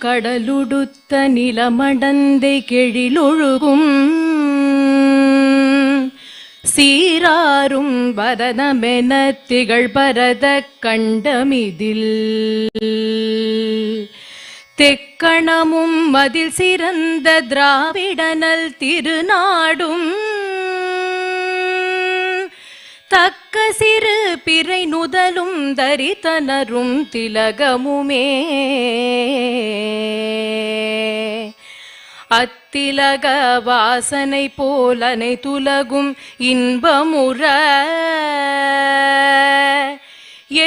கடலுடுத்த நிலமடந்தை கெழிலொழுகும் சீராரும் பரதமென திகழ் பரத கண்டமிதில் தெக்கணமும் மதில் சிறந்த திராவிடனல் திருநாடும் தக்க சிறு பிறை நுதலும் தரித்தனரும் திலகமுமே அத்திலக வாசனை போலனை துலகும் இன்பமுற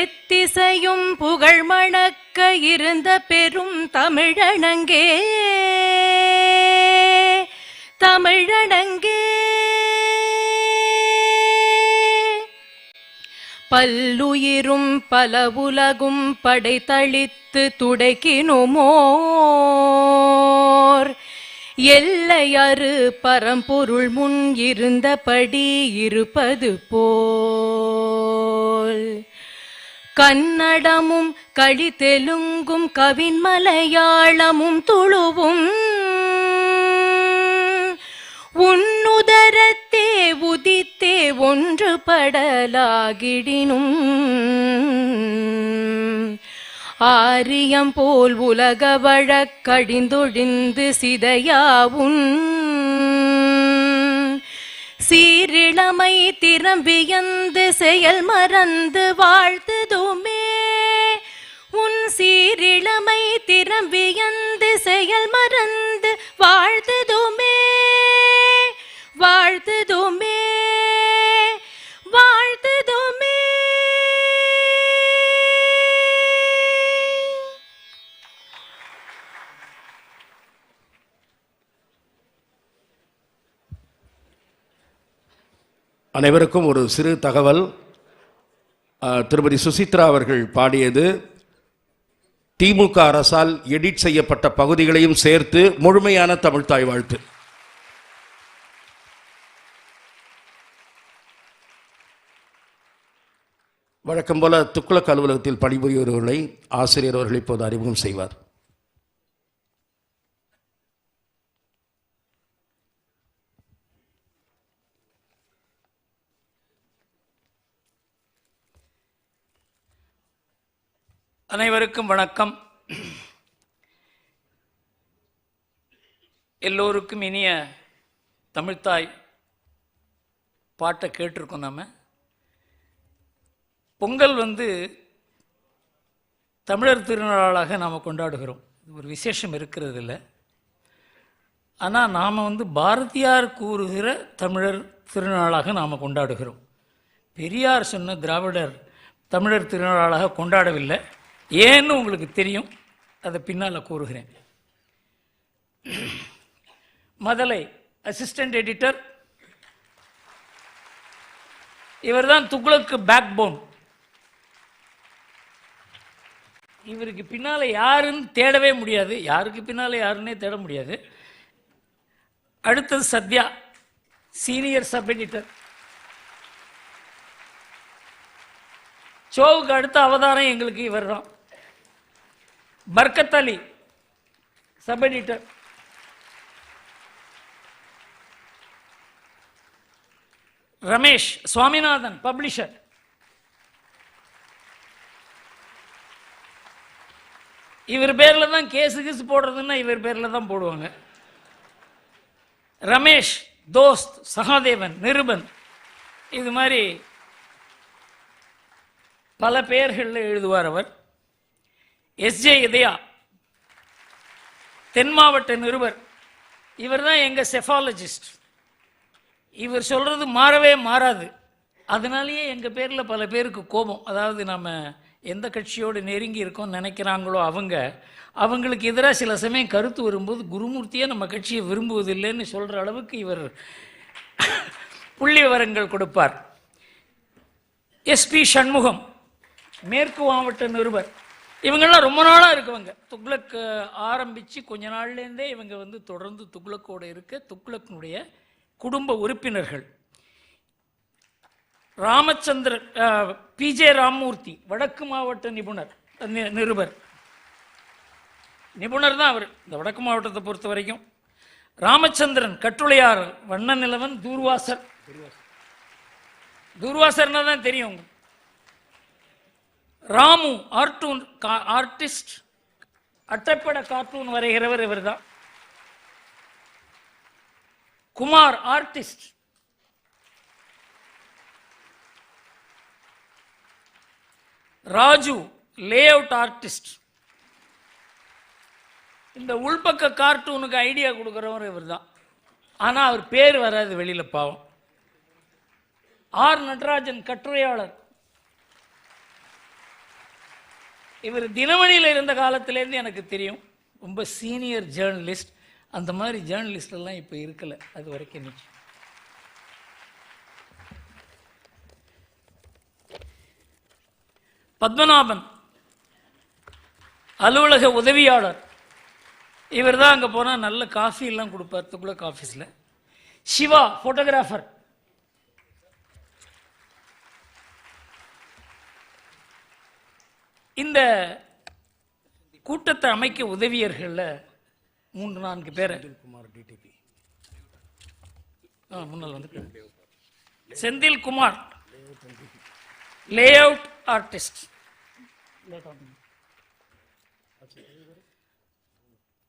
எத்திசையும் புகழ் மணக்க இருந்த பெரும் தமிழனங்கே தமிழனங்கே பல்லுயிரும் பல உலகும் படைத்தளித்து துடைக்கினுமோர் எல்லையறு பரம்பொருள் முன் இருந்தபடி இருப்பது போல் கன்னடமும் களி தெலுங்கும் கவின் மலையாளமும் துளுவும் உன்னுதரத்தே உதித்தே ஒன்று படலாகிடினும் ஆரியம் போல் உலக வழக்கடிந்தொழிந்து சிதையாவுன் சீரிழமை திறம்பியந்து செயல் மறந்து வாழ்த்துதுமே உன் சீரிழமை திறம்பியந்து செயல் மறந்து வாழ்த்துதுமே வாழ்த்துதுமே வாழ்த்துதுமே. அனைவருக்கும் ஒரு சிறு தகவல். திருமதி சுசித்ரா அவர்கள் பாடியது திமுக அரசால் எடிட் செய்யப்பட்ட பகுதிகளையும் சேர்த்து முழுமையான தமிழ்த்தாய் வாழ்த்து. வழக்கம் போல துக்ளக் அலுவலகத்தில் பணிபுரிபவர்களை ஆசிரியர் அவர்கள் இப்போது அறிமுகம் செய்வார். அனைவருக்கும் வணக்கம். எல்லோருக்கும் இனிய தமிழ்த்தாய் பாட்டை கேட்டிருக்கோம். நம்ம பொங்கல் தமிழர் திருநாளாக நாம் கொண்டாடுகிறோம். ஒரு விசேஷம் இருக்கிறது இல்லை. ஆனால் நாம் பாரதியார் கூறுகிற தமிழர் திருநாளாக நாம் கொண்டாடுகிறோம். பெரியார் சொன்ன திராவிடர் தமிழர் திருநாளாக கொண்டாடவில்லை. ஏன்னு உங்களுக்கு தெரியும், அதை பின்னால் கூறுகிறேன். மதலை அசிஸ்டன்ட் எடிட்டர், இவர் தான் துக்ளக்கு பேக் போன். இவருக்கு பின்னால் யாருன்னு தேடவே முடியாது, யாருக்கு பின்னால் யாருன்னே தேட முடியாது. அடுத்தது சத்யா, சீனியர் சப் எடிட்டர். ஷோவுக்கு அடுத்த அவதாரம் எங்களுக்கு இவர் தான். Barkat Ali, sub editor. Ramesh Swaminathan, publisher. இவர் பேரில் தான் கேஸு போடுறதுன்னா இவர் பேரில் தான் போடுவாங்க. ரமேஷ் தோஸ்த், சகாதேவன், நிருபன், இது மாதிரி பல பெயர்களில் எழுதுவார் அவர். எஸ்ஜே இதயா, தென் மாவட்ட நிருபர். இவர் தான் எங்கள் செஃபாலஜிஸ்ட். இவர் சொல்கிறது மாறவே மாறாது. அதனாலேயே எங்கள் பேரில் பல பேருக்கு கோபம். அதாவது நம்ம எந்த கட்சியோடு நெருங்கி இருக்கோம் நினைக்கிறாங்களோ அவங்களுக்கு எதிராக சில சமயம் கருத்து வரும்போது குருமூர்த்தியே நம்ம கட்சியை விரும்புவதில்லைன்னு சொல்கிற அளவுக்கு இவர் புள்ளி விவரங்கள் கொடுப்பார். எஸ்பி சண்முகம், மேற்கு மாவட்ட நிருபர். இவங்கெல்லாம் ரொம்ப நாளாக இருக்குவங்க. துக்ளக் ஆரம்பித்து கொஞ்ச நாள்லேருந்தே இவங்க தொடர்ந்து துக்ளக்கோடு இருக்க துக்ளக்கினுடைய குடும்ப உறுப்பினர்கள். ராமச்சந்திர பிஜே ராமமூர்த்தி, வடக்கு மாவட்ட நிருபர். நிபுணர் தான் அவர் இந்த வடக்கு மாவட்டத்தை பொறுத்த வரைக்கும். ராமச்சந்திரன் கட்டுளையார், வண்ண நிலவன், தூர்வாசர். தூர்வாசர்னா தான் தெரியும். ராமு ஆர்டிஸ்ட், அட்டைப்பட கார்ட்டூன் வரைகிறவர் இவர் தான். Kumar artist. Raju lay out artist. இந்த உள்பக்க கார்ட்டூனுக்கு ஐடியா கொடுக்குறவர் இவர் தான். ஆனால் அவர் பேர் வராது வெளியில், பாவம். ஆர் நடராஜன் கட்டுரையாளர். இவர் தினமணியில் இருந்த காலத்திலேருந்து எனக்கு தெரியும். ரொம்ப சீனியர் ஜேர்னலிஸ்ட். அந்த மாதிரி ஜேர்னலிஸ்ட் எல்லாம் இப்போ இருக்கலை, அது வரைக்கும் நிச்சயம். பத்மநாபன் அலுவலக உதவியாளர். இவர் தான் அங்கே போனால் நல்ல காஃபி எல்லாம் கொடுப்பார் துக்ளக் ஆஃபீஸில். சிவா ஃபோட்டோகிராஃபர். இந்த கூட்டத்தை அமைக்க உதவியர்களில் 3-4 பேர். முன்னால் வந்து Senthil Kumar lay out artist.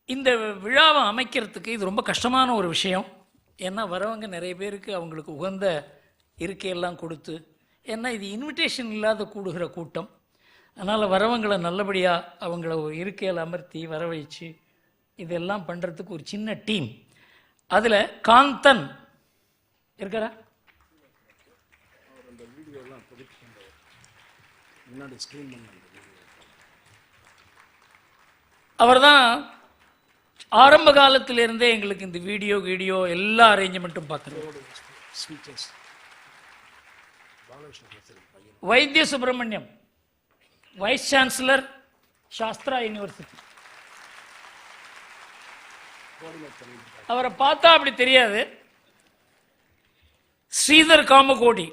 இந்த விழாவை அமைக்கிறதுக்கு இது ரொம்ப கஷ்டமான ஒரு விஷயம். ஏன்னா வரவங்க நிறைய பேருக்கு அவங்களுக்கு உகந்த இருக்கையெல்லாம் கொடுத்து, ஏன்னா இது இன்விடேஷன் இல்லாத கூடுகிற கூட்டம். அதனால் வரவங்களை நல்லபடியாக அவங்கள இருக்கையில் அமர்த்தி வர வச்சு இதெல்லாம் பண்ணுறதுக்கு ஒரு சின்ன டீம். அதில் காந்தன் இருக்கிறா, அவர் தான் ஆரம்ப காலத்திலிருந்தே எங்களுக்கு இந்த வீடியோ எல்லா அரேஞ்ச்மெண்ட்டும் பார்க்குறோம். வைத்திய Subramaniam vice chancellor Sastra university. அவரை பார்த்தா அப்படி தெரியாது. ஸ்ரீதர் காமகோடி,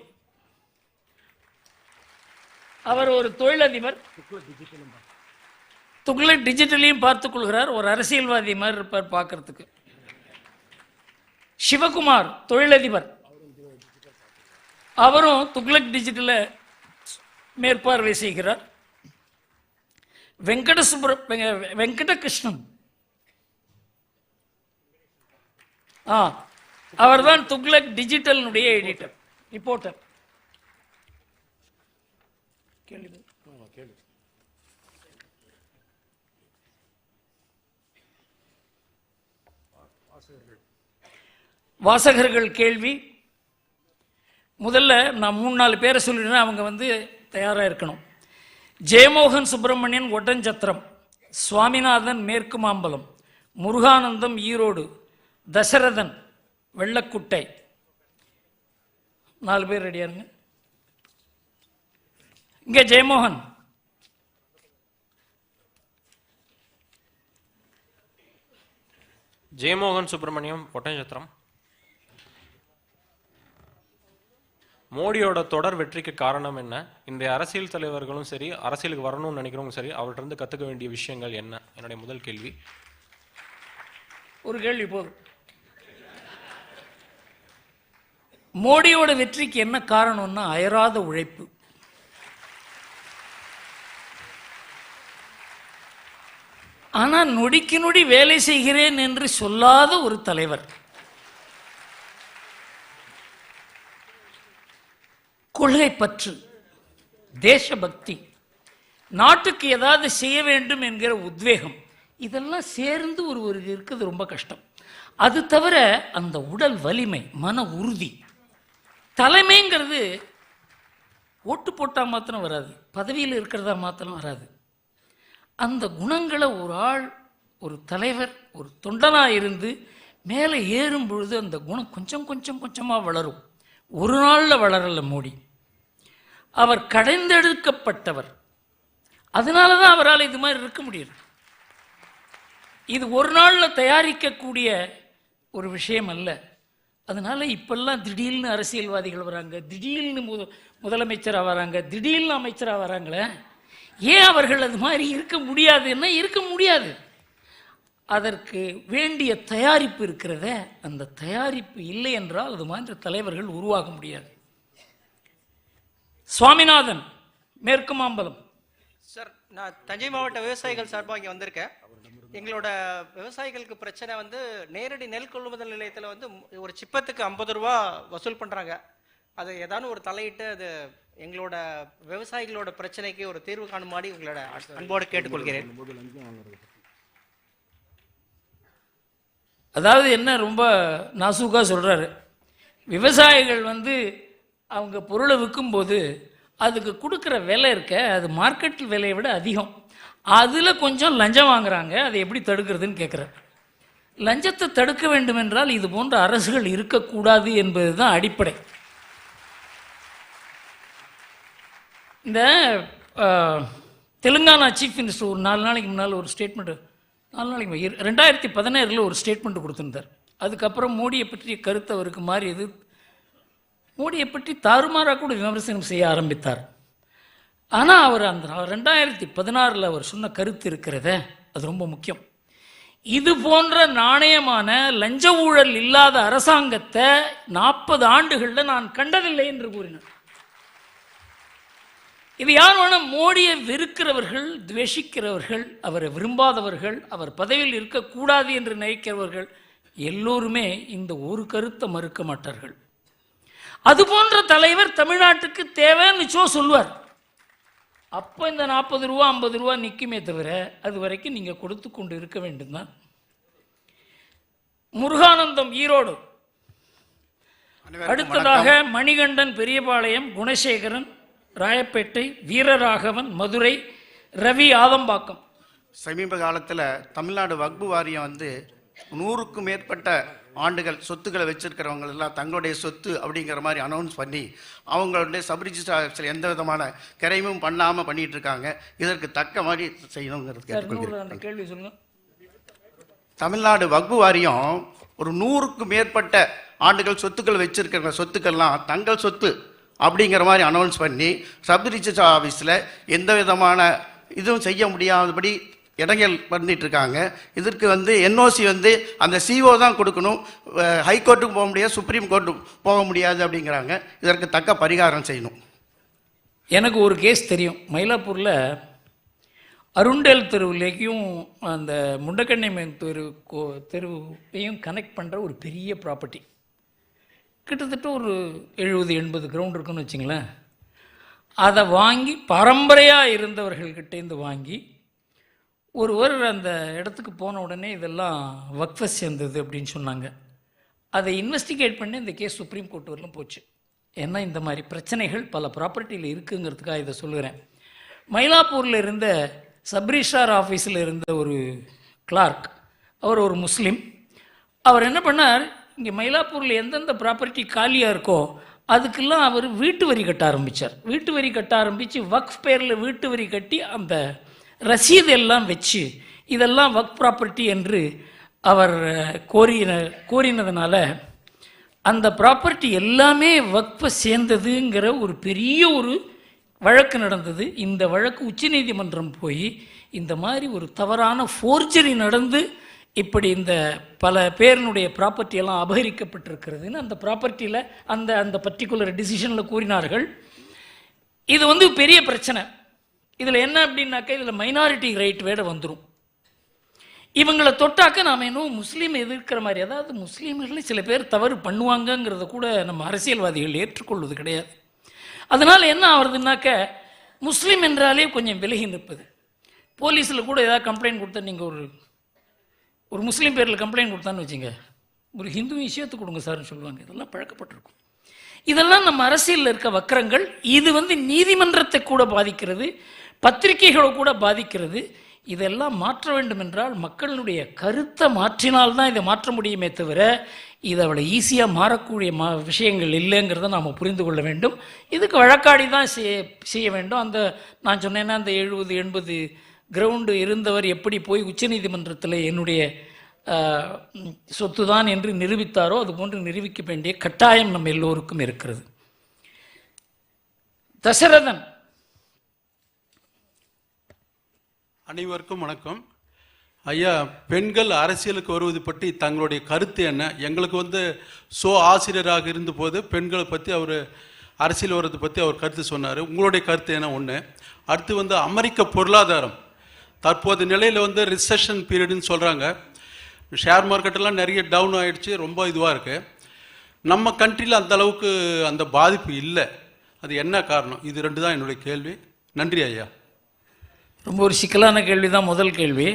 அவர் ஒரு தொழிலதிபர். துக்ளக் டிஜிட்டலையும் பார்த்துக் கொள்கிறார். ஒரு அரசியல்வாதி மாதிரி இருப்பார் பார்க்கறதுக்கு. சிவகுமார் தொழிலதிபர், அவரும் துக்ளக் டிஜிட்டலை மேற்பார்வை செய்கிறார். வெங்கடகிருஷ்ணன், அவர்தான் துக்ளக் டிஜிட்டலினுடைய எடிட்டர், ரிப்போர்ட்டர். வாசகர்கள் கேள்வி. முதல்ல நான் 3-4 பேரை சொல்லிடுறேன், அவங்க வந்து தயாராக இருக்கணும். ஜெயமோகன் சுப்பிரமணியன் ஒட்டஞ்சத்திரம், சுவாமிநாதன் மேற்கு மாம்பலம், முருகானந்தம் ஈரோடு, தசரதன் வெள்ளக்குட்டை. 4 பேர் ரெடியாருங்க. இங்கே ஜெயமோகன். ஜெயமோகன் சுப்பிரமணியம் ஒட்டஞ்சத்திரம். மோடியோட தொடர் வெற்றிக்கு காரணம் என்ன? இந்த அரசியல் தலைவர்களும் சரி, அரசியலுக்கு வரணும்னு நினைக்கிறவங்க சரி, அவர்கிட்ட இருந்து கற்றுக்க வேண்டிய விஷயங்கள் என்ன? என்னுடைய முதல் கேள்வி. ஒரு கேள்வி போதும். மோடியோட வெற்றிக்கு என்ன காரணம்னா அயராத உழைப்பு. ஆனால் நொடிக்கு நொடி வேலை செய்கிறேன் என்று சொல்லாத ஒரு தலைவர். கொள்கை பற்று, தேசபக்தி, நாட்டுக்கு ஏதாவது செய்ய வேண்டும் என்கிற உத்வேகம், இதெல்லாம் சேர்ந்து ஒருவருக்கு இருக்குது ரொம்ப கஷ்டம். அது தவிர அந்த உடல் வலிமை, மன உறுதி. தலைமைங்கிறது ஓட்டு போட்டால் மாத்திரம் வராது, பதவியில் இருக்கிறதா மாத்திரம் வராது. அந்த குணங்களை ஒரு ஆள், ஒரு தலைவர், ஒரு தொண்டனாக இருந்து மேலே ஏறும் பொழுது அந்த குணம் கொஞ்சம் கொஞ்சம் கொஞ்சமாக வளரும். ஒரு நாளில் வளரல மோடி. அவர் கடைந்தெடுக்கப்பட்டவர். அதனால தான் அவரால் இது மாதிரி இருக்க முடியும். இது ஒரு நாளில் தயாரிக்கக்கூடிய ஒரு விஷயம் அல்ல. அதனால இப்பெல்லாம் திடீர்னு அரசியல்வாதிகள் வராங்க, திடீர்னு முதலமைச்சராக வராங்க, திடீர்னு அமைச்சராக வராங்களே. ஏன் அவர்கள் அது மாதிரி இருக்க முடியாதுன்னா இருக்க முடியாது. அதற்கு வேண்டிய தயாரிப்பு இருக்கிறத, அந்த தயாரிப்பு இல்லை என்றால் அது மாதிரி தலைவர்கள் உருவாக முடியாது. சுவாமிநாதன், மேற்கு மாம்பலம். சார், நான் தஞ்சை மாவட்ட விவசாயிகள் சார்பாக இங்கே வந்திருக்கேன். எங்களோட விவசாயிகளுக்கு பிரச்சனை வந்து நேரடி நெல் கொள்முதல் நிலையத்தில் வந்து ஒரு சிப்பத்துக்கு 50 ரூபா வசூல் பண்ணுறாங்க. அது ஏதாவது ஒரு தலையிட்டு அது எங்களோட விவசாயிகளோட பிரச்சனைக்கு ஒரு தீர்வு காணுமாடி உங்களோட அன்போடு கேட்டுக்கொள்கிறேன். அதாவது என்ன ரொம்ப நாசூக்காக சொல்கிறாரு, விவசாயிகள் வந்து அவங்க பொருளை விற்கும்போது அதுக்கு கொடுக்குற விலை இருக்க, அது மார்க்கெட் விலையை விட அதிகம், அதில் கொஞ்சம் லஞ்சம் வாங்குறாங்க, அதை எப்படி தடுக்கிறதுன்னு கேட்குறாரு. லஞ்சத்தை தடுக்க வேண்டும் என்றால் இது போன்ற அரசுகள் இருக்கக்கூடாது என்பது தான் அடிப்படை. இந்த தெலுங்கானா சீஃப் மினிஸ்டர் ஒரு 4 நாளைக்கு முன்னால் ஒரு ஸ்டேட்மெண்ட்டு, 4 நாளைக்கு 2017 ஒரு ஸ்டேட்மெண்ட் கொடுத்துருந்தார். அதுக்கப்புறம் மோடியை பற்றிய கருத்து அவருக்கு மாறியது. மோடியை பற்றி தாறுமாறாக கூட விமர்சனம் செய்ய ஆரம்பித்தார். ஆனால் அவர் அந்த 2016 அவர் சொன்ன கருத்து இருக்கிறத, அது ரொம்ப முக்கியம். இது போன்ற நாணயமான லஞ்ச ஊழல் இல்லாத அரசாங்கத்தை 40 ஆண்டுகளில் நான் கண்டதில்லை என்று கூறினார். இது யார் வேணால் மோடியை வெறுக்கிறவர்கள், துவேஷிக்கிறவர்கள், அவரை விரும்பாதவர்கள், அவர் பதவியில் இருக்கக்கூடாது என்று நினைக்கிறவர்கள் எல்லோருமே இந்த ஒரு கருத்தை மறுக்க மாட்டார்கள். அது போன்ற தலைவர் தமிழ்நாட்டுக்கு தேவைன்னு சொல்லுவார். அப்போ இந்த 40 ரூபா 50 ரூபா நிற்குமே தவிர அது வரைக்கும் நீங்கள் கொடுத்து கொண்டு இருக்க வேண்டும் தான். முருகானந்தம், ஈரோடு. அடுத்ததாக மணிகண்டன், பெரியபாளையம், குணசேகரன், ராயப்பேட்டை, வீரராகவன், மதுரை, ரவி, ஆதம்பாக்கம். சமீப காலத்தில் தமிழ்நாடு வக்பு வாரியம் வந்து 100க்கும் மேற்பட்ட ஆண்டுகள் சொத்துக்களை வச்சிருக்கிறவங்க எல்லாம் தங்களுடைய சொத்து அப்படிங்கிற மாதிரி அனௌன்ஸ் பண்ணி அவங்களுடைய சப்ரிஜிஸ்டர் எந்த விதமான கிரைமும் பண்ணாமல் பண்ணிட்டு இருக்காங்க. இதற்கு தக்க மாதிரி செய்யணுங்கிறது கேள்வி சொல்லுங்க. தமிழ்நாடு வக்பு வாரியம் ஒரு 100க்கும் மேற்பட்ட ஆண்டுகள் சொத்துக்கள் வச்சிருக்கிற சொத்துக்கள்லாம் தங்கள் சொத்து அப்படிங்கிற மாதிரி அனௌன்ஸ் பண்ணி சப்ரிஜிஸ்டர் ஆஃபீஸில் எந்த விதமான இதுவும் செய்ய முடியாதபடி இடங்கள் பண்ணிட்டு இருக்காங்க. இதற்கு வந்து என்ஓசி வந்து அந்த சிஓ தான் கொடுக்கணும், ஹைகோர்ட்டுக்கு போக முடியாது, சுப்ரீம் கோர்ட்டுக்கு போக முடியாது அப்படிங்கிறாங்க. இதற்கு தக்க பரிகாரம் செய்யணும். எனக்கு ஒரு கேஸ் தெரியும். மயிலாப்பூரில் அருண்டேல் தெருவுலேயும் அந்த முண்டக்கண்ணை தெருவையும் கனெக்ட் பண்ணுற ஒரு பெரிய ப்ராப்பர்ட்டி, கிட்டத்தட்ட ஒரு 70-80 கிரவுண்ட் இருக்குன்னு வச்சுங்களேன். அதை வாங்கி பரம்பரையாக இருந்தவர்கள்கிட்டேருந்து வாங்கி ஒருவர் அந்த இடத்துக்கு போன உடனே இதெல்லாம் வக்ஃபை சேர்ந்தது அப்படின்னு சொன்னாங்க. அதை இன்வெஸ்டிகேட் பண்ணி இந்த கேஸ் சுப்ரீம் கோர்ட் வரலும் போச்சு. ஏன்னா இந்த மாதிரி பிரச்சனைகள் பல ப்ராப்பர்ட்டியில் இருக்குங்கிறதுக்காக இதை சொல்லுகிறேன். மயிலாப்பூரில் இருந்த சப்ரிஜிஸ்ட்ரார் ஆஃபீஸில் இருந்த ஒரு கிளார்க், அவர் ஒரு முஸ்லீம். அவர் என்ன பண்ணார், இங்கே மயிலாப்பூரில் எந்தெந்த ப்ராப்பர்ட்டி காலியாக இருக்கோ அதுக்கெல்லாம் அவர் வீட்டு வரி கட்ட ஆரம்பித்தார். வீட்டு வரி கட்ட ஆரம்பித்து வக்ஃப் பேரில் வீட்டு வரி கட்டி அந்த ரசீது எல்லாம் வச்சு இதெல்லாம் வக்ஃப் ப்ராப்பர்ட்டி என்று அவர் கோரினதுனால அந்த ப்ராப்பர்ட்டி எல்லாமே வக்ஃபை சேர்ந்ததுங்கிற ஒரு பெரிய ஒரு வழக்கு நடந்தது. இந்த வழக்கு உச்சநீதிமன்றம் போய் இந்த மாதிரி ஒரு தவறான ஃபோர்ஜரி நடந்து இப்படி இந்த பல பேரினுடைய ப்ராப்பர்ட்டி எல்லாம் அபகரிக்கப்பட்டிருக்கிறதுன்னு அந்த ப்ராப்பர்ட்டியில் அந்த பர்டிகுலர் டிசிஷனில் கூறினார்கள். இது வந்து பெரிய பிரச்சனை. இதில் என்ன அப்படின்னாக்கா, இதில் மைனாரிட்டி ரைட் வேட வந்துடும். இவங்களை தொட்டாக்க நாம் இன்னும் முஸ்லீம் எதிர்க்கிற மாதிரி, அதாவது முஸ்லீம்களில் சில பேர் தவறு பண்ணுவாங்கங்கிறத கூட நம்ம அரசியல்வாதிகள் ஏற்றுக்கொள்வது கிடையாது. அதனால் என்ன ஆகுறதுனாக்க, முஸ்லீம் என்றாலே கொஞ்சம் விலகி நிற்பது. போலீஸில் கூட ஏதாவது கம்ப்ளைண்ட் கொடுத்தா, நீங்கள் ஒரு முஸ்லீம் பேரில் கம்ப்ளைண்ட் கொடுத்தான்னு வச்சுங்க, ஒரு ஹிந்து விஷயத்தை கொடுங்க சார்னு சொல்லுவாங்க. இதெல்லாம் பழக்கப்பட்டிருக்கும். இதெல்லாம் நம்ம அரசியலில் இருக்க வக்கரங்கள். இது வந்து நீதிமன்றத்தை கூட பாதிக்கிறது, பத்திரிகைகளை கூட பாதிக்கிறது. இதெல்லாம் மாற்ற வேண்டும் என்றால் மக்களுடைய கருத்தை மாற்றினால்தான் இதை மாற்ற முடியுமே தவிர இது அவ்வளோ ஈஸியாக மாறக்கூடிய விஷயங்கள் இல்லைங்கிறத நாம் புரிந்து கொள்ள வேண்டும். இதுக்கு வழக்காடி தான் செய்ய வேண்டும். அந்த நான் சொன்னேன்னா அந்த 70-80 கிரவுண்டு இருந்தவர் எப்படி போய் உச்சநீதிமன்றத்தில் என்னுடைய சொத்து தான் என்று நிரூபித்தாரோ அதுபோன்று நிரூபிக்க வேண்டிய கட்டாயம் நம்ம எல்லோருக்கும் இருக்கிறது. தசரதன். அனைவருக்கும் வணக்கம். ஐயா, பெண்கள் அரசியலுக்கு வருவது பற்றி தங்களுடைய கருத்து என்ன? எங்களுக்கு ஆசிரியராக இருந்தபோது பெண்களை பற்றி அவர் அரசியல் வர்றது பற்றி அவர் கருத்து சொன்னார். உங்களுடைய கருத்து என்ன? ஒன்று. அடுத்து அமெரிக்க பொருளாதாரம் தற்போது நிலையில் ரிசெஷன் பீரியடுன்னு சொல்கிறாங்க. ஷேர் மார்க்கெட்டெல்லாம் நிறைய டவுன் ஆகிடுச்சு, ரொம்ப இதுவாக இருக்குது. நம்ம கண்ட்ரியில் அந்த அளவுக்கு அந்த பாதிப்பு இல்லை. அது என்ன காரணம்? இது 2 தான் என்னுடைய கேள்வி. நன்றி ஐயா. ரொம்ப ஒரு சிக்கலான கேள்வி தான் முதல் கேள்வி.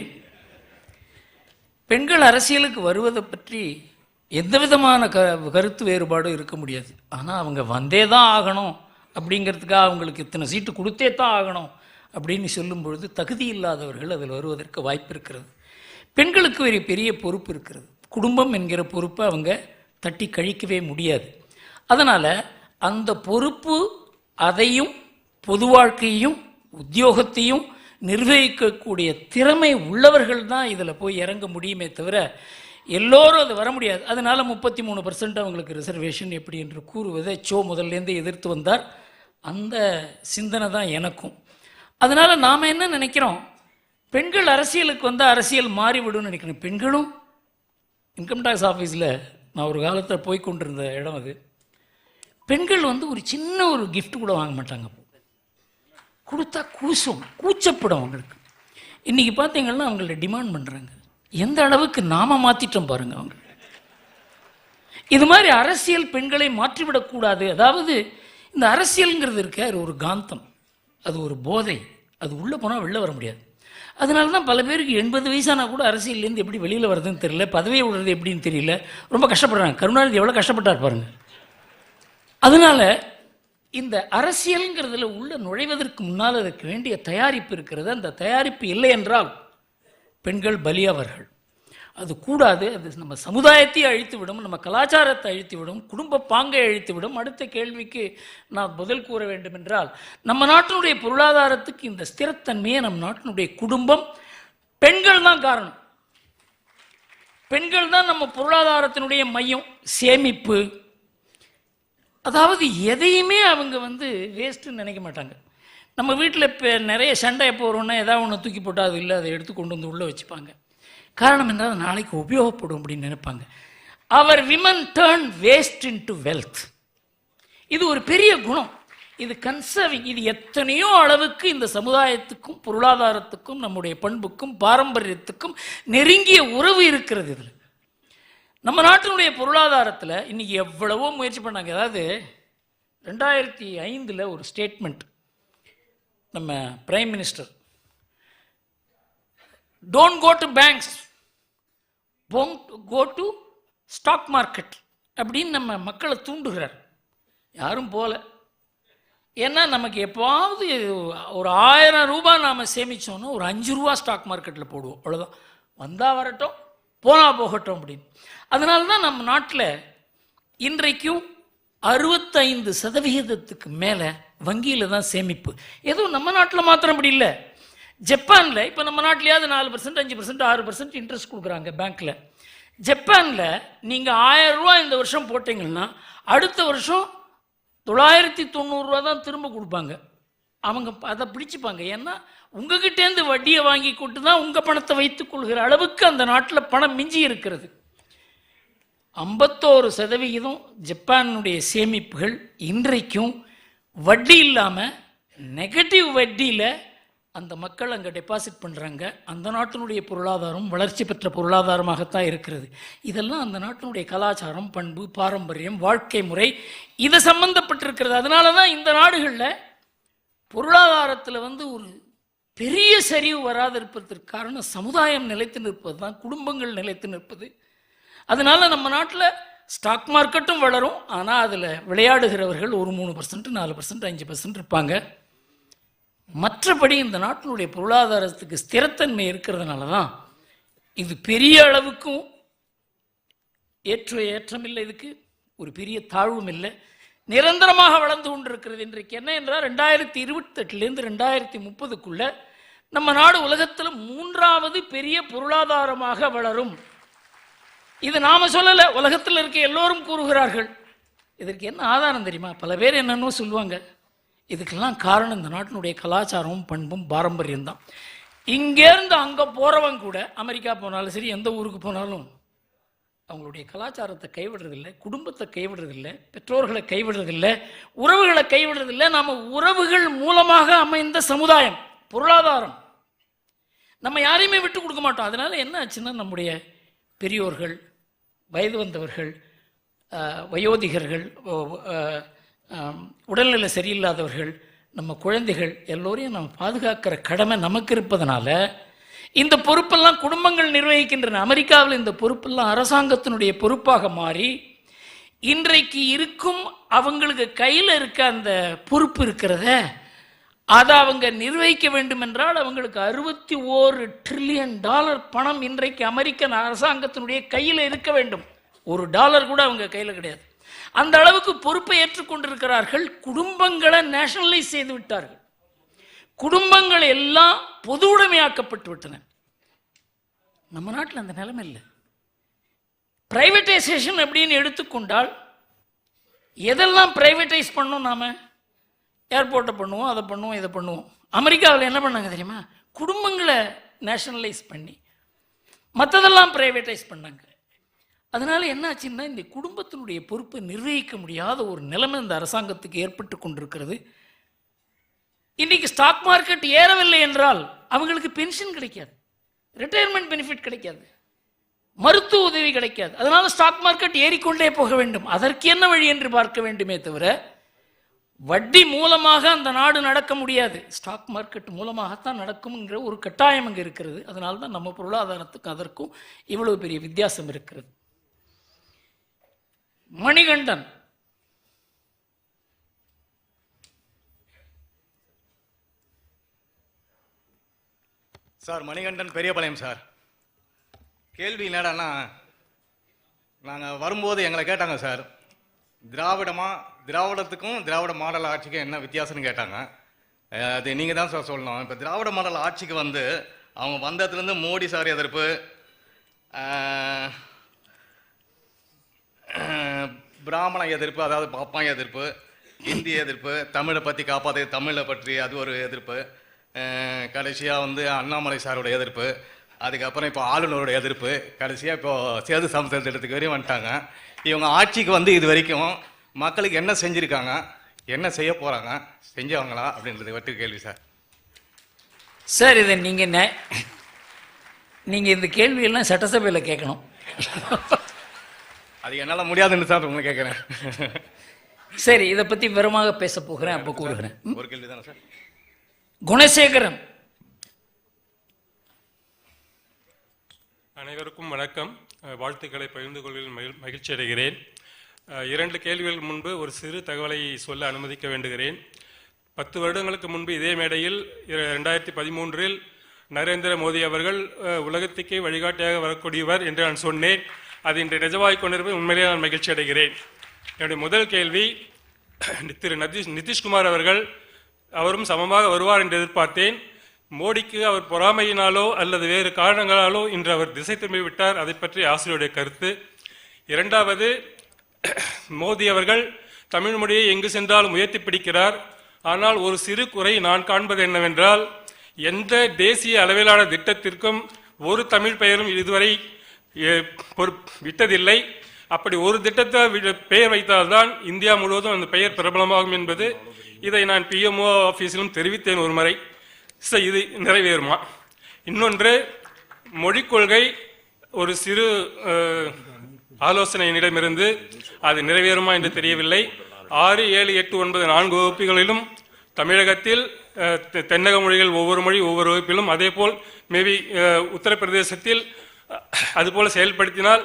பெண்கள் அரசியலுக்கு வருவதை பற்றி எந்த விதமான கருத்து வேறுபாடும் இருக்க முடியாது. ஆனால் அவங்க வந்தே தான் ஆகணும் அப்படிங்கிறதுக்காக அவங்களுக்கு இத்தனை சீட்டு கொடுத்தே தான் ஆகணும் அப்படின்னு சொல்லும் பொழுது தகுதி இல்லாதவர்கள் அதில் வருவதற்கு வாய்ப்பு இருக்கிறது. பெண்களுக்கு ஒரு பெரிய பொறுப்பு இருக்கிறது. குடும்பம் என்கிற பொறுப்பை அவங்க தட்டி கழிக்கவே முடியாது. அதனால் அந்த பொறுப்பு, அதையும் பொது வாழ்க்கையையும் உத்தியோகத்தையும் நிர்வகிக்கக்கூடிய திறமை உள்ளவர்கள் தான் இதில் போய் இறங்க முடியுமே தவிர எல்லோரும் அது வர முடியாது. அதனால் 33% அவங்களுக்கு ரிசர்வேஷன் எப்படி என்று கூறுவதை முதல்லேருந்து எதிர்த்து வந்தார். அந்த சிந்தனை தான் எனக்கும். அதனால் நாம் என்ன நினைக்கிறோம், பெண்கள் அரசியலுக்கு வந்தால் அரசியல் மாறிவிடும்னு நினைக்கிறேன். பெண்களும் இன்கம் டேக்ஸ் ஆஃபீஸில் நான் ஒரு காலத்தில் போய் கொண்டிருந்த இடம் அது. பெண்கள் ஒரு சின்ன ஒரு கிஃப்ட் கூட வாங்க மாட்டாங்க. கொடுத்தா கூச்சப்படும் அவங்களுக்கு. இன்றைக்கி பார்த்தீங்கன்னா அவங்கள டிமாண்ட் பண்ணுறாங்க. எந்த அளவுக்கு நாம் மாற்றிட்டோம் பாருங்கள் அவங்க. இது மாதிரி அரசியல் பெண்களை மாற்றிவிடக்கூடாது. அதாவது இந்த அரசியலுங்கிறது இருக்க அது ஒரு காந்தம், அது ஒரு போதை, அது உள்ளே போனால் வெளில வர முடியாது. அதனால தான் பல பேருக்கு 80 வயசானா கூட அரசியல்லேருந்து எப்படி வெளியில் வருதுன்னு தெரியல, பதவியை விடுறது எப்படின்னு தெரியல, ரொம்ப கஷ்டப்படுறாங்க. கருணாநிதி எவ்வளோ கஷ்டப்பட்டார் பாருங்கள். அதனால் இந்த அரசியலுங்கிறதுல உள்ள நுழைவதற்கு முன்னால் அதற்கு வேண்டிய தயாரிப்பு இருக்கிறது. அந்த தயாரிப்பு இல்லை என்றால் பெண்கள் பலியாவார்கள். அது கூடாது. அது நம்ம சமுதாயத்தை அழித்துவிடும், நம்ம கலாச்சாரத்தை அழித்துவிடும், குடும்ப பாங்கை அழித்துவிடும். அடுத்த கேள்விக்கு நான் பதில் கூற வேண்டும் என்றால், நம்ம நாட்டினுடைய பொருளாதாரத்துக்கு இந்த ஸ்திரத்தன்மையை நம் நாட்டினுடைய குடும்பம், பெண்கள் தான் காரணம். பெண்கள் தான் நம்ம பொருளாதாரத்தினுடைய மையம். சேமிப்பு, அதாவது எதையுமே அவங்க வேஸ்ட்டுன்னு நினைக்க மாட்டாங்க. நம்ம வீட்டில் இப்போ நிறைய சண்டை எப்போ வரும்னா ஏதாவது ஒன்று தூக்கி போட்டால் அது இல்லை, அதை எடுத்து கொண்டு உள்ளே வச்சுப்பாங்க. காரணம் என்றால் அது நாளைக்கு உபயோகப்படும் அப்படின்னு நினைப்பாங்க. அவர் women turn waste into wealth. இது ஒரு பெரிய குணம். இது கன்சர்விங். இது எத்தனையோ அளவுக்கு இந்த சமுதாயத்துக்கும் பொருளாதாரத்துக்கும் நம்முடைய பண்புக்கும் பாரம்பரியத்துக்கும் நெருங்கிய உறவு இருக்கிறது. இதில் நம்ம நாட்டினுடைய பொருளாதாரத்தில் இன்றைக்கி எவ்வளவோ முயற்சி பண்ணாங்க. அதாவது 2005 ஒரு ஸ்டேட்மெண்ட் நம்ம prime minister, don't go to banks, go to stock market அப்படின்னு நம்ம மக்களை தூண்டுகிறார். யாரும் போகல. ஏன்னா நமக்கு எப்போவாவது ஒரு 1000 ரூபாய் நாம் சேமித்தோன்னா ஒரு 5 ரூபா ஸ்டாக் மார்க்கெட்டில் போடுவோம். அவ்வளோதான். வந்தால் வரட்டும், போனால் போகட்டும் அப்படின்னு. அதனால தான் நம்ம நாட்டில் இன்றைக்கும் 65% மேலே வங்கியில் தான் சேமிப்பு. எதுவும் நம்ம நாட்டில் மாத்திரம் அப்படி இல்லை. ஜப்பானில் இப்போ நம்ம நாட்டிலேயாவது 4%, 5%, 6% இன்ட்ரெஸ்ட் கொடுக்குறாங்க பேங்க்கில். ஜப்பானில் நீங்கள் 1000 ரூபா இந்த வருஷம் போட்டிங்கன்னா அடுத்த வருஷம் 990 ரூபா தான் திரும்ப கொடுப்பாங்க. அவங்க அதை பிடிச்சிப்பாங்க. ஏன்னா உங்ககிட்டேருந்து வட்டியை வாங்கி கொண்டு தான் உங்கள் பணத்தை வைத்துக் கொள்கிற அளவுக்கு அந்த நாட்டில் பணம் மிஞ்சி இருக்கிறது. 51% ஜப்பானுடைய சேமிப்புகள் இன்றைக்கும் வட்டி இல்லாமல் நெகட்டிவ் வட்டியில் அந்த மக்கள் அங்கே டெபாசிட் பண்ணுறாங்க. அந்த நாட்டினுடைய பொருளாதாரம் வளர்ச்சி பெற்ற பொருளாதாரமாகத்தான் இருக்கிறது. இதெல்லாம் அந்த நாட்டினுடைய கலாச்சாரம், பண்பு, பாரம்பரியம், வாழ்க்கை முறை இதை சம்பந்தப்பட்டிருக்கிறது. அதனால தான் இந்த நாடுகளில் பொருளாதாரத்தில் ஒரு பெரிய சரிவு வராது இருப்பதற்கு காரணம் சமுதாயம் நிலைத்து நிற்பது தான், குடும்பங்கள் நிலைத்து நிற்பது. அதனால நம்ம நாட்டில் ஸ்டாக் மார்க்கெட்டும் வளரும். ஆனால் அதில் விளையாடுகிறவர்கள் ஒரு 3%, 4%, 5% இருப்பாங்க. மற்றபடி இந்த நாட்டினுடைய பொருளாதாரத்துக்கு ஸ்திரத்தன்மை இருக்கிறதுனால தான் இது பெரிய அளவுக்கும் ஏற்றம் இல்லை, இதுக்கு ஒரு பெரிய தாழ்வும் இல்லை, நிரந்தரமாக வளர்ந்து கொண்டிருக்கிறது. இன்றைக்கு என்ன என்றால் 2028 2030க்குள்ள நம்ம நாடு உலகத்தில் 3வது பெரிய பொருளாதாரமாக வளரும். இது நாம சொல்லலை, உலகத்தில் இருக்க எல்லோரும் கூறுகிறார்கள். இதற்கு என்ன ஆதாரம் தெரியுமா? பல பேர் என்னென்னோ சொல்லுவாங்க. இதுக்கெல்லாம் காரணம் இந்த நாட்டினுடைய கலாச்சாரமும் பண்பும் பாரம்பரியம் தான். இங்கேருந்து அங்கே போகிறவங்க கூட அமெரிக்கா போனாலும் சரி, எந்த ஊருக்கு போனாலும் அவங்களுடைய கலாச்சாரத்தை கைவிடுறதில்லை, குடும்பத்தை கைவிடுறதில்லை, பெற்றோர்களை கைவிடுறதில்லை, உறவுகளை கைவிடுறதில்லை. நம்ம உறவுகள் மூலமாக அமைந்த சமுதாயம், பொருளாதாரம், நம்ம யாரையுமே விட்டு கொடுக்க மாட்டோம். அதனால் என்ன ஆச்சுன்னா, நம்முடைய பெரியோர்கள், வயது வந்தவர்கள், வயோதிகர்கள், உடல்நிலை சரியில்லாதவர்கள், நம்ம குழந்தைகள் எல்லோரையும் நம்ம பாதுகாக்கிற கடமை நமக்கு இருப்பதனால இந்த பொறுப்பெல்லாம் குடும்பங்கள் நிர்வகிக்கின்றன. அமெரிக்காவில் இந்த பொறுப்பெல்லாம் அரசாங்கத்தினுடைய பொறுப்பாக மாறி இன்றைக்கு இருக்கும் அவங்களுக்கு கையில் இருக்க அந்த பொறுப்பு இருக்கிறத அதை அவங்க நிர்வகிக்க வேண்டும் என்றால் அவங்களுக்கு $61 trillion பணம் இன்றைக்கு அமெரிக்க அரசாங்கத்தினுடைய கையில் இருக்க வேண்டும். $1 கூட அவங்க கையில் கிடையாது. அந்த அளவுக்கு பொறுப்பை ஏற்றுக்கொண்டிருக்கிறார்கள். குடும்பங்களை நேஷனலைஸ் செய்து விட்டார்கள். குடும்பங்கள் எல்லாம் பொது உடைமையாக்கப்பட்டு விட்டன. நம்ம நாட்டில் அந்த நிலைமை இல்லை. பிரைவேட்டைசேஷன் அப்படின்னு எடுத்துக்கொண்டால் எதெல்லாம் பிரைவேட்டைஸ் பண்ணோம், நாம ஏர்போர்ட்டை பண்ணுவோம், அதை பண்ணுவோம், இதை பண்ணுவோம். அமெரிக்காவில் என்ன பண்ணாங்க தெரியுமா? குடும்பங்களை நேஷனலைஸ் பண்ணி மற்றதெல்லாம் பிரைவேட்டைஸ் பண்ணாங்க. அதனால என்ன ஆச்சுன்னா, இந்த குடும்பத்தினுடைய பொறுப்பை நிர்வகிக்க முடியாத ஒரு நிலைமை இந்த அரசாங்கத்துக்கு ஏற்பட்டு கொண்டிருக்கிறது. இன்னைக்கு ஸ்டாக் மார்க்கெட் ஏறவில்லை என்றால் அவங்களுக்கு பென்ஷன் கிடைக்காது, ரிட்டையர்மெண்ட் பெனிஃபிட் கிடைக்காது, மருத்துவ உதவி கிடைக்காது. அதனால ஸ்டாக் மார்க்கெட் ஏறிக்கொண்டே போக வேண்டும். அதற்கு என்ன வழி என்று பார்க்க வேண்டுமே தவிர வட்டி மூலமாக அந்த நாடு நடக்க முடியாது. ஸ்டாக் மார்க்கெட் மூலமாகத்தான் நடக்கும்ங்கிற ஒரு கட்டாயம் அங்கே இருக்கிறது. அதனால தான் நம்ம பொருளாதாரத்துக்கும் அதற்கும் இவ்வளவு பெரிய வித்தியாசம் இருக்கிறது. Manikandan sir, Manikandan Periyapalayam sir. கேள்வி என்னடான்னா, நாங்கள் வரும்போது எங்களை கேட்டாங்க சார், திராவிடத்துக்கும் திராவிட மாடல் ஆட்சிக்கும் என்ன வித்தியாசம்னு கேட்டாங்க. அது நீங்கள் தான் சார் சொல்லணும். இப்போ திராவிட மாடல் ஆட்சிக்கு வந்து அவங்க வந்ததுலேருந்து மோடி சார் எதிர்ப்பு, பிராமண எதிர்ப்பு, அதாவது பாப்பான் எதிர்ப்பு, இந்தி எதிர்ப்பு, தமிழை பற்றி காப்பாற்று, தமிழை பற்றி அது ஒரு எதிர்ப்பு, கடைசியாக வந்து அண்ணாமலை சாரோட எதிர்ப்பு, அதுக்கப்புறம் இப்போ ஆளுநரோட எதிர்ப்பு, கடைசியாக இப்போ சேது சமூக திட்டத்துக்கு வரையும் வந்துட்டாங்க. இவங்க ஆட்சிக்கு வந்து இது வரைக்கும் மக்களுக்கு என்ன செஞ்சுருக்காங்க, என்ன செய்ய போகிறாங்க, செஞ்சவங்களா அப்படின்றது வெற்றி கேள்வி சார். சார், இதை நீங்கள் இந்த கேள்வியெல்லாம் சட்டசபையில் கேட்கணும். அது என்னால் முடியாதுன்னு சார் உங்களை கேட்குறேன். சரி, இதை பற்றி விவரமாக பேச போகிறேன், அப்போ கூறுகிறேன். ஒரு கேள்வி தானே சார். குணசேகரன். அனைவருக்கும் வணக்கம். வாழ்த்துக்களை பகிர்ந்து கொள்வதில் மகிழ்ச்சி அடைகிறேன். 2 கேள்விகள் முன்பு ஒரு சிறு தகவலை சொல்ல அனுமதிக்க வேண்டுகிறேன். 10 வருடங்களுக்கு முன்பு இதே மேடையில் 2013 நரேந்திர மோடி அவர்கள் உலகத்துக்கே வழிகாட்டியாக வரக்கூடியவர் என்று நான் சொன்னேன். அது இன்று நிஜமாகிக் கொண்டிருப்பது உண்மையிலேயே நான் மகிழ்ச்சி அடைகிறேன். என்னுடைய முதல் கேள்வி, திரு நிதிஷ்குமார் அவர்கள், அவரும் சமமாக வருவார் என்று எதிர்பார்த்தேன். மோடிக்கு அவர் பொறாமையினாலோ அல்லது வேறு காரணங்களாலோ இன்று அவர் திசை திரும்பி விட்டார். அதை பற்றி ஆசிரியருடைய கருத்து. 2வது, மோடி அவர்கள் தமிழ் மொழியை எங்கு சென்றாலும் உயர்த்தி பிடிக்கிறார். ஆனால் ஒரு சிறு குறை நான் காண்பது என்னவென்றால், எந்த தேசிய அளவிலான திட்டத்திற்கும் ஒரு தமிழ் பெயரும் இதுவரை விட்டதில்லை. அப்படி ஒரு திட்டத்தை பெயர் வைத்தால்தான் இந்தியா முழுவதும் அந்த பெயர் பிரபலமாகும் என்பது, இதை நான் பிஎம்ஓ ஆஃபீஸிலும் தெரிவித்தேன் ஒரு முறை. இது நிறைவேறுமா? இன்னொன்று, மொழிக் கொள்கை ஒரு சிறு ஆலோசனையினிடமிருந்து அது நிறைவேறுமா என்று தெரியவில்லை. 6, 7, 8, 9, 4 வகுப்புகளிலும் தமிழகத்தில் தென்னக மொழிகள் ஒவ்வொரு மொழி ஒவ்வொரு வகுப்பிலும், அதே போல் மேபி உத்தரப்பிரதேசத்தில் அதுபோல் செயல்படுத்தினால்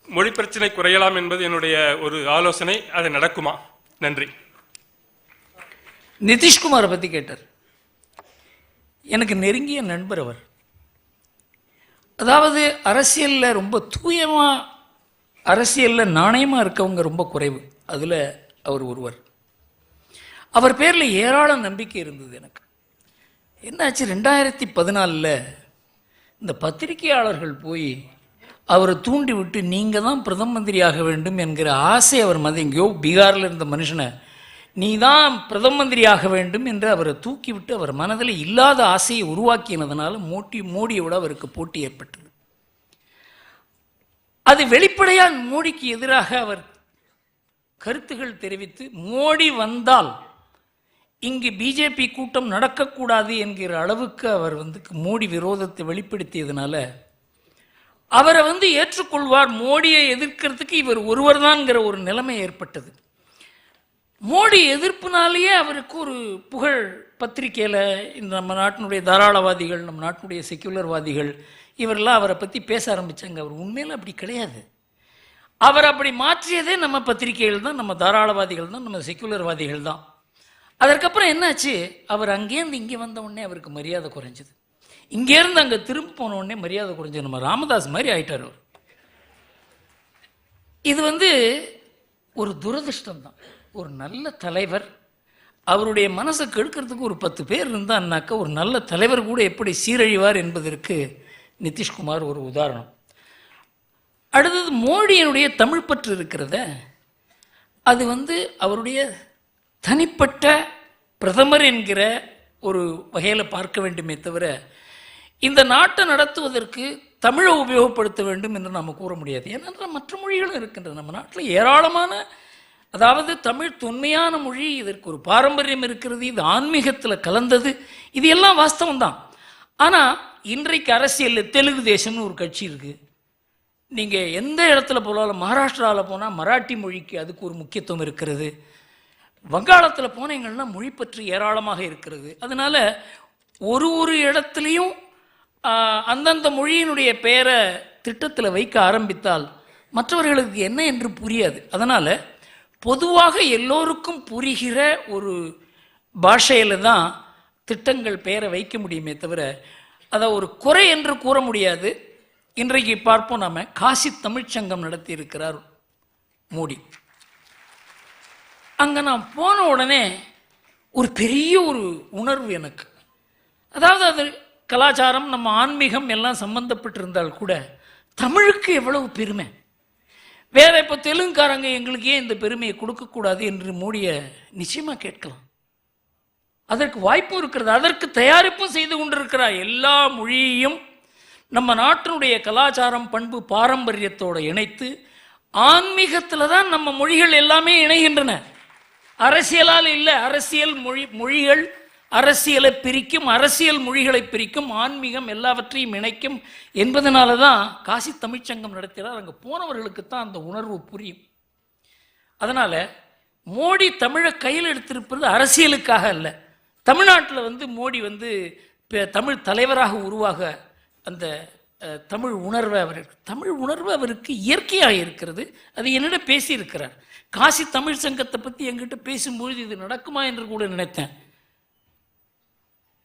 மொழி பிரச்சனை குறையலாம் என்பது என்னுடைய ஒரு ஆலோசனை. அது நடக்குமா? நன்றி. நிதிஷ்குமாரை பற்றி கேட்டார். எனக்கு நெருங்கிய நண்பர் அவர். அதாவது அரசியலில் ரொம்ப தூயமாக, அரசியலில் நாணயமாக இருக்கவங்க ரொம்ப குறைவு. அதில் அவர் ஒருவர். அவர் பேரில் ஏராளம் நம்பிக்கை இருந்தது எனக்கு. என்னாச்சு, 2014 இந்த பத்திரிகையாளர்கள் போய் அவரை தூண்டி விட்டு நீங்கள் தான் பிரதம மந்திரி ஆக வேண்டும் என்கிற ஆசை அவர் எங்கேயோ பீகாரில் இருந்த மனுஷனை நீ தான் பிரதம மந்திரியாக வேண்டும் என்று அவரை தூக்கிவிட்டு அவர் மனதில் இல்லாத ஆசையை உருவாக்கினதுனால மோடியோட அவருக்கு போட்டி ஏற்பட்டது. அது வெளிப்படையாக மோடிக்கு எதிராக அவர் கருத்துகள் தெரிவித்து, மோடி வந்தால் இங்கு பிஜேபி கூட்டம் நடக்கக்கூடாது என்கிற அளவுக்கு அவர் மோடி விரோதத்தை வெளிப்படுத்தியதுனால அவரை ஏற்றுக்கொள்வார், மோடியை எதிர்க்கிறதுக்கு இவர் ஒருவர் தான்ங்கிற ஒரு நிலைமை ஏற்பட்டது. மோடி எதிர்ப்புனாலேயே அவருக்கு ஒரு புகழ் பத்திரிகையில் இந்த நம்ம நாட்டினுடைய தாராளவாதிகள், நம்ம நாட்டினுடைய செக்யுலர்வாதிகள் இவரெல்லாம் அவரை பற்றி பேச ஆரம்பித்தாங்க. அவர் உண்மையில் அப்படி கிடையாது. அவர் அப்படி மாற்றியதே நம்ம பத்திரிகைகள் தான், நம்ம தாராளவாதிகள் தான், நம்ம செக்யுலர்வாதிகள் தான். அதற்கப்புறம் என்னாச்சு, அவர் அங்கேருந்து இங்கே வந்த உடனே அவருக்கு மரியாதை குறைஞ்சது. இங்கேருந்து அங்கே திரும்ப போன உடனே மரியாதை குறைஞ்சது. நம்ம ராமதாஸ் மாதிரி ஆயிட்டார் அவர். இது ஒரு துரதிருஷ்டம் தான். ஒரு நல்ல தலைவர், அவருடைய மனசை கெடுக்கிறதுக்கு ஒரு 10 பேர் இருந்தான்னாக்கா ஒரு நல்ல தலைவர் கூட எப்படி சீரழிவார் என்பதற்கு நிதிஷ்குமார் ஒரு உதாரணம். அடுத்தது மோடியினுடைய தமிழ் பற்று இருக்கிறத, அது அவருடைய தனிப்பட்ட பிரதமர் என்கிற ஒரு வகையில் பார்க்க வேண்டுமே தவிர, இந்த நாட்டை நடத்துவதற்கு தமிழை உபயோகப்படுத்த வேண்டும் என்று நாம் கூற முடியாது. ஏனென்றால் மற்ற மொழிகளும் இருக்கின்றன நம்ம நாட்டில் ஏராளமான. அதாவது தமிழ் தொன்மையான மொழி, இதற்கு ஒரு பாரம்பரியம் இருக்கிறது, இது ஆன்மீகத்தில் கலந்தது, இது எல்லாம் வாஸ்தவம் தான். ஆனால் இன்றைக்கு அரசியலில் தெலுங்கு தேசம்னு ஒரு கட்சி இருக்குது. நீங்கள் எந்த இடத்துல போனாலும், மகாராஷ்டிராவில் போனால் மராட்டி மொழிக்கு அதுக்கு ஒரு முக்கியத்துவம் இருக்கிறது. வங்காளத்தில் போனீங்கன்னா மொழி பற்றி ஏராளமாக இருக்கிறது. அதனால் ஒரு இடத்துலையும் அந்தந்த மொழியினுடைய பெயரை திட்டத்தில் வைக்க ஆரம்பித்தால் மற்றவர்களுக்கு என்ன என்று புரியாது. அதனால் பொதுவாக எல்லோருக்கும் புரிகிற ஒரு பாஷையில் தான் திட்டங்கள் பெயரை வைக்க முடியுமே தவிர அதை ஒரு குறை என்று கூற முடியாது. இன்றைக்கு பார்ப்போம், நாம் காசி தமிழ்ச்சங்கம் நடத்தி இருக்கிறார் மோடி. அங்கே நான் போன உடனே ஒரு பெரிய ஒரு உணர்வு எனக்கு. அதாவது அது கலாச்சாரம், நம்ம ஆன்மீகம் எல்லாம் சம்பந்தப்பட்டிருந்தால் கூட தமிழுக்கு எவ்வளவு பெருமை. வேற இப்போ தெலுங்குக்காரங்க எங்களுக்கு ஏன் இந்த பெருமையை கொடுக்கக்கூடாது என்று மோடியை நிச்சயமாக கேட்கலாம். அதற்கு வாய்ப்பும் இருக்கிறது, அதற்கு தயாரிப்பும் செய்து கொண்டிருக்கிறார். எல்லா மொழியையும் நம்ம நாட்டினுடைய கலாச்சாரம், பண்பு, பாரம்பரியத்தோடு இணைத்து ஆன்மீகத்தில் தான் நம்ம மொழிகள் எல்லாமே இணைகின்றன. அரசியலால் இல்லை. அரசியல் மொழிகள் அரசியலை பிரிக்கும், அரசியல் மொழிகளை பிரிக்கும், ஆன்மீகம் எல்லாவற்றையும் இணைக்கும் என்பதனால தான் காசி தமிழ்ச்சங்கம் நடத்துகிறார். அங்கே போனவர்களுக்கு தான் அந்த உணர்வு புரியும். அதனால் மோடி தமிழை கையில் எடுத்திருப்பது அரசியலுக்காக அல்ல. தமிழ்நாட்டில் மோடி தமிழ் தலைவராக உருவாக அந்த தமிழ் உணர்வு அவருக்கு இயற்கையாக இருக்கிறது. அது என்னிடம் பேசியிருக்கிறார். காசி தமிழ் சங்கத்தை பற்றி என்கிட்ட பேசும்பொழுது இது நடக்குமா என்று கூட நினைத்தேன்.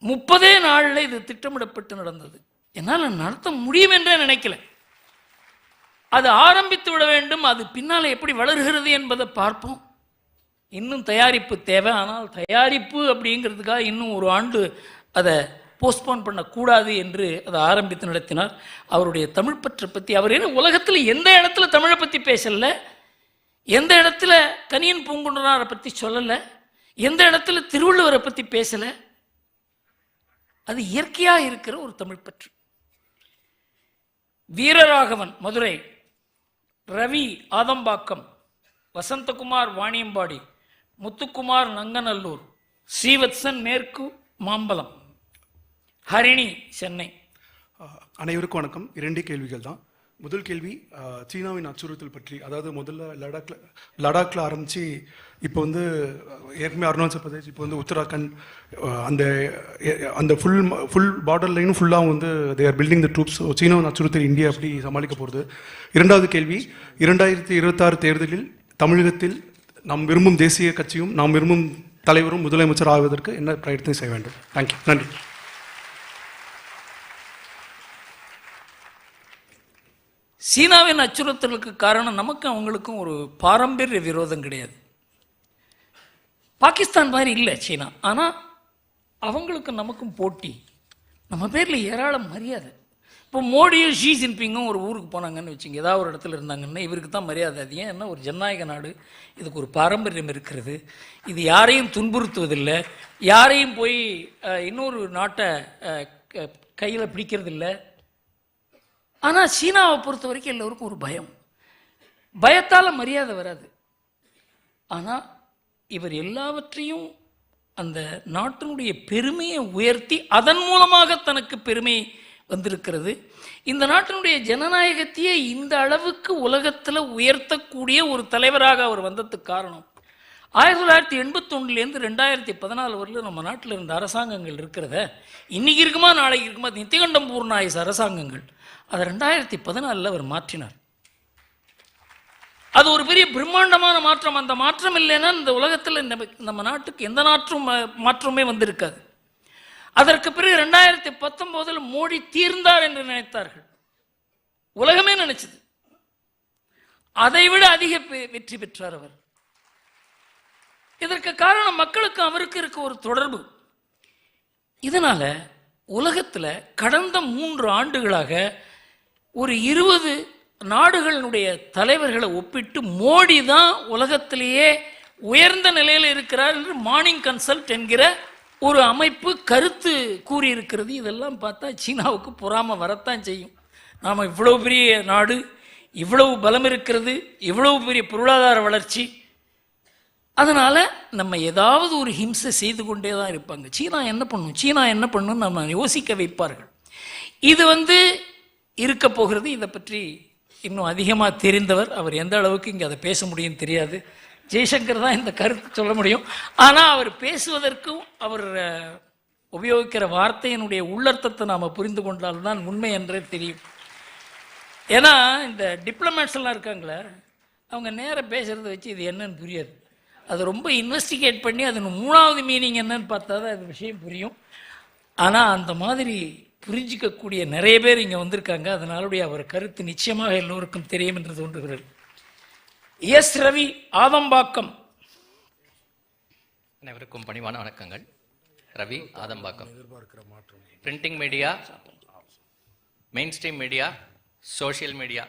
30 நாளில் இது திட்டமிடப்பட்டு நடந்தது. என்னால் நடத்த முடியும் என்றே நினைக்கல. அது ஆரம்பித்து விட வேண்டும். அது பின்னால் எப்படி வளர்கிறது என்பதை பார்ப்போம். இன்னும் தயாரிப்பு தேவை. ஆனால் தயாரிப்பு அப்படிங்கிறதுக்காக இன்னும் ஒரு ஆண்டு அதை போஸ்ட்போன் பண்ணக்கூடாது என்று அதை ஆரம்பித்து நடத்தினார். அவருடைய தமிழ் பற்றை பற்றி அவர் உலகத்தில் எந்த இடத்துல தமிழை பற்றி பேசலை, எந்த இடத்துல கனியன் பூங்குன்றனாரை பற்றி சொல்லலை, எந்த இடத்துல திருவள்ளுவரை பற்றி பேசலை. அது இயற்கையாக இருக்கிற ஒரு தமிழ் பற்று. வீரராகவன் மதுரை, ரவி ஆதம்பாக்கம், வசந்தகுமார் வாணியம்பாடி, முத்துக்குமார் நங்கநல்லூர், ஸ்ரீவத்சன் மேற்கு மாம்பலம், ஹரிணி சென்னை. அனைவருக்கும் வணக்கம். 2 கேள்விகள் தான். முதல் கேள்வி சீனாவின் அச்சுறுத்தல் பற்றி. அதாவது முதல்ல லடாக்ல ஆரம்பித்து இப்போ ஏற்கனவே அருணாச்சல் பிரதேஷ், இப்போ உத்தராகண்ட், அந்த ஃபுல் பார்டர் லைனும் ஃபுல்லாக they are building the troops. சீனாவின் அச்சுறுத்தல் இந்தியா எப்படி சமாளிக்க போகிறது? 2வது கேள்வி, 2026 தேர்தலில் தமிழகத்தில் நாம் விரும்பும் தேசிய கட்சியும் நாம் விரும்பும் தலைவரும் முதலமைச்சர் ஆவதற்கு என்ன பிரயத்னம் செய்ய வேண்டும்? தேங்க்யூ. நன்றி. சீனாவின் அச்சுறுத்தலுக்கு காரணம் நமக்கு அவங்களுக்கும் ஒரு பாரம்பரிய விரோதம் கிடையாது. பாகிஸ்தான் மாதிரி இல்லை சீனா. ஆனால் அவங்களுக்கும் நமக்கும் போட்டி. நம்ம பேரில் ஏராளம் மரியாதை. இப்போ மோடியும் ஷீ ஜின்பிங்கும் ஒரு ஊருக்கு போனாங்கன்னு வச்சுங்க, ஏதாவது ஒரு இடத்துல இருந்தாங்கன்னா இவருக்கு தான் மரியாதை அதிகம். ஏன்னா ஒரு ஜனநாயக நாடு, இதுக்கு ஒரு பாரம்பரியம் இருக்கிறது, இது யாரையும் துன்புறுத்துவதில்லை, யாரையும் போய் இன்னொரு நாட்டை கையில் பிடிக்கிறதில்ல. ஆனால் சீனாவை பொறுத்த வரைக்கும் எல்லோருக்கும் ஒரு பயம், பயத்தால் மரியாதை வராது. ஆனால் இவர் எல்லாவற்றையும் அந்த நாட்டினுடைய பெருமையை உயர்த்தி அதன் மூலமாக தனக்கு பெருமை வந்திருக்கிறது. இந்த நாட்டினுடைய ஜனநாயகத்தையே இந்த அளவுக்கு உலகத்தில் உயர்த்தக்கூடிய ஒரு தலைவராக அவர் வந்ததுக்கு காரணம் 1981லேருந்து 2014 வரலும் நம்ம நாட்டில் இருந்த அரசாங்கங்கள் இருக்கிறத, இன்னைக்கு இருக்குமா நாளைக்கு இருக்குமா, நித்திகண்டம் பூர்ணாயுச அரசாங்கங்கள், அதை 2014 அவர் மாற்றினார். அது ஒரு பெரிய பிரம்மாண்டமான மாற்றம். அந்த மாற்றம் இல்லைன்னா இந்த உலகத்தில் நம்ம நாட்டுக்கு எந்த மாற்றமே வந்திருக்காது. அதற்கு பிறகு 2019 மோடி தீர்ந்தார் என்று நினைத்தார்கள், உலகமே நினைச்சது. அதைவிட அதிக வெற்றி பெற்றார் அவர். இதற்கு காரணம் மக்களுக்கு அவருக்கு இருக்க ஒரு தொடர்பு. இதனால உலகத்தில் கடந்த 3 ஆண்டுகளாக ஒரு 20 நாடுகளினுடைய தலைவர்களை ஒப்பிட்டு மோடி தான் உலகத்திலேயே உயர்ந்த நிலையில் இருக்கிறார் என்று மார்னிங் கன்சல்ட் என்கிற ஒரு அமைப்பு கருத்து கூறியிருக்கிறது. இதெல்லாம் பார்த்தா சீனாவுக்கு பொறாமை வரத்தான் செய்யும். நாம் இவ்வளவு பெரிய நாடு, இவ்வளவு பலம் இருக்கிறது, இவ்வளவு பெரிய பொருளாதார வளர்ச்சி, அதனால் நம்ம ஏதாவது ஒரு ஹிம்சை செய்து கொண்டே தான் இருப்பாங்க. சீனா என்ன பண்ணும், சீனா என்ன பண்ணும் நம்ம யோசிக்க வைப்பார்கள். இது இருக்க போகிறது. இதை பற்றி இன்னும் அதிகமாக தெரிந்தவர் அவர் எந்த அளவுக்கு இங்கே அதை பேச முடியும் தெரியாது. ஜெய்சங்கர் தான் இந்த கருத்து சொல்ல முடியும். ஆனால் அவர் பேசுவதற்கும் அவர் உபயோகிக்கிற வார்த்தையினுடைய உள்ளர்த்தத்தை நாம் புரிந்து கொண்டால்தான் உண்மை என்றே தெரியும். ஏன்னா இந்த டிப்ளமேட்ஸ் எல்லாம் இருக்காங்களே, அவங்க நேராக பேசுகிறத வச்சு இது என்னன்னு புரியாது. அதை ரொம்ப இன்வெஸ்டிகேட் பண்ணி அது 3வது மீனிங் என்னன்னு பார்த்தா தான் அது விஷயம் புரியும். ஆனால் அந்த மாதிரி புரிஞ்சிக்கக்கூடிய நிறைய பேர் இங்கே வந்திருக்காங்க. அதனாலுடைய அவர் கருத்து நிச்சயமாக எல்லோருக்கும் தெரியும் என்று தோன்றுகிறது. எஸ் ரவி, ஆதம்பாக்கம். அனைவருக்கும் பணிவான வணக்கங்கள். Ravi, Adambakkam. Printing media, main stream media, social media,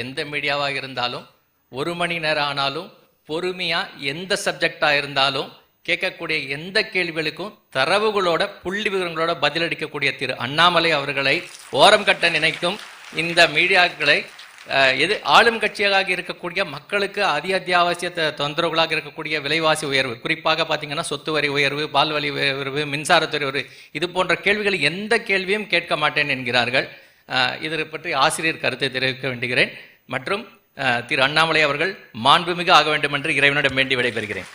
எந்த மீடியாவாக இருந்தாலும் 1 மணி நேரம் ஆனாலும் பொறுமையாக எந்த சப்ஜெக்டாக இருந்தாலும் கேட்கக்கூடிய எந்த கேள்விகளுக்கும் தரவுகளோட புள்ளி விவரங்களோட பதிலளிக்கக்கூடிய திரு அண்ணாமலை அவர்களை ஓரம் கட்ட நினைக்கும் இந்த மீடியாக்களை ஆளும் கட்சியாக இருக்கக்கூடிய மக்களுக்கு அத்தியாவசிய தொந்தரவுகளாக இருக்கக்கூடிய விலைவாசி உயர்வு, குறிப்பாக பார்த்தீங்கன்னா சொத்து வரி உயர்வு, பால்வழி உயர்வு, மின்சாரத்துறை உயர்வு, இது போன்ற கேள்விகள் எந்த கேள்வியும் கேட்க மாட்டேன் என்கிறார்கள். இதை பற்றி ஆசிரியர் கருத்தை தெரிவிக்க வேண்டுகிறேன். மற்றும் திரு அண்ணாமலை அவர்கள் மாண்புமிகு ஆக வேண்டும் என்று இறைவனிடம் வேண்டி விடைபெறுகிறேன்.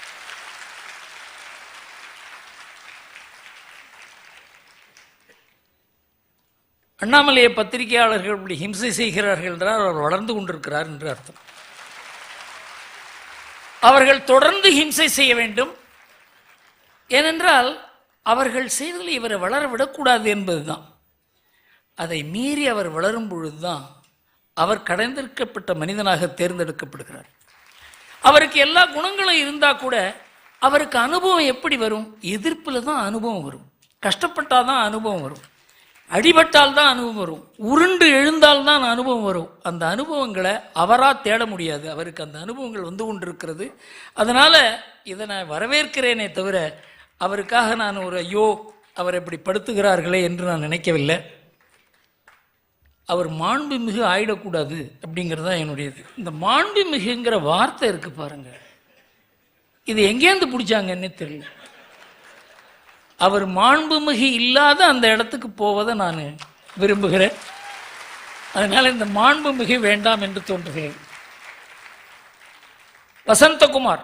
அண்ணாமலையை பத்திரிகையாளர்கள் இப்படி ஹிம்சை செய்கிறார்கள் என்றால் அவர் வளர்ந்து கொண்டிருக்கிறார் என்று அர்த்தம். அவர்கள் தொடர்ந்து ஹிம்சை செய்ய வேண்டும். ஏனென்றால் அவர்கள் செய்ததில் இவரை வளர விடக்கூடாது என்பதுதான். அதை மீறி அவர் வளரும் பொழுதுதான் அவர் கடந்திருக்கப்பட்ட மனிதனாக தேர்ந்தெடுக்கப்படுகிறார். அவருக்கு எல்லா குணங்களும் இருந்தால் கூட அவருக்கு அனுபவம் எப்படி வரும்? எதிர்ப்பில் தான் அனுபவம் வரும், கஷ்டப்பட்டால் தான் அனுபவம் வரும், அடிபட்டால் தான் அனுபவம் வரும், உருண்டு எழுந்தால் தான் அனுபவம் வரும். அந்த அனுபவங்களை அவராக தேட முடியாது, அவருக்கு அந்த அனுபவங்கள் வந்து கொண்டிருக்கிறது. அதனால் இதை நான் வரவேற்கிறேனே தவிர அவருக்காக நான் ஒரு ஐயோ அவர் இப்படி படுத்துகிறார்களே என்று நான் நினைக்கவில்லை. அவர் மாண்புமிகு ஆயிடக்கூடாது அப்படிங்கிறது தான் என்னுடையது. இந்த மாண்புமிகுங்கிற வார்த்தை இருக்கு பாருங்க, இது எங்கேருந்து பிடிச்சாங்கன்னு தெரியல. அவர் மாண்புமிகு இல்லாத அந்த இடத்துக்கு போவதை நான் விரும்புகிறேன். அதனால இந்த மாண்புமிகு வேண்டாம் என்று தோன்றுகிறேன். வசந்தகுமார்.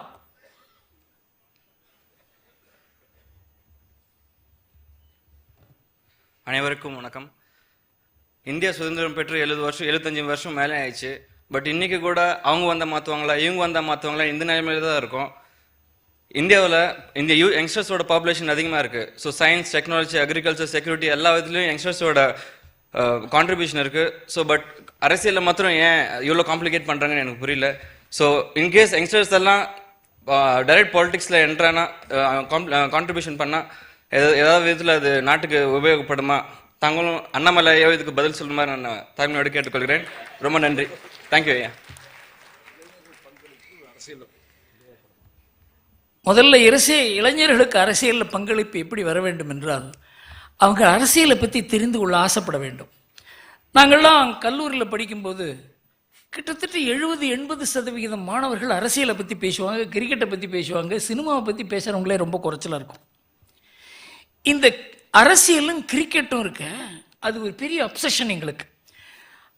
அனைவருக்கும் வணக்கம். இந்தியா சுதந்திரம் பெற்று 75 வருஷம் மேலே ஆயிடுச்சு. பட் இன்னைக்கு கூட அவங்க வந்தால் மாற்றுவாங்களா, இவங்க வந்தால் மாற்றுவாங்களா, இந்த நிலைமையில தான் இருக்கும். இந்தியாவில் இந்த யங்ஸ்டர்ஸோட பாப்புலேஷன் அதிகமாக இருக்குது. So science, technology, agriculture, security எல்லா விதத்துலையும் யங்ஸ்டர்ஸோட கான்ட்ரிபியூஷன் இருக்குது. ஸோ பட் அரசியலில் மாத்திரம் ஏன் இவ்வளோ காம்ப்ளிகேட் பண்ணுறாங்கன்னு எனக்கு புரியல. ஸோ இன்கேஸ் யங்ஸ்டர்ஸ் எல்லாம் டைரக்ட் பாலிடிக்ஸில் என்ட்ரானா கான்ட்ரிபியூஷன் பண்ணால் ஏதாவது விதத்தில் அது நாட்டுக்கு உபயோகப்படுமா தாங்களும் அண்ணாமலை ஐயா இதுக்கு பதில் சொல்லுமாறு நான் தாழ்மையோடு கேட்டுக்கொள்கிறேன். ரொம்ப நன்றி. தேங்க்யூ ஐயா. முதல்ல இளைஞர்களுக்கு அரசியலில் பங்களிப்பு எப்படி வர வேண்டும் என்றால் அவங்க அரசியலை பற்றி தெரிந்து கொள்ள ஆசைப்பட வேண்டும். நாங்கள்லாம் கல்லூரியில் படிக்கும்போது கிட்டத்தட்ட 70-80% மாணவர்கள் அரசியலை பற்றி பேசுவாங்க, கிரிக்கெட்டை பற்றி பேசுவாங்க, சினிமாவை பற்றி பேசுகிறவங்களே ரொம்ப குறைச்சலாக இருக்கும். இந்த அரசியலும் கிரிக்கெட்டும் இருக்க அது ஒரு பெரிய அப்சஷன் எங்களுக்கு.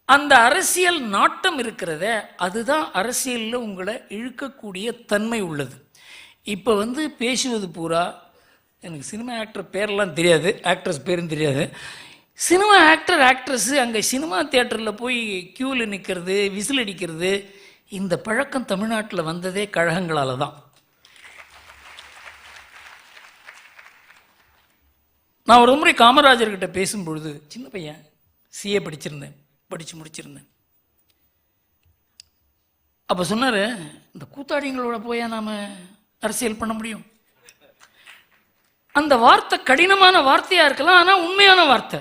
அந்த அரசியல் நாட்டம் இருக்கிறத அதுதான் அரசியலில் உங்களை இழுக்கக்கூடிய தன்மை உள்ளது. இப்போ பேசுவது பூரா எனக்கு சினிமா ஆக்டர் பேரெல்லாம் தெரியாது, ஆக்ட்ரஸ் பேரும் தெரியாது. சினிமா ஆக்ட்ரஸ்ஸு அங்கே சினிமா தியேட்டரில் போய் க்யூவில் நிற்கிறது, விசில் அடிக்கிறது, இந்த பழக்கம் தமிழ்நாட்டில் வந்ததே கழகங்களால் தான். நான் ஒரு முறை காமராஜர்கிட்ட பேசும்பொழுது, சின்ன பையன் சிஏ படித்து முடிச்சிருந்தேன். அப்போ சொன்னார், இந்த கூத்தாடிங்களோட போயா நாம் அரசியல் பண்ண முடியும்? அந்த வார்த்தை கடினமான வார்த்தையாக இருக்கலாம், ஆனால் உண்மையான வார்த்தை.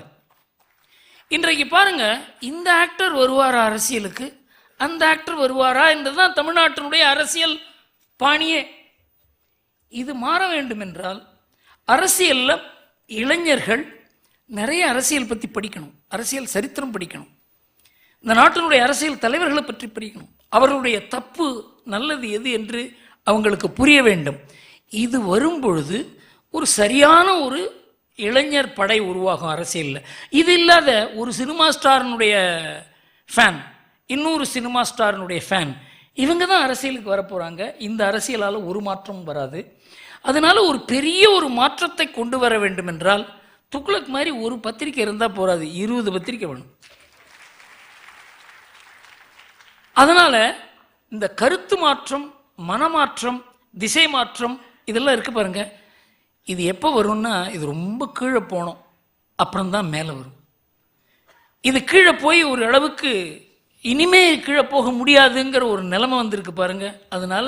இன்றைக்கு பாருங்க, இந்த ஆக்டர் வருவாரா அரசியலுக்கு, அந்த ஆக்டர் வருவாரா என்றுதான் தமிழ்நாட்டினுடைய அரசியல் பாணியே. இது மாற வேண்டும் என்றால் அரசியலில் இளைஞர்கள் நிறைய அரசியல் பற்றி படிக்கணும், அரசியல் சரித்திரம் படிக்கணும், இந்த நாட்டினுடைய அரசியல் தலைவர்களை பற்றி படிக்கணும், அவர்களுடைய தப்பு நல்லது எது என்று அவங்களுக்கு புரிய வேண்டும். இது வரும்பொழுது ஒரு சரியான ஒரு இளைஞர் படை உருவாகும் அரசியலில். இது இல்லாத ஒரு சினிமா ஸ்டாரினுடைய ஃபேன், இன்னொரு சினிமா ஸ்டாரினுடைய ஃபேன், இவங்க தான் அரசியலுக்கு வரப்போகிறாங்க. இந்த அரசியலால் ஒரு மாற்றமும் வராது. அதனால் ஒரு பெரிய ஒரு மாற்றத்தை கொண்டு வர வேண்டும் என்றால் துக்ளக் மாதிரி ஒரு பத்திரிக்கை இருந்தால் போகாது, 20 பத்திரிக்கை வேணும். அதனால் இந்த கருத்து மாற்றம், மனமாற்றம், திசை மாற்றம் இதெல்லாம் இருக்குது பாருங்க. இது எப்போ வரும்னா இது ரொம்ப கீழே போனோம், அப்புறம்தான் மேலே வரும். இது கீழே போய் ஒரு அளவுக்கு இனிமே கீழே போக முடியாதுங்கிற ஒரு நிலைமை வந்திருக்கு பாருங்க. அதனால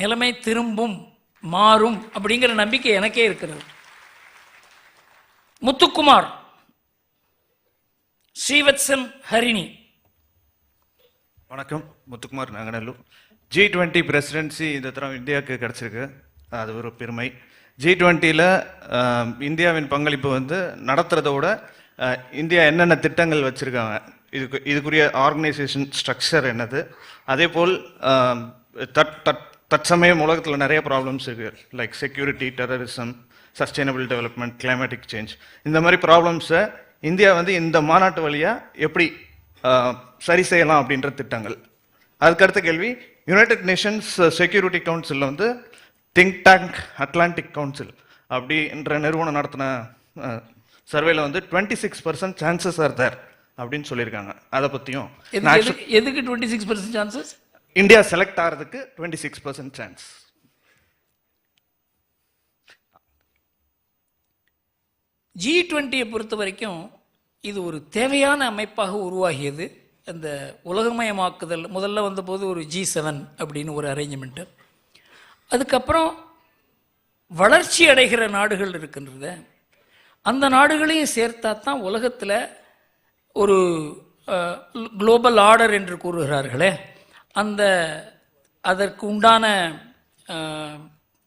நிலைமை திரும்பும், மாறும் அப்படிங்கிற நம்பிக்கை எனக்கே இருக்கிறது. முத்துக்குமார், ஸ்ரீவத்சன், ஹரிணி. வணக்கம், முத்துக்குமார், நாங்கநல்லூர். G20 பிரசிடென்சி இந்த தரம் இந்தியாவுக்கு கிடச்சிருக்கு, அது ஒரு பெருமை. G20யில் இந்தியாவின் பங்களிப்பு நடத்துகிறதோட இந்தியா என்னென்ன திட்டங்கள் வச்சுருக்காங்க, இதுக்குரிய ஆர்கனைசேஷன் ஸ்ட்ரக்சர் என்னது, அதே போல் தற்சமயம் உலகத்தில் நிறைய ப்ராப்ளம்ஸ் இருக்குது, like security, terrorism, sustainable development, climatic change. இந்த மாதிரி ப்ராப்ளம்ஸை இந்தியா இந்த மாநாட்டு வழியாக எப்படி சரி செய்யலாம் அப்படின்ற திட்டங்கள். அதுக்கடுத்த கேள்வி, யுனைடெட் நேஷன்ஸ் செக்யூரிட்டி கவுன்சிலில் திங்க் டேங்க் அட்லாண்டிக் கவுன்சில் அப்படின்ற நிறுவனம் நடத்தின சர்வேல 26% சான்சஸ் ஆர் தேர் அப்படின்னு சொல்லியிருக்காங்க. அதை பற்றியும் எதுக்கு 26% சான்சஸ்? இந்தியா செலக்ட் ஆகிறதுக்கு 26% சான்ஸ். G20 பொறுத்த வரைக்கும் இது ஒரு தேவையான அமைப்பாக உருவாகியது. அந்த உலகமயமாக்குதல் முதல்ல வந்தபோது ஒரு G7 அப்படின்னு ஒரு அரேஞ்ச்மெண்ட்டு, அதுக்கப்புறம் வளர்ச்சி அடைகிற நாடுகள் இருக்கின்றத அந்த நாடுகளையும் சேர்த்தா தான் உலகத்தில் ஒரு குளோபல் ஆர்டர் என்று கூறுகிறார்களே, அதற்கு உண்டான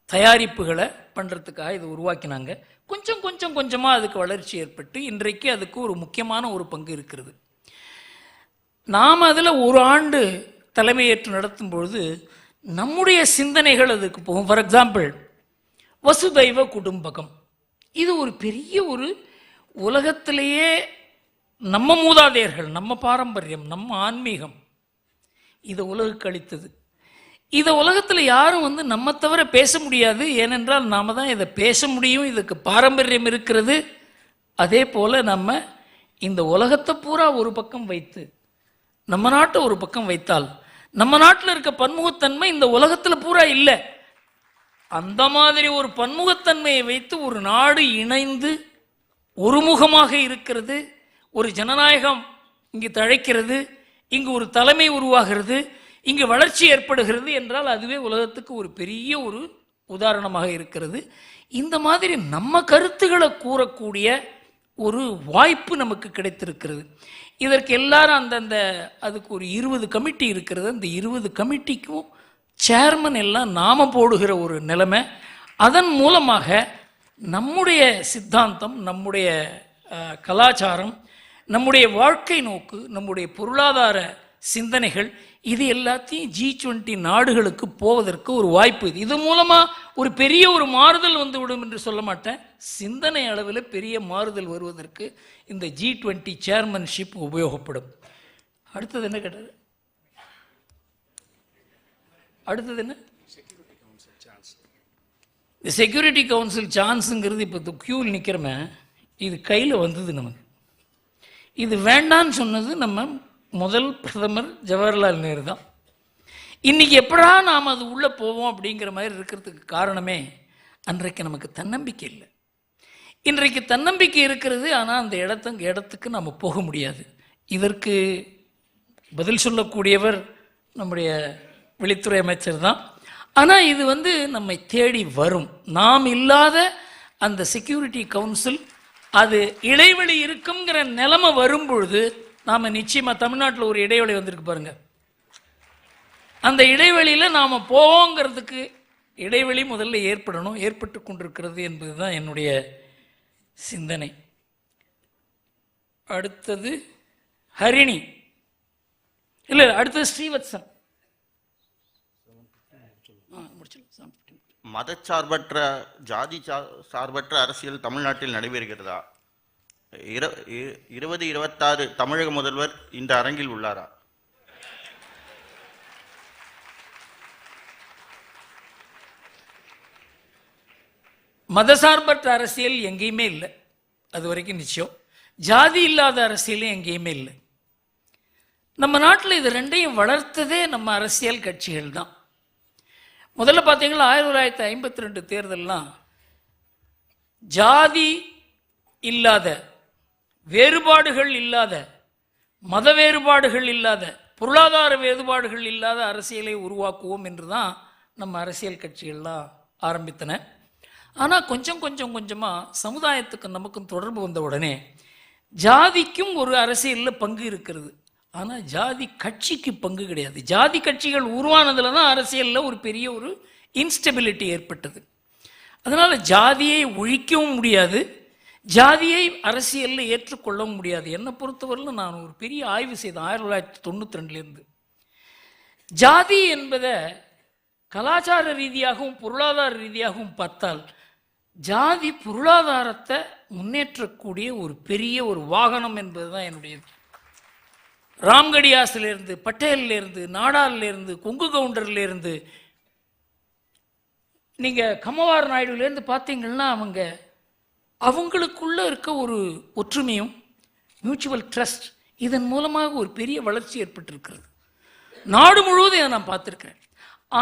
தயாரிப்புகளை பண்ணுறதுக்காக இது உருவாக்கினாங்க. கொஞ்சமாக அதுக்கு வளர்ச்சி ஏற்பட்டு இன்றைக்கு அதுக்கு ஒரு முக்கியமான ஒரு பங்கு இருக்கிறது. நாம் அதில் ஒரு ஆண்டு தலைமையேற்று நடத்தும் பொழுது நம்முடைய சிந்தனைகள் அதுக்கு போகும். ஃபார் எக்ஸாம்பிள், வசுதைவ குடும்பகம், இது ஒரு பெரிய ஒரு உலகத்திலேயே நம்ம மூதாதையர்கள், நம்ம பாரம்பரியம், நம்ம ஆன்மீகம் இதை உலகுக்கு அளித்தது. இதை உலகத்தில் யாரும் நம்ம தவிர பேச முடியாது. ஏனென்றால் நாம் தான் இதை பேச முடியும், இதுக்கு பாரம்பரியம் இருக்கிறது. அதே போல் நம்ம இந்த உலகத்தை பூரா ஒரு பக்கம் வைத்து நம்ம நாட்டை ஒரு பக்கம் வைத்தால் நம்ம நாட்டில் இருக்க பன்முகத்தன்மை இந்த உலகத்தில் பூரா இல்லை. அந்த மாதிரி ஒரு பன்முகத்தன்மையை வைத்து ஒரு நாடு இணைந்து ஒருமுகமாக இருக்கிறது, ஒரு ஜனநாயகம் இங்கு தழைக்கிறது, இங்கு ஒரு தலைமை உருவாகிறது, இங்கு வளர்ச்சி ஏற்படுகிறது என்றால் அதுவே உலகத்துக்கு ஒரு பெரிய ஒரு உதாரணமாக இருக்கிறது. இந்த மாதிரி நம்ம கருத்துக்களை கூறக்கூடிய ஒரு வாய்ப்பு நமக்கு கிடைத்திருக்கிறது. இதற்கு எல்லாரும் அந்தந்த அதுக்கு ஒரு 20 கமிட்டி இருக்கிறது. அந்த 20 கமிட்டிக்கும் சேர்மன் எல்லாம் நாம போடுகிற ஒரு நிலைமை. அதன் மூலமாக நம்முடைய சித்தாந்தம், நம்முடைய கலாச்சாரம், நம்முடைய வாழ்க்கை நோக்கு, நம்முடைய பொருளாதார சிந்தனைகள் இது எல்லாத்தையும் G20 நாடுகளுக்கு போவதற்கு ஒரு வாய்ப்பு. இது மூலமாக ஒரு பெரிய ஒரு மாறுதல் வந்துவிடும் என்று சொல்ல மாட்டேன். சிந்தனை அளவில் பெரிய மாறுதல் வருவதற்கு இந்த G20 சேர்மன்ஷிப் உபயோகப்படும். அடுத்தது என்ன கேட்டார்? அடுத்தது என்ன? இந்த செக்யூரிட்டி கவுன்சில் சான்ஸுங்கிறது இப்போ கியூவில் நிற்கிறோமே, இது கையில் வந்தது நமக்கு. இது வேண்டான்னு சொன்னது நம்ம முதல் பிரதமர் ஜவஹர்லால் நேரு தான். இன்றைக்கி எப்படா நாம் அது உள்ளே போவோம் அப்படிங்கிற மாதிரி இருக்கிறதுக்கு காரணமே அன்றைக்கு நமக்கு தன்னம்பிக்கை இல்லை. இன்றைக்கு தன்னம்பிக்கை இருக்கிறது, ஆனால் அந்த இடத்துக்கு நாம் போக முடியாது. இதற்கு பதில் சொல்லக்கூடியவர் நம்முடைய வெளித்துறை அமைச்சர் தான். ஆனால் இது நம்மை தேடி வரும். நாம் இல்லாத அந்த செக்யூரிட்டி கவுன்சில் அது இடைவெளி இருக்குங்கிற நிலைமை வரும்பொழுது நாம் நிச்சயமாக தமிழ்நாட்டில் ஒரு இடைவெளி வந்திருக்கு பாருங்க, அந்த இடைவெளியில் நாம் போவோங்கிறதுக்கு இடைவெளி முதல்ல ஏற்படணும், ஏற்பட்டு கொண்டிருக்கிறது என்பது தான் என்னுடைய சிந்தனை. அடுத்தது ஹரிணி, இல்லை அடுத்தது ஸ்ரீவத்சன். மதச்சார்பற்ற ஜாதி சார்பற்ற அரசியல் தமிழ்நாட்டில் நடைபெறுகிறதா? 2026 தமிழக முதல்வர் இந்த அரங்கில் உள்ளாரா? மதசார்பற்ற அரசியல் எங்கேயுமே இல்லை, அது வரைக்கும் நிச்சயம். ஜாதி இல்லாத அரசியலும் எங்கேயுமே இல்லை. நம்ம நாட்டில் இது ரெண்டையும் வளர்த்ததே நம்ம அரசியல் கட்சிகள் தான். முதல்ல பார்த்தீங்கன்னா 1952 தேர்தல்லாம் ஜாதி இல்லாத, வேறுபாடுகள் இல்லாத, மத வேறுபாடுகள் இல்லாத, பொருளாதார வேறுபாடுகள் இல்லாத அரசியலை உருவாக்குவோம் என்று தான் நம்ம அரசியல் கட்சிகள்லாம் ஆரம்பித்தன. ஆனால் கொஞ்சமாக சமுதாயத்துக்கு நமக்கும் தொடர்பு வந்த உடனே ஜாதிக்கும் ஒரு அரசியலில் பங்கு இருக்கிறது, ஆனால் ஜாதி கட்சிக்கு பங்கு கிடையாது. ஜாதி கட்சிகள் உருவானதில் தான் அரசியலில் ஒரு பெரிய ஒரு இன்ஸ்டெபிலிட்டி ஏற்பட்டது. அதனால் ஜாதியை ஒழிக்கவும் முடியாது, ஜாதியை அரசியலில் ஏற்றுக்கொள்ளவும் முடியாது. என்னை பொறுத்தவரையில் நான் ஒரு பெரிய ஆய்வு செய்தேன் 1992 ஜாதி என்பதை கலாச்சார ரீதியாகவும் பொருளாதார ரீதியாகவும் பார்த்தால் ஜாதி பொருளாதாரத்தை முன்னேற்றக்கூடிய ஒரு பெரிய ஒரு வாகனம் என்பது தான் என்னுடையது. ராம்கடியாசிலிருந்து, பட்டேலிருந்து, நாடாரிலிருந்து, கொங்கு கவுண்டர்லேருந்து, நீங்கள் கமவார் நாயுடுலேருந்து பார்த்தீங்கன்னா அவங்களுக்குள்ளே இருக்க ஒரு ஒற்றுமையும் மியூச்சுவல் ட்ரஸ்ட், இதன் மூலமாக ஒரு பெரிய வளர்ச்சி ஏற்பட்டிருக்கிறது. நாடு முழுவதும் இதை நான் பார்த்துருக்கிறேன்.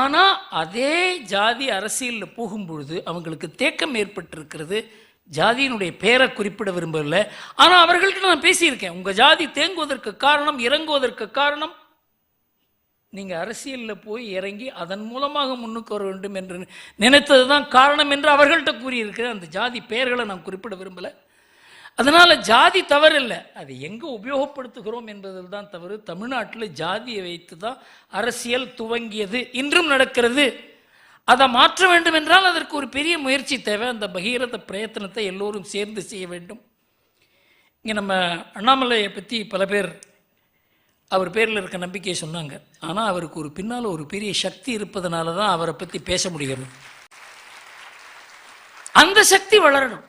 ஆனால் அதே ஜாதி அரசியலில் போகும்பொழுது அவங்களுக்கு தேக்கம் ஏற்பட்டிருக்கிறது. ஜாதியினுடைய பெயரை குறிப்பிட விரும்பவில்லை, ஆனால் அவர்கள்ட்ட நான் பேசியிருக்கேன். உங்கள் ஜாதி தேங்குவதற்கு காரணம், இறங்குவதற்கு காரணம், நீங்கள் அரசியலில் போய் இறங்கி அதன் மூலமாக முன்னுக்கு வர வேண்டும் என்று நினைத்தது தான் காரணம் என்று அவர்கள்ட்ட கூறியிருக்கிறேன். அந்த ஜாதி பெயர்களை நான் குறிப்பிட விரும்பலை. அதனால் ஜாதி தவறு இல்லை, அது எங்கே உபயோகப்படுத்துகிறோம் என்பதில் தான் தவறு. தமிழ்நாட்டில் ஜாதியை வைத்து தான் அரசியல் துவங்கியது, இன்றும் நடக்கிறது. அதை மாற்ற வேண்டும் என்றால் அதற்கு ஒரு பெரிய முயற்சி தேவை. அந்த பகீரத பிரயத்தனத்தை எல்லோரும் சேர்ந்து செய்ய வேண்டும். இங்கே நம்ம அண்ணாமலையை பற்றி பல பேர் அவர் பேரில் இருக்க நம்பிக்கையை சொன்னாங்க. ஆனால் அவருக்கு ஒரு பின்னால் ஒரு பெரிய சக்தி இருப்பதனால தான் அவரை பற்றி பேச முடிகிறது. அந்த சக்தி வளரணும்,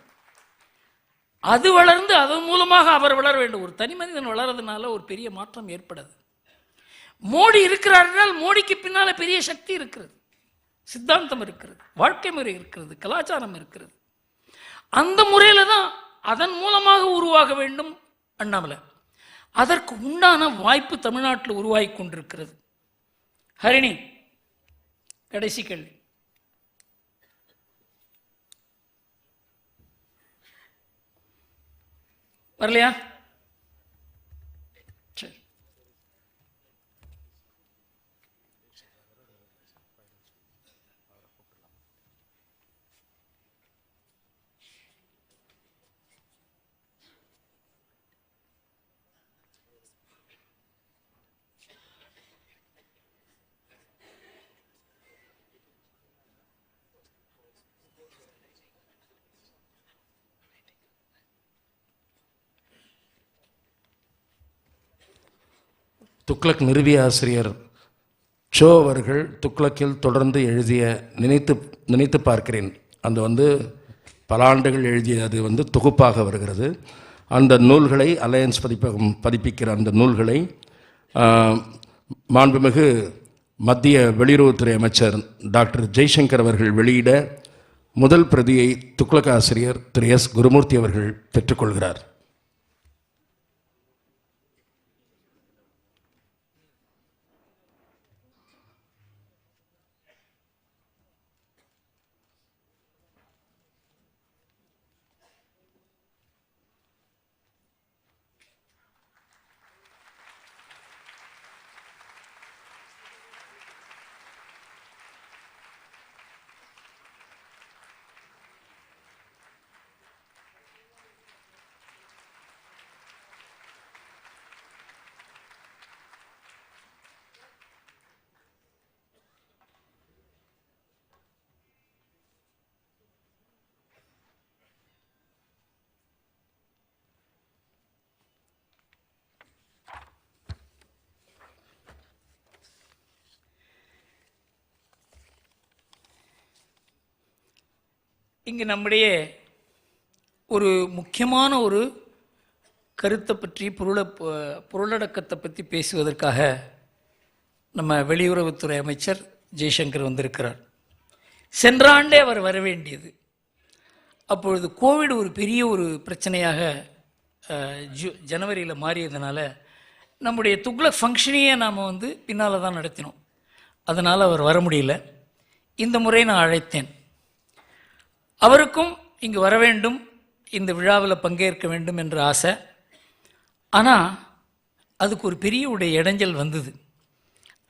அது வளர்ந்து அதன் மூலமாக அவர் வளர வேண்டும். ஒரு தனி மனிதன் வளர்றதுனால ஒரு பெரிய மாற்றம் ஏற்படாது. மோடி இருக்கிறார்கள், மோடிக்கு பின்னால் பெரிய சக்தி இருக்கிறது, சித்தாந்தம் இருக்கிறது, வாழ்க்கை முறை இருக்கிறது, கலாச்சாரம் இருக்கிறது. அந்த முறையில் தான் அதன் மூலமாக உருவாக வேண்டும் அண்ணாமலை. அதற்கு உண்டான வாய்ப்பு தமிழ்நாட்டில் உருவாகி கொண்டிருக்கிறது. ஹரிணி, கடைசி கேள்வி. வரலையா? சரி. துக்ளக் நிறுவிய ஆசிரியர் சோ அவர்கள் துக்ளக்கில் தொடர்ந்து எழுதிய நினைத்து பார்க்கிறேன் அந்த பல ஆண்டுகள் எழுதிய அது தொகுப்பாக வருகிறது. அந்த நூல்களை அலையன்ஸ் பதிப்பிக்கிற அந்த நூல்களை மாண்புமிகு மத்திய வெளியுறவுத்துறை அமைச்சர் டாக்டர் ஜெய்சங்கர் அவர்கள் வெளியிட முதல் பிரதியை துக்ளக் ஆசிரியர் திரு எஸ் குருமூர்த்தி அவர்கள் பெற்றுக்கொள்கிறார். இங்கு நம்முடைய ஒரு முக்கியமான ஒரு கருத்தை பற்றி பொருளடக்கத்தை பற்றி பேசுவதற்காக நம்ம வெளியுறவுத்துறை அமைச்சர் ஜெய்சங்கர் வந்திருக்கிறார். சென்ற ஆண்டே அவர் வர வேண்டியது. அப்பொழுது கோவிட் ஒரு பெரிய ஒரு பிரச்சனையாக ஜனவரியில் மாறியதுனால நம்முடைய துக்ளக் ஃபங்க்ஷனையே நாம் பின்னால் தான் நடத்தினோம். அதனால் அவர் வர முடியல. இந்த முறை நான் அழைத்தேன். அவருக்கும் இங்கு வர வேண்டும், இந்த விழாவில் பங்கேற்க வேண்டும் என்ற ஆசை. ஆனால் அதுக்கு ஒரு பெரிய இடைஞ்சல் வந்தது.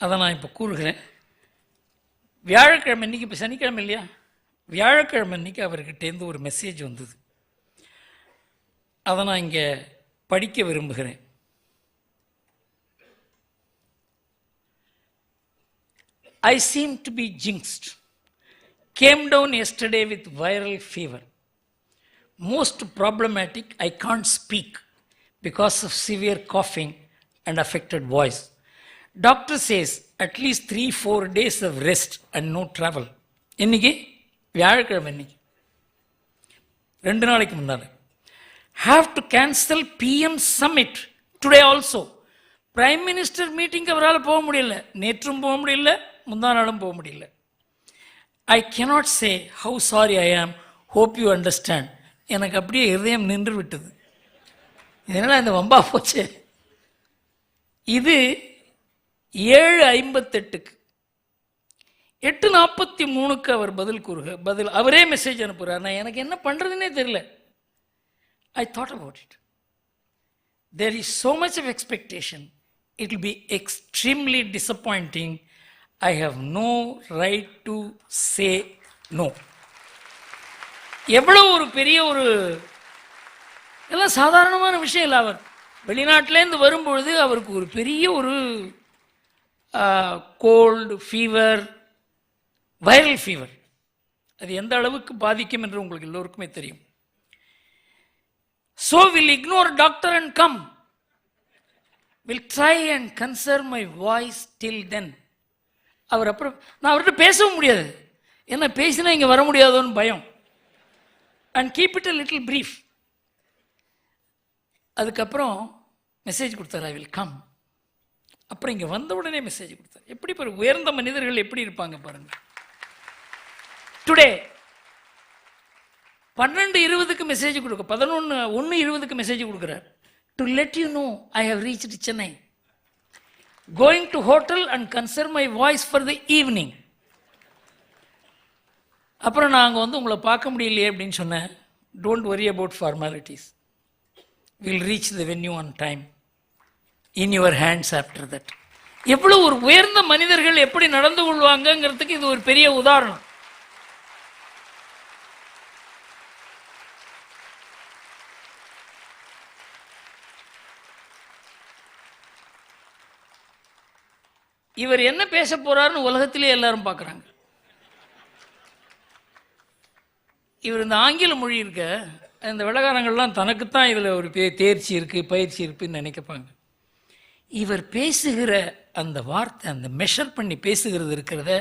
அதை நான் இப்போ கூறுகிறேன். வியாழக்கிழமை அன்றைக்கி, இப்போ சனிக்கிழமை இல்லையா, வியாழக்கிழமை அன்றைக்கி அவர்கிட்டேருந்து ஒரு மெசேஜ் வந்தது. அதை நான் இங்கே படிக்க விரும்புகிறேன். I seem to be jinxed. Came down yesterday with viral fever. Most problematic, I can't speak because of severe coughing and affected voice. Doctor says at least 3-4 days of rest and no travel. இன்னைக்கு வியாழக்கிழமை, இன்னைக்கு 2 நாளைக்கு முன்னாடி have to cancel PM summit today also. Prime Minister meeting அவரால் போக முடியல, நேற்றும் போக முடியல, முந்தா நாளும் போக முடியல. I cannot say how sorry I am, hope you understand. எனக்கு அப்படியே இதயம் நின்று விட்டது. இதனால் இந்த வம்பா போச்சு. இது 7:58க்கு 8:43க்கு அவர் பதில் அவரே மெசேஜ் அனுப்புகிறார். நான் எனக்கு என்ன பண்ணுறதுன்னே தெரியல. I thought about it. There is so much of expectation. It will be extremely disappointing. I have no right to say no. எவ்வளோ ஒரு பெரிய எல்லாம் சாதாரணமான விஷயம் இல்லை. அவர் வெளிநாட்டிலேருந்து வரும்பொழுது அவருக்கு ஒரு பெரிய கோல்டு, ஃபீவர், வைரல் ஃபீவர். அது எந்த அளவுக்கு பாதிக்கும் என்று உங்களுக்கு எல்லோருக்குமே தெரியும். So will ignore doctor and come. Will try and conserve my voice till then. அவர் அப்புறம் நான் அவர்கிட்ட பேசவும் முடியாது, என்ன பேசினா இங்கே வர முடியாதோன்னு பயம். And keep it a little brief. அதுக்கப்புறம் மெசேஜ் கொடுத்தார், ஐ வில் கம். அப்புறம் இங்கே வந்த உடனே மெசேஜ் கொடுத்தார். எப்படி பாரு, உயர்ந்த மனிதர்கள் எப்படி இருப்பாங்க பாருங்க. டுடே 12:20க்கு மெசேஜ் கொடுக்க, 11:20க்கு மெசேஜ் கொடுக்குறார். To let you know I have reached Chennai. Going to hotel and conserve my voice for the evening. அப்புறம் நான் அங்கே உங்களை பார்க்க முடியலையே அப்படின்னு சொன்னேன். Don't worry about formalities. We'll reach the venue on time. In your hands after that. எவ்வளோ ஒரு உயர்ந்த மனிதர்கள் எப்படி நடந்து கொள்வாங்கங்கிறதுக்கு இது ஒரு பெரிய உதாரணம். இவர் என்ன பேச போறாருன்னு உலகத்திலே எல்லாரும் பார்க்குறாங்க. இவர் இந்த ஆங்கில மொழி இருக்க, இந்த விளக்காரங்கள்லாம் தனக்குத்தான் இதில் ஒரு தேர்ச்சி இருக்குது, பயிற்சி இருக்குன்னு நினைக்கப்பாங்க. இவர் பேசுகிற அந்த வார்த்தை, அந்த மெஷர் பண்ணி பேசுகிறது இருக்கிறத,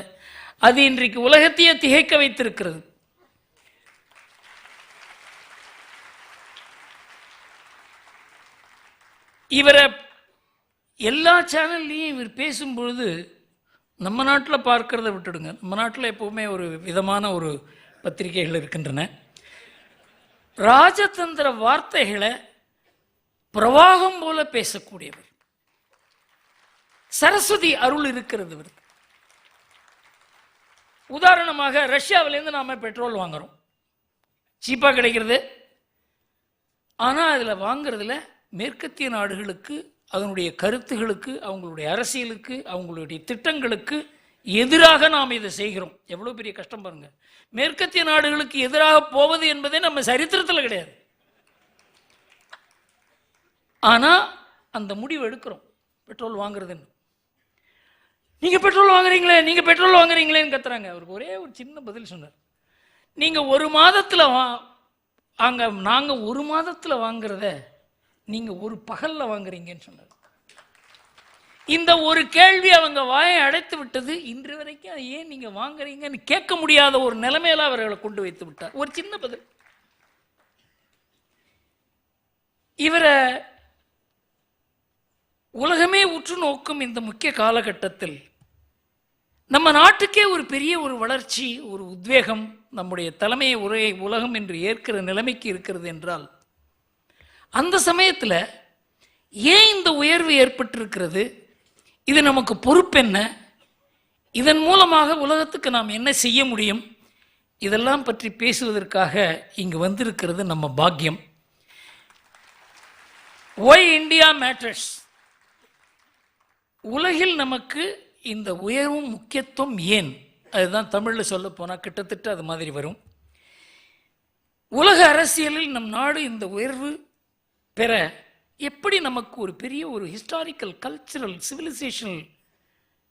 அது இன்றைக்கு உலகத்தையே திகைக்க வைத்திருக்கிறது. இவரை எல்லா சேனல்லையும் இவர் பேசும்பொழுது நம்ம நாட்டில் பார்க்கறத விட்டுடுங்க. நம்ம நாட்டில் எப்போவுமே ஒரு விதமான ஒரு பத்திரிகைகள் இருக்கின்றன. ராஜதந்திர வார்த்தைகளை பிரவாகம் போல பேசக்கூடியவர். சரஸ்வதி அருள் இருக்கிறது இவருக்கு. உதாரணமாக ரஷ்யாவிலேருந்து நாம பெட்ரோல் வாங்குறோம், சீப்பாக கிடைக்கிறது. ஆனால் அதில் வாங்குறதுல மேற்கத்திய நாடுகளுக்கு, அதனுடைய கருத்துகளுக்கு, அவங்களுடைய அரசியலுக்கு, அவங்களுடைய திட்டங்களுக்கு எதிராக நாம் இதை செய்கிறோம். எவ்வளோ பெரிய கஷ்டம் பாருங்க. மேற்கத்திய நாடுகளுக்கு எதிராக போவது என்பதே நம்ம சரித்திரத்தில் கிடையாது. ஆனால் அந்த முடிவு எடுக்கிறோம் பெட்ரோல் வாங்குறதுன்னு. நீங்கள் பெட்ரோல் வாங்குறீங்களே, நீங்கள் பெட்ரோல் வாங்குறீங்களேன்னு கத்துறாங்க. அவருக்கு ஒரே ஒரு சின்ன பதில் சொன்னார். நீங்கள் ஒரு மாதத்தில் நாங்கள் ஒரு மாதத்தில் வாங்குறத நீங்கள் ஒரு பகலில் வாங்குறீங்கன்னு சொன்னார். இந்த ஒரு கேள்வி அவங்க வாயை அடைத்து விட்டது. இன்று வரைக்கும் அதை ஏன் நீங்கள் வாங்குறீங்கன்னு கேட்க முடியாத ஒரு நிலைமையில அவர்களை கொண்டு வைத்து விட்டார். ஒரு சின்ன பதில். இவரை உலகமே உற்று நோக்கும் இந்த முக்கிய காலகட்டத்தில் நம்ம நாட்டுக்கே ஒரு பெரிய ஒரு வளர்ச்சி, ஒரு உத்வேகம், நம்முடைய தலைமையை உலகம் என்று ஏற்கிற நிலைமைக்கு இருக்கிறது என்றால், அந்த சமயத்தில் ஏன் இந்த உயர்வு ஏற்பட்டிருக்கிறது, இது நமக்கு பொறுப்பென்ன, இதன் மூலமாக உலகத்துக்கு நாம் என்ன செய்ய முடியும், இதெல்லாம் பற்றி பேசுவதற்காக இங்கு வந்திருக்கிறது நம்ம பாக்கியம். Y India matters. உலகில் நமக்கு இந்த உயர்வும் முக்கியத்துவம் ஏன், அதுதான் தமிழில் சொல்ல போனால் கிட்டத்தட்ட அது மாதிரி வரும். உலக அரசியலில் நம் நாடு இந்த உயர்வு பெற எப்படி நமக்கு ஒரு பெரிய ஒரு ஹிஸ்டாரிக்கல், கல்ச்சுரல், சிவிலைசேஷனல்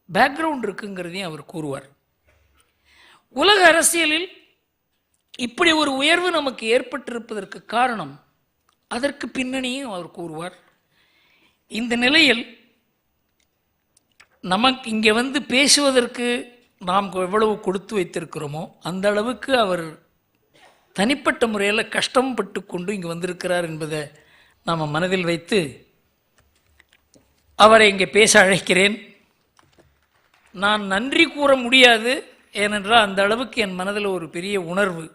பேக்ரவுண்ட் இருக்குங்கிறதையும் அவர் கூறுவார். உலக அரசியலில் இப்படி ஒரு உயர்வு நமக்கு ஏற்பட்டிருப்பதற்கு காரணம், அதற்கு பின்னணியும் அவர் கூறுவார். இந்த நிலையில் நமக்கு இங்கே வந்து பேசுவதற்கு நாம் எவ்வளவு கொடுத்து வைத்திருக்கிறோமோ அந்த அளவுக்கு அவர் தனிப்பட்ட முறையில் கஷ்டப்பட்டு கொண்டு இங்கே வந்திருக்கிறார் என்பதை நாம் மனதில் வைத்து அவரை இங்கே பேச அழைக்கிறேன். நான் நன்றி கூற முடியாது, ஏனென்றால் அந்த அளவுக்கு என் மனதில் ஒரு பெரிய உணர்வு,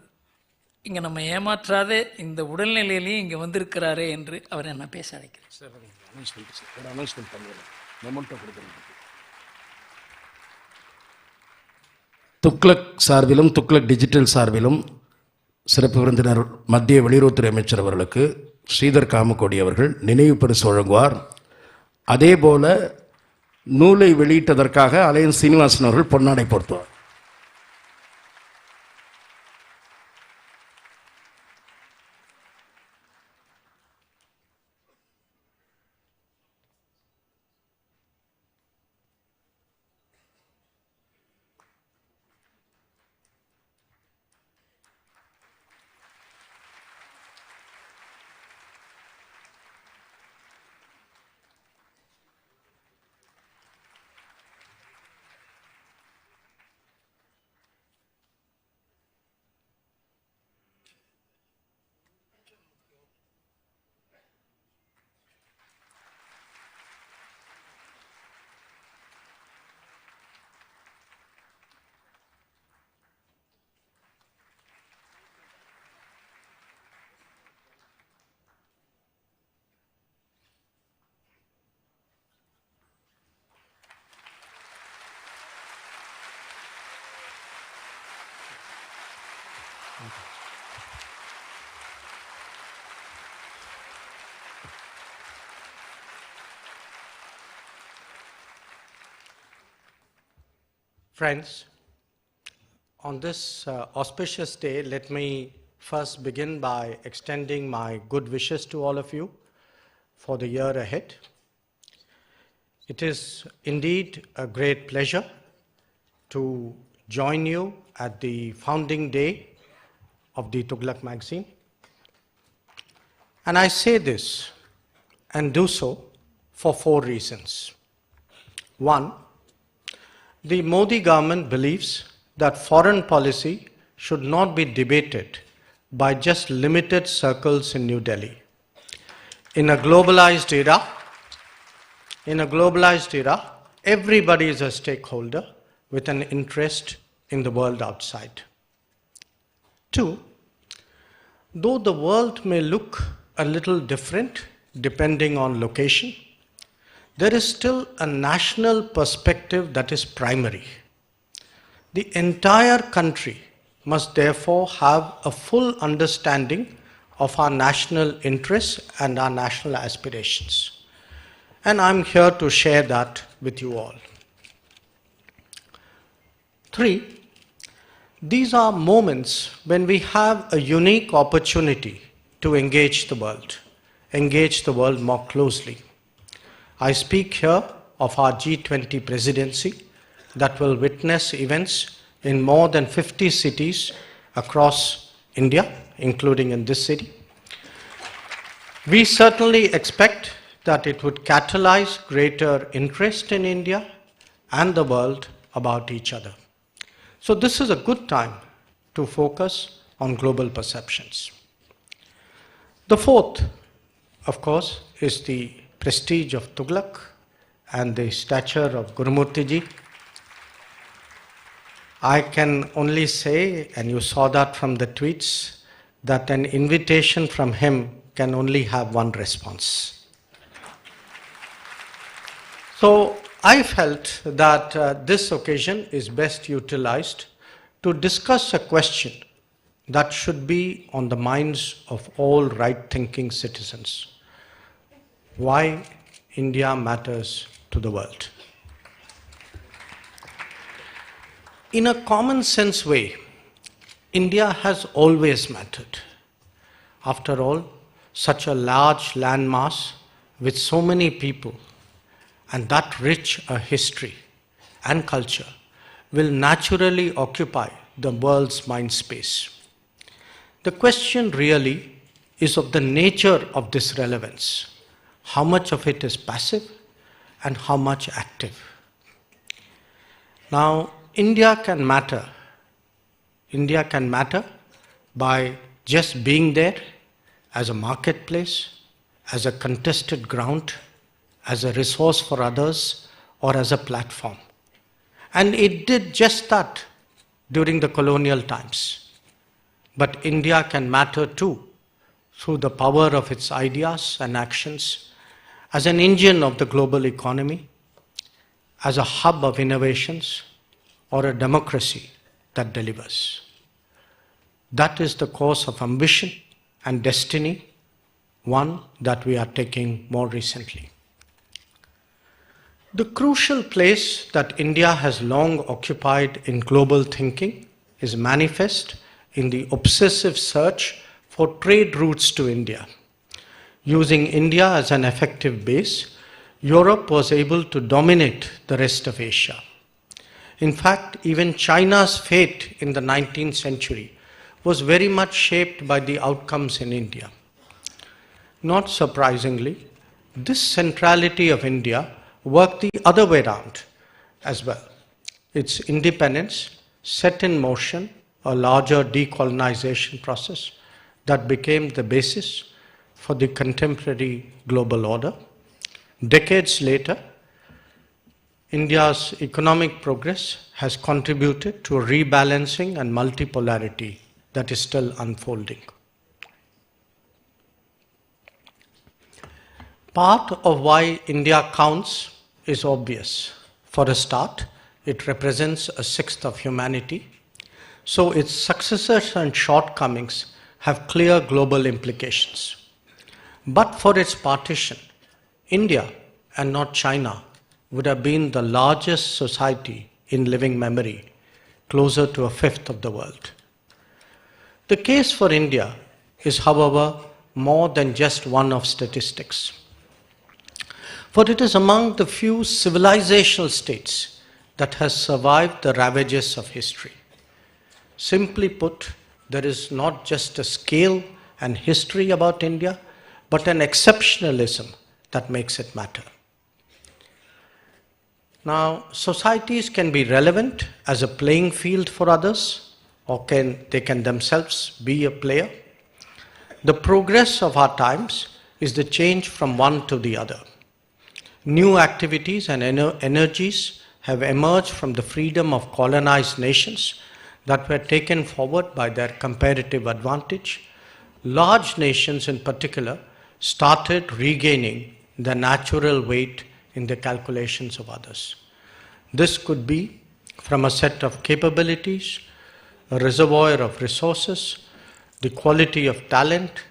இங்கே நம்ம ஏமாற்றாத இந்த உடல்நிலையிலையும் இங்கே வந்திருக்கிறாரே என்று அவரை நான் பேச அழைக்கிறேன். துக்ளக் சார்பிலும் துக்ளக் டிஜிட்டல் சார்பிலும் சிறப்பு விருந்தினர் மத்திய வெளியுறவுத்துறை அமைச்சர் அவர்களுக்கு ஸ்ரீதர் காமகோடி அவர்கள் நினைவு பரிசு வழங்குவார். அதேபோல நூலை வெளியிட்டதற்காக அலையன் சீனிவாசன் அவர்கள் பொன்னாடை போர்த்துவார். Friends, on this auspicious day, let me first begin by extending my good wishes to all of you for the year ahead. It is indeed a great pleasure to join you at the founding day of the Thuglak magazine. And I say this and do so for 4 reasons. One, the Modi government believes that foreign policy should not be debated by just limited circles in New Delhi. In a globalized era, everybody is a stakeholder with an interest in the world outside. Two, though the world may look a little different depending on location, there is still a national perspective that is primary. The entire country must therefore have a full understanding of our national interests and our national aspirations. And I'm here to share that with you all. 3, these are moments when we have a unique opportunity to engage the world more closely. I speak here of our G20 presidency that will witness events in more than 50 cities across India, including in this city. We certainly expect that it would catalyze greater interest in India and the world about each other. So this is a good time to focus on global perceptions. The fourth, of course, is the prestige of Thuglak and the stature of Gurumurthy ji. I can only say, and you saw that from the tweets, that an invitation from him can only have one response. So I felt that this occasion is best utilized to discuss a question that should be on the minds of all right-thinking citizens. Why India matters to the world. In a common sense way, India has always mattered. After all, such a large landmass with so many people and that rich a history and culture will naturally occupy the world's mind space. The question really is of the nature of this relevance. How much of it is passive and how much active? Now, India can matter by just being there as a marketplace, as a contested ground, as a resource for others, or as a platform. And it did just that during the colonial times. But India can matter too, through the power of its ideas and actions, as an engine of the global economy, as a hub of innovations, or a democracy that delivers. That is the course of ambition and destiny, one that we are taking more recently. The crucial place that India has long occupied in global thinking is manifest in the obsessive search for trade routes to India. Using India as an effective base, Europe was able to dominate the rest of Asia. In fact, even China's fate in the 19th century was very much shaped by the outcomes in India. Not surprisingly, this centrality of India worked the other way around as well. Its independence set in motion a larger decolonization process that became the basis for the contemporary global order. Decades later, India's economic progress has contributed to a rebalancing and multipolarity that is still unfolding. Part of why India counts is obvious. For a start, it represents a sixth of humanity, so its successes and shortcomings have clear global implications. But for its partition, India and not China would have been the largest society in living memory, closer to a fifth of the world. The case for India is, however, more than just one of statistics. For it is among the few civilizational states that has survived the ravages of history. Simply put, there is not just a scale and history about India, but an exceptionalism that makes it matter. Now, societies can be relevant as a playing field for others, or they can themselves be a player. The progress of our times is the change from one to the other. New activities and energies have emerged from the freedom of colonized nations that were taken forward by their comparative advantage. Large nations in particular started regaining the natural weight in the calculations of others. This could be from a set of capabilities, a reservoir of resources, the quality of talent,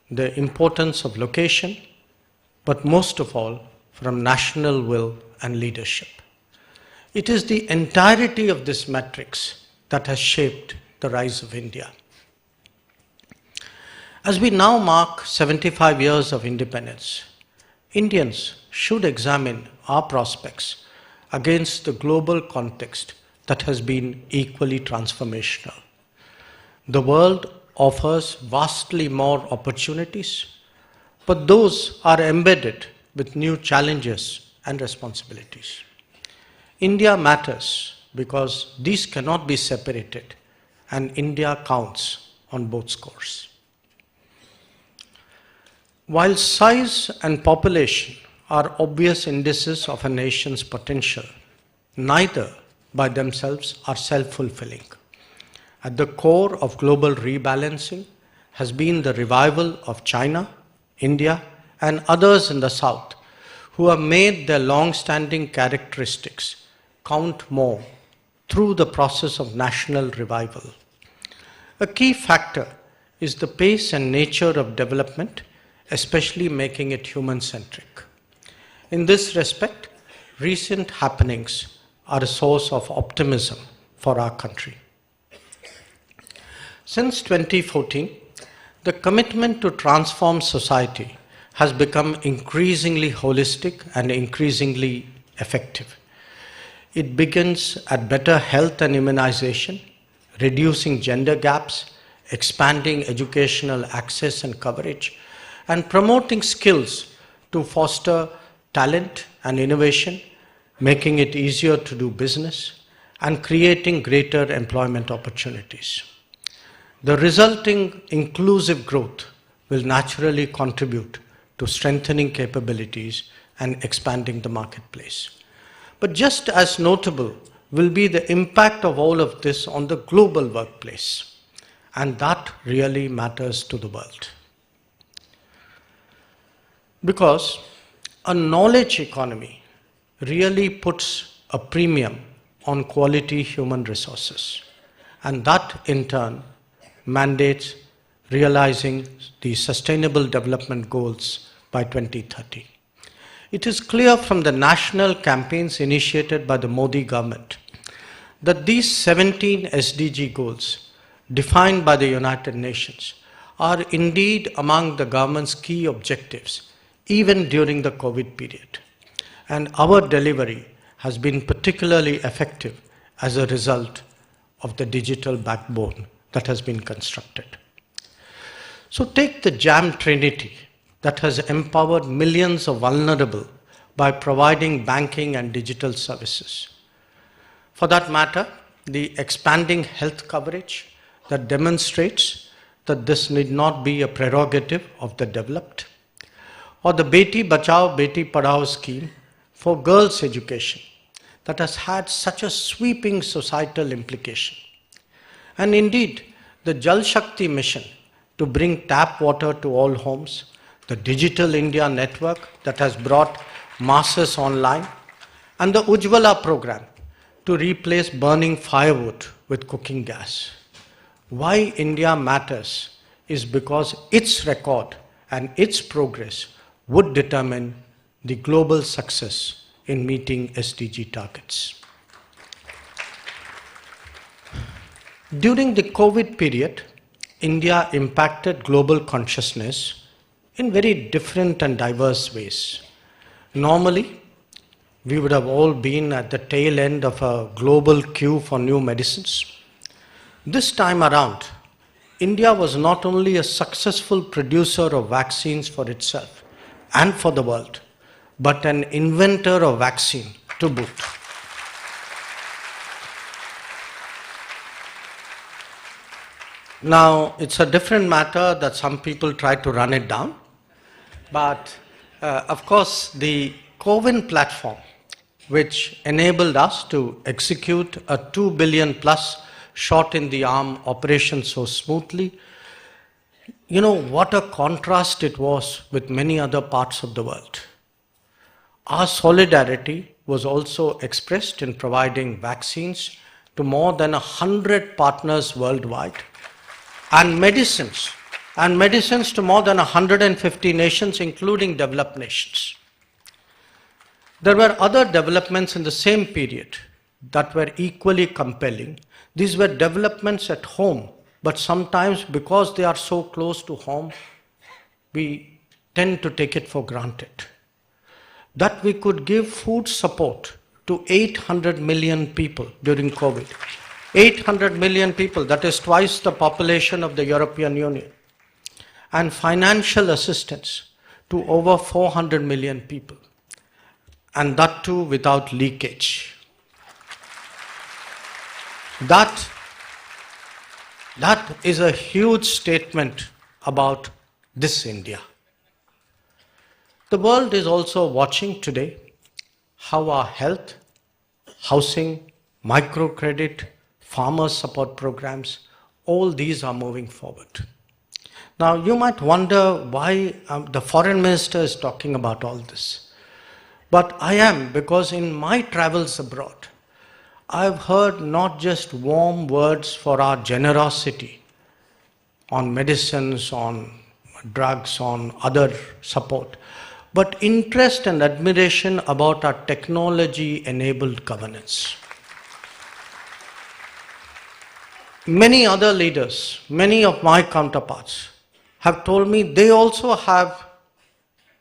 the importance of location, but most of all, from national will and leadership. It is the entirety of this matrix that has shaped the rise of India. As we now mark 75 years of independence, Indians should examine our prospects against the global context that has been equally transformational. The world offers vastly more opportunities, but those are embedded with new challenges and responsibilities. India matters because these cannot be separated, and India counts on both scores. While size and population are obvious indices of a nation's potential, neither by themselves are self-fulfilling. At the core of global rebalancing has been the revival of China, India, and others in the South who have made their long-standing characteristics count more through the process of national revival. A key factor is the pace and nature of development, especially making it human-centric. In this respect, recent happenings are a source of optimism for our country. Since 2014, the commitment to transform society has become increasingly holistic and increasingly effective. It begins at better health and immunization, reducing gender gaps, expanding educational access and coverage, and promoting skills to foster talent and innovation, making it easier to do business, and creating greater employment opportunities. The resulting inclusive growth will naturally contribute to strengthening capabilities and expanding the marketplace. But just as notable will be the impact of all of this on the global workplace, and that really matters to the world. Because a knowledge economy really puts a premium on quality human resources, and that in turn mandates realizing the Sustainable Development Goals by 2030. It is clear from the national campaigns initiated by the Modi government that these 17 SDG goals defined by the United Nations are indeed among the government's key objectives even during the COVID period. And our delivery has been particularly effective as a result of the digital backbone that has been constructed. So take the JAM Trinity that has empowered millions of vulnerable by providing banking and digital services. For that matter, the expanding health coverage that demonstrates that this need not be a prerogative of the developed, or the Beti Bachao Beti Padhao scheme for girls' education that has had such a sweeping societal implication. And indeed, the Jal Shakti mission to bring tap water to all homes, the Digital India network that has brought masses online, and the Ujjwala program to replace burning firewood with cooking gas. Why India matters is because its record and its progress would determine the global success in meeting SDG targets. During the COVID period, India impacted global consciousness in very different and diverse ways. Normally, we would have all been at the tail end of a global queue for new medicines. This time around, India was not only a successful producer of vaccines for itself and for the world, but an inventor of vaccine to boot. Now, it's a different matter that some people try to run it down. But, of course, the CoWIN platform, which enabled us to execute a 2 billion plus shot in the arm operation so smoothly, you know, what a contrast it was with many other parts of the world. Our solidarity was also expressed in providing vaccines to more than 100 partners worldwide, and medicines to more than 150 nations, including developed nations. There were other developments in the same period that were equally compelling. These were developments at home, but sometimes because they are so close to home, we tend to take it for granted. That we could give food support to 800 million people during COVID. 800 million people, that is twice the population of the European Union. And financial assistance to over 400 million people. And that too without leakage. That is a huge statement about this India. The world is also watching today how our health, housing, microcredit, farmer support programs, all these are moving forward. Now, you might wonder why the foreign minister is talking about all this. But I am, because in my travels abroad, I've heard not just warm words for our generosity on medicines, on drugs, on other support, but interest and admiration about our technology-enabled governance. Many other leaders, many of my counterparts, have told me they also have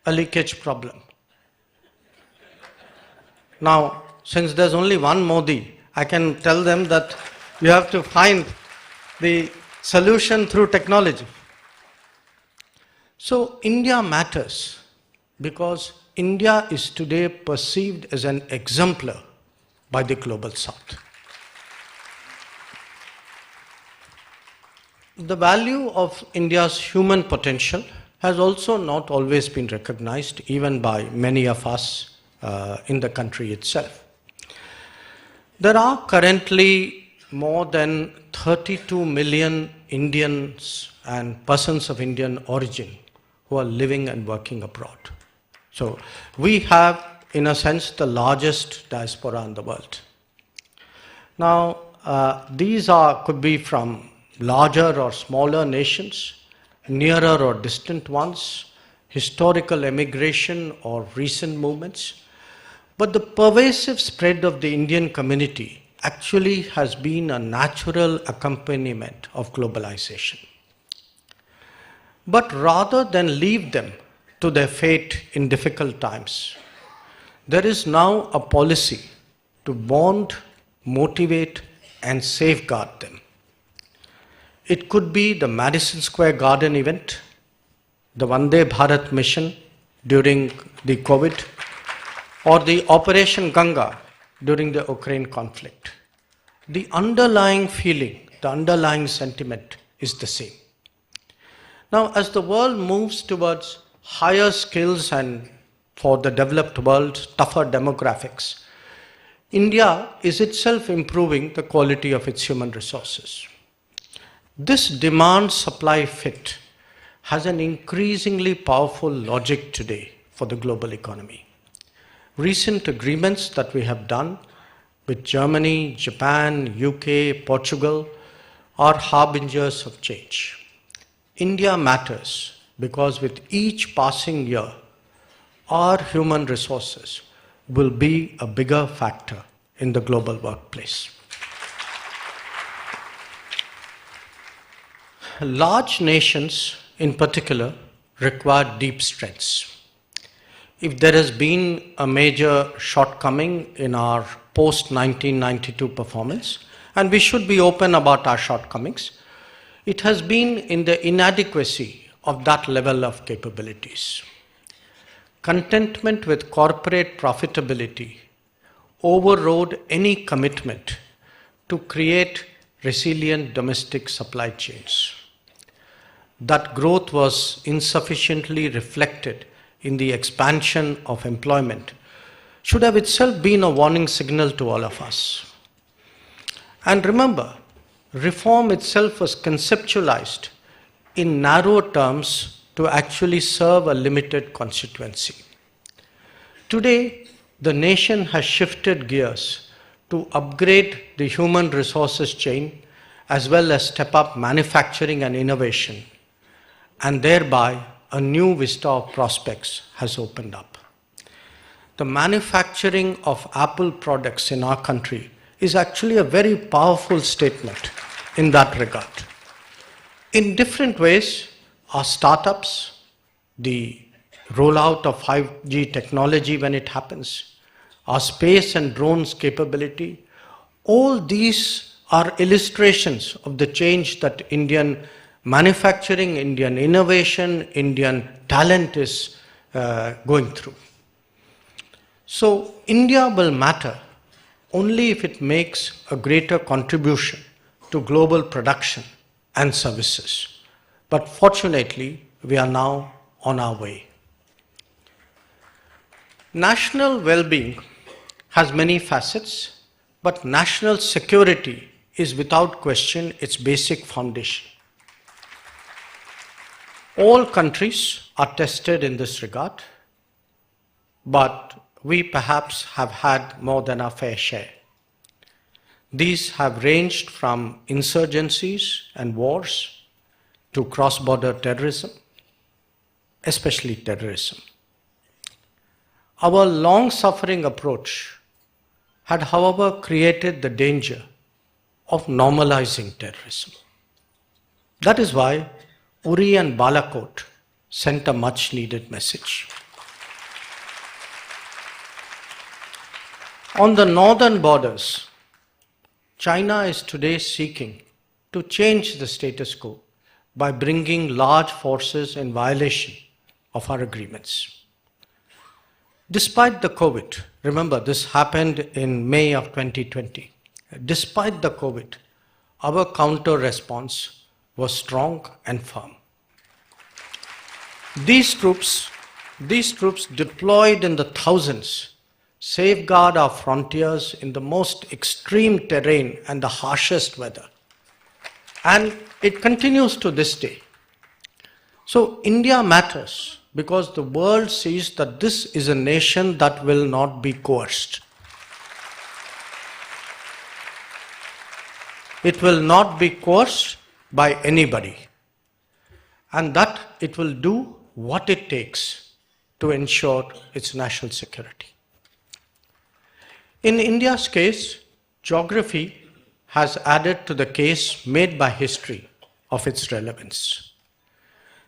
a leakage problem. Now, since there's only one Modi, I can tell them that you have to find the solution through technology. So India matters because India is today perceived as an exemplar by the global South. The value of India's human potential has also not always been recognized, even by many of us in the country itself. There are currently more than 32 million Indians and persons of Indian origin who are living and working abroad. So we have, in a sense, the largest diaspora in the world. Now, these could be from larger or smaller nations, nearer or distant ones, historical emigration or recent movements. But the pervasive spread of the Indian community actually has been a natural accompaniment of globalization. But rather than leave them to their fate in difficult times, there is now a policy to bond, motivate, and safeguard them. It could be the Madison Square Garden event, the Vande Bharat mission during the COVID, or the Operation Ganga during the Ukraine conflict. The underlying feeling, the underlying sentiment is the same. Now, as the world moves towards higher skills and for the developed world, tougher demographics, India is itself improving the quality of its human resources. This demand-supply fit has an increasingly powerful logic today for the global economy. Recent agreements that we have done with Germany, Japan, UK, Portugal are harbingers of change. India matters because with each passing year, our human resources will be a bigger factor in the global workplace. Large nations, in particular, require deep strengths. If there has been a major shortcoming in our post-1992 performance, and we should be open about our shortcomings, it has been in the inadequacy of that level of capabilities. Contentment with corporate profitability overrode any commitment to create resilient domestic supply chains. That growth was insufficiently reflected in the expansion of employment should have itself been a warning signal to all of us. And remember, reform itself was conceptualized in narrow terms to actually serve a limited constituency. Today, the nation has shifted gears to upgrade the human resources chain as well as step up manufacturing and innovation, and thereby a new vista of prospects has opened up. The manufacturing of Apple products in our country is actually a very powerful statement in that regard. In different ways, our startups, the rollout of 5G technology when it happens, our space and drones capability, all these are illustrations of the change that Indian manufacturing, Indian innovation, Indian talent is going through. So India will matter only if it makes a greater contribution to global production and services. But fortunately, we are now on our way. National well-being has many facets, but national security is without question its basic foundation. All countries are tested in this regard, but we perhaps have had more than our fair share. These have ranged from insurgencies and wars to cross-border terrorism, especially terrorism. Our long-suffering approach had, however, created the danger of normalizing terrorism. That is why Uri and Balakot sent a much-needed message. On the northern borders, China is today seeking to change the status quo by bringing large forces in violation of our agreements. Despite the COVID, remember this happened in May of 2020, despite the COVID, our counter response was strong and firm. These troops deployed in the thousands safeguard our frontiers in the most extreme terrain and the harshest weather. And it continues to this day. So India matters because the world sees that this is a nation that will not be coerced. It will not be coerced by anybody, and that it will do what it takes to ensure its national security. In India's case, geography has added to the case made by history of its relevance.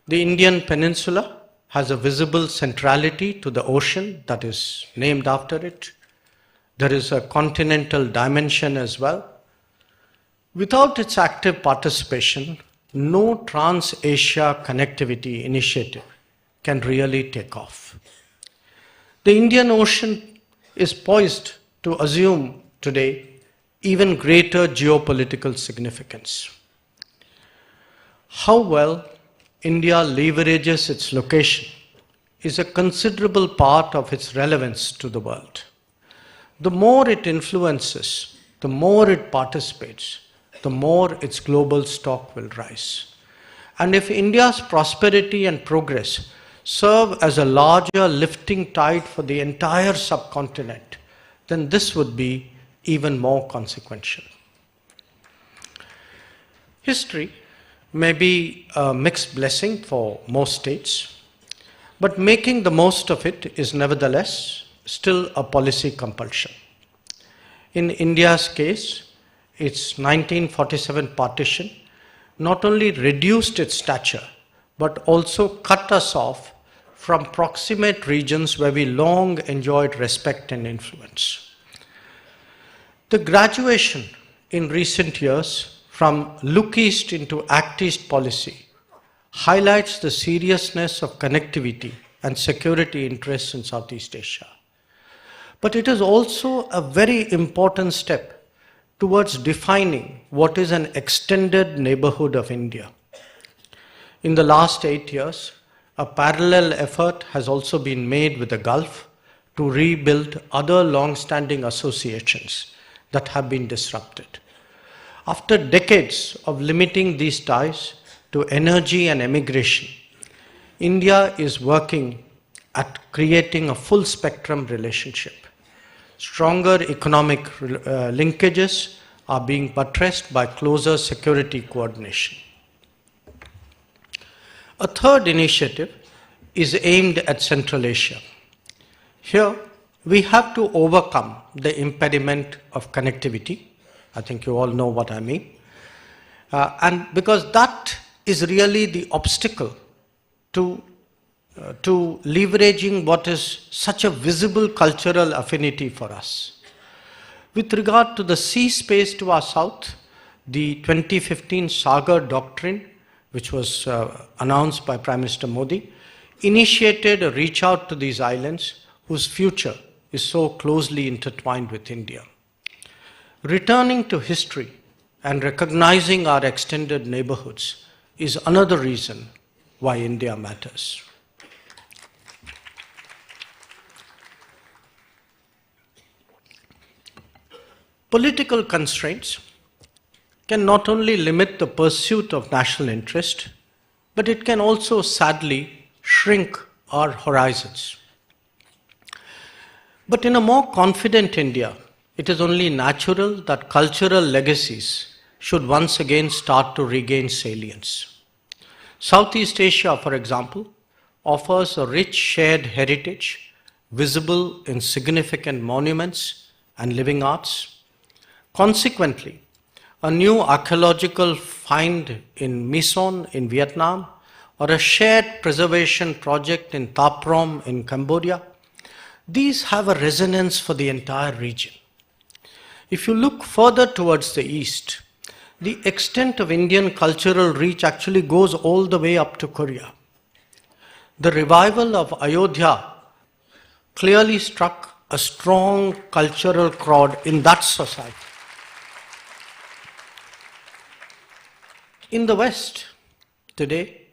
The Indian peninsula has a visible centrality to the ocean that is named after it. There is a continental dimension as well. Without its active participation, no Trans-Asia connectivity initiative can really take off. The Indian Ocean is poised to assume today even greater geopolitical significance. How well India leverages its location is a considerable part of its relevance to the world. The more it influences, the more it participates, the more its global stock will rise. And if India's prosperity and progress serve as a larger lifting tide for the entire subcontinent, then this would be even more consequential. History may be a mixed blessing for most states, but making the most of it is nevertheless still a policy compulsion. In India's case, its 1947 partition not only reduced its stature, but also cut us off from proximate regions where we long enjoyed respect and influence. The graduation in recent years from look east into act east policy highlights the seriousness of connectivity and security interests in Southeast Asia. But it is also a very important step towards defining what is an extended neighborhood of India. In the last 8 years, a parallel effort has also been made with the Gulf to rebuild other long-standing associations that have been disrupted. After decades of limiting these ties to energy and emigration, India is working at creating a full spectrum relationship. Stronger economic linkages are being buttressed by closer security coordination. A third initiative is aimed at Central Asia. Here, we have to overcome the impediment of connectivity. I think you all know what I mean. And because that is really the obstacle to leveraging what is such a visible cultural affinity for us. With regard to the sea space to our south, the 2015 Sagar Doctrine, which was announced by Prime Minister Modi, initiated a reach out to these islands whose future is so closely intertwined with India. Returning to history and recognizing our extended neighborhoods is another reason why India matters. Political constraints can not only limit the pursuit of national interest, but it can also sadly shrink our horizons. But in a more confident India, it is only natural that cultural legacies should once again start to regain salience. Southeast Asia, for example, offers a rich shared heritage visible in significant monuments and living arts. Consequently, a new archaeological find in Mison in Vietnam or a shared preservation project in Taprom in Cambodia, these have a resonance for the entire region. If you look further towards the east, the extent of Indian cultural reach actually goes all the way up to Korea. The revival of Ayodhya clearly struck a strong cultural chord in that society. In the West, today,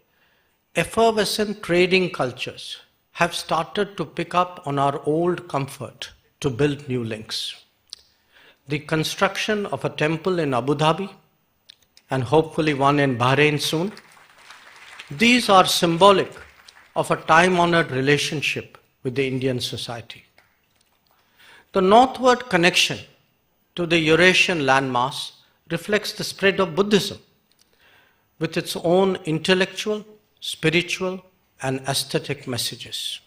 effervescent trading cultures have started to pick up on our old comfort to build new links. The construction of a temple in Abu Dhabi and hopefully one in Bahrain soon, these are symbolic of a time-honored relationship with the Indian society. The northward connection to the Eurasian landmass reflects the spread of Buddhism with its own intellectual, spiritual, and aesthetic messages.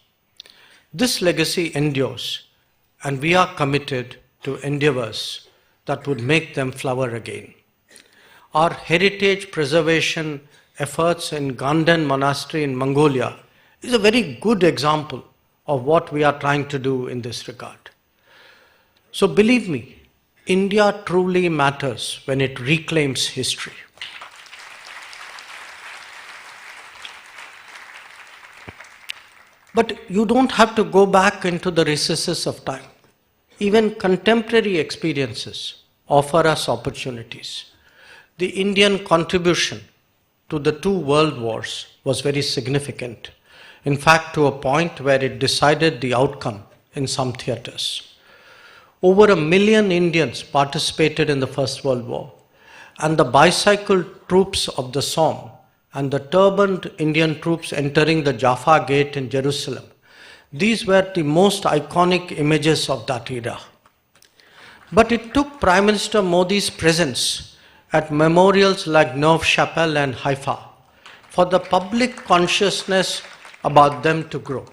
This legacy endures, and we are committed to endeavors that would make them flower again. Our heritage preservation efforts in Ganden Monastery in Mongolia is a very good example of what we are trying to do in this regard. So believe me, India truly matters when it reclaims history. But you don't have to go back into the recesses of time. Even contemporary experiences offer us opportunities. The Indian contribution to the 2 world wars was very significant. In fact, to a point where it decided the outcome in some theaters. Over 1 million Indians participated in the First World War, and the bicycle troops of the Somme and the turbaned Indian troops entering the Jaffa Gate in Jerusalem. These were the most iconic images of that era. But it took Prime Minister Modi's presence at memorials like Neuve Chapelle and Haifa for the public consciousness about them to grow.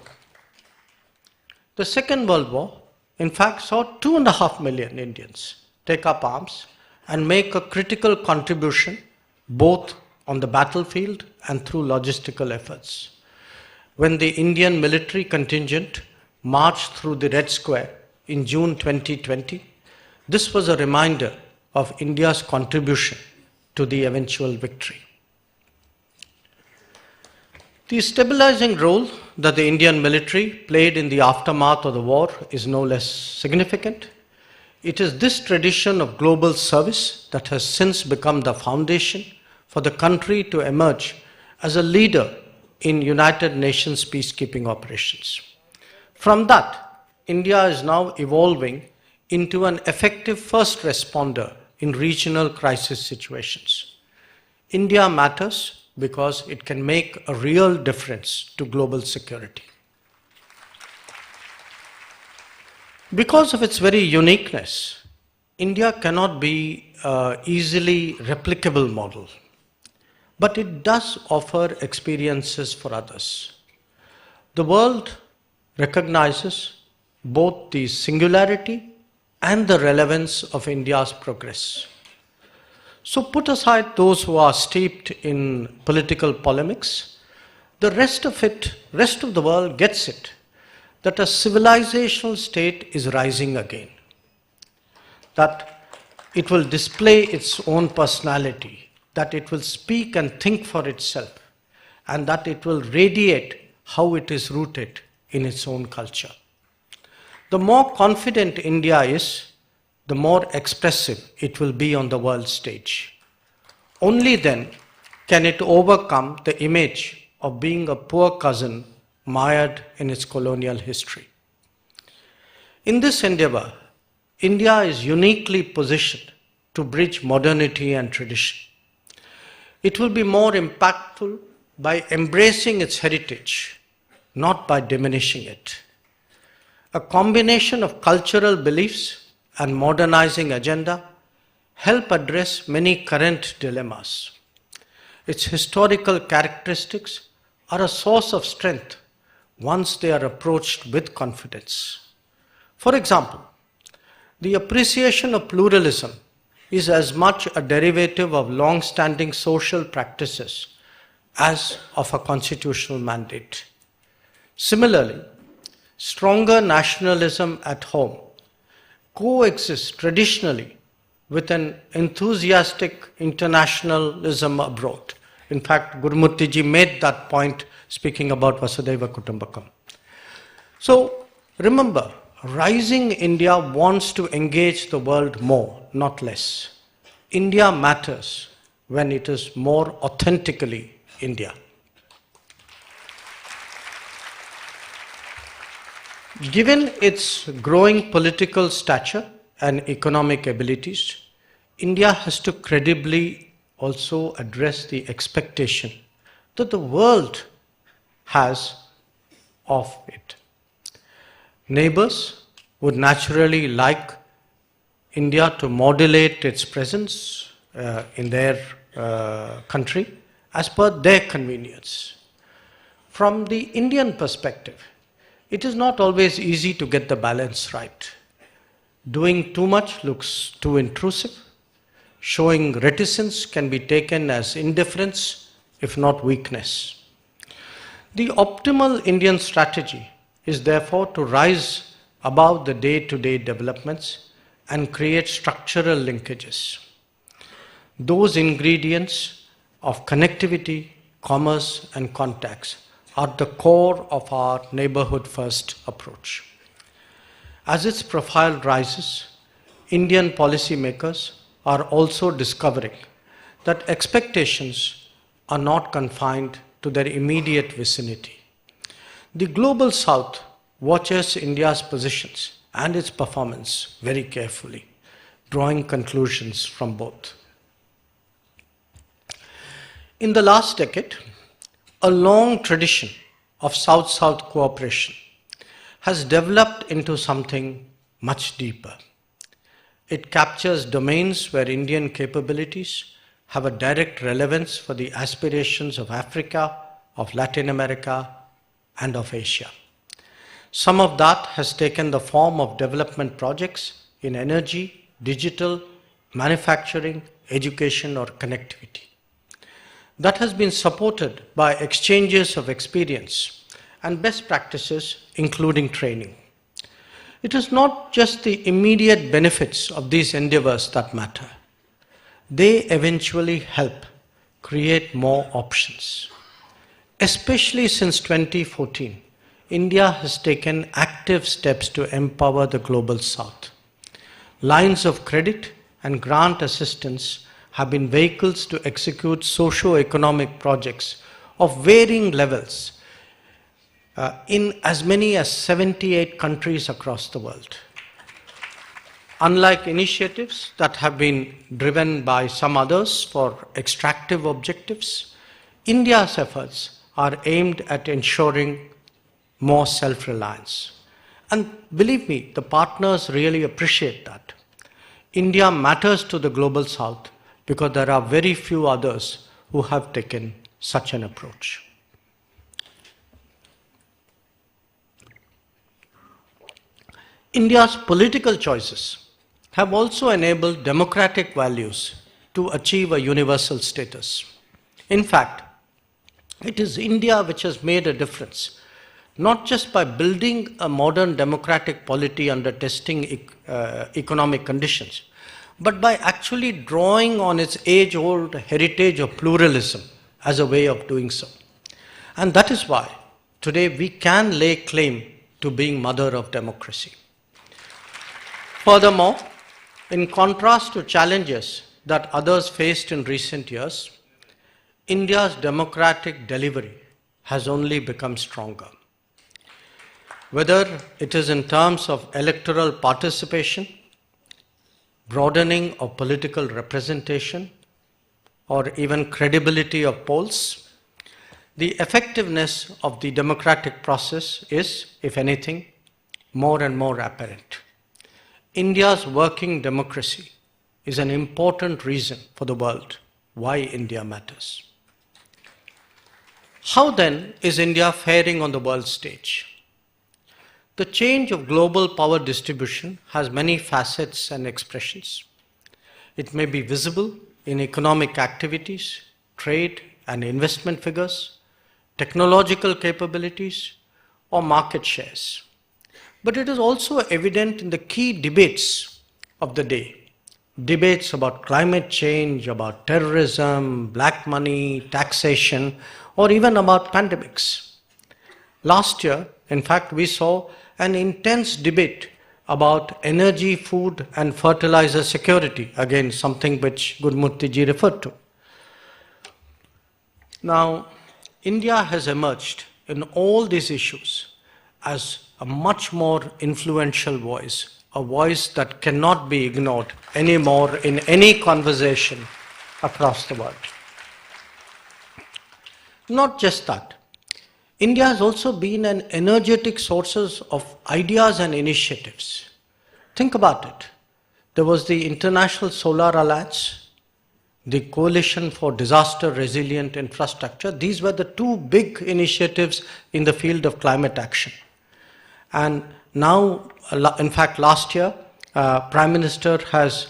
The Second World War, in fact, saw 2.5 million Indians take up arms and make a critical contribution both on the battlefield and through logistical efforts. When the Indian military contingent marched through the Red Square in June 2020, this was a reminder of India's contribution to the eventual victory. The stabilizing role that the Indian military played in the aftermath of the war is no less significant. It is this tradition of global service that has since become the foundation for the country to emerge as a leader in United Nations peacekeeping operations. From that, India is now evolving into an effective first responder in regional crisis situations. India matters because it can make a real difference to global security. Because of its very uniqueness, India cannot be an easily replicable model, but it does offer experiences for others. The world recognizes both the singularity and the relevance of India's progress. So put aside those who are steeped in political polemics, the rest of the world gets it, that a civilizational state is rising again, that it will display its own personality, that it will speak and think for itself, and that it will radiate how it is rooted in its own culture. The more confident India is, the more expressive it will be on the world stage. Only then can it overcome the image of being a poor cousin mired in its colonial history. In this endeavor, India is uniquely positioned to bridge modernity and tradition. It will be more impactful by embracing its heritage, not by diminishing it. A combination of cultural beliefs and modernizing agenda help address many current dilemmas. Its historical characteristics are a source of strength once they are approached with confidence. For example, the appreciation of pluralism is as much a derivative of long-standing social practices as of a constitutional mandate. Similarly, stronger nationalism at home coexists traditionally with an enthusiastic internationalism abroad. In fact, Gurumurthy ji made that point speaking about Vasudhaiva Kutumbakam. So remember, rising India wants to engage the world more, not less. India matters when it is more authentically India. Given its growing political stature and economic abilities, India has to credibly also address the expectation that the world has of it. Neighbors would naturally like India to modulate its presence in their country as per their convenience. From the Indian perspective, it is not always easy to get the balance right. Doing too much looks too intrusive. Showing reticence can be taken as indifference, if not weakness. The optimal Indian strategy is therefore to rise above the day-to-day developments and create structural linkages. Those ingredients of connectivity, commerce, and contacts are the core of our neighborhood-first approach. As its profile rises, Indian policymakers are also discovering that expectations are not confined to their immediate vicinity. The global south watches India's positions and its performance very carefully, drawing conclusions from both. In the last decade, a long tradition of South-South cooperation has developed into something much deeper. It captures domains where Indian capabilities have a direct relevance for the aspirations of Africa, of Latin America, and of Asia. Some of that has taken the form of development projects in energy, digital, manufacturing, education, or connectivity. That has been supported by exchanges of experience and best practices, including training. It is not just the immediate benefits of these endeavors that matter. They eventually help create more options. Especially since 2014, India has taken active steps to empower the global south. Lines of credit and grant assistance have been vehicles to execute socio-economic projects of varying levels in as many as 78 countries across the world. Unlike initiatives that have been driven by some others for extractive objectives, India's efforts are aimed at ensuring more self-reliance. And believe me, the partners really appreciate that. India matters to the global south because there are very few others who have taken such an approach. India's political choices have also enabled democratic values to achieve a universal status. In fact, it is India which has made a difference, not just by building a modern democratic polity under testing economic conditions, but by actually drawing on its age-old heritage of pluralism as a way of doing so. And that is why today we can lay claim to being mother of democracy. Furthermore, in contrast to challenges that others faced in recent years, India's democratic delivery has only become stronger. Whether it is in terms of electoral participation, broadening of political representation, or even credibility of polls, the effectiveness of the democratic process is, if anything, more and more apparent. India's working democracy is an important reason for the world why India matters. How then is India faring on the world stage? The change of global power distribution has many facets and expressions. It may be visible in economic activities, trade and investment figures, technological capabilities, or market shares. But it is also evident in the key debates of the day. Debates about climate change, about terrorism, black money, taxation, or even about pandemics. Last year, in fact, we saw an intense debate about energy, food, and fertilizer security, again, something which Gurumurthy ji referred to. Now, India has emerged in all these issues as a much more influential voice, a voice that cannot be ignored anymore in any conversation across the world. Not just that, India has also been an energetic source of ideas and initiatives. Think about it. There was the International Solar Alliance, the Coalition for Disaster Resilient Infrastructure. These were the two big initiatives in the field of climate action. And now, in fact, last year, Prime Minister has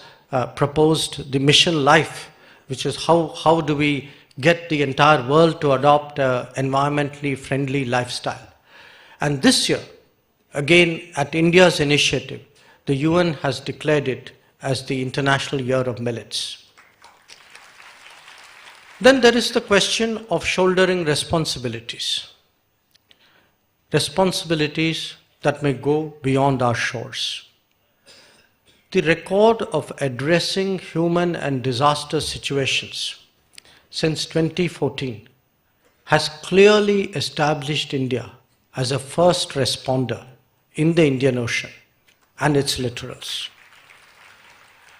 proposed the Mission Life, which is how do we get the entire world to adopt an environmentally friendly lifestyle. And this year, again, at India's initiative, the UN has declared it as the International Year of Millets. Then there is the question of shouldering responsibilities. Responsibilities that may go beyond our shores. The record of addressing human and disaster situations since 2014 has clearly established India as a first responder in the Indian Ocean and its littorals.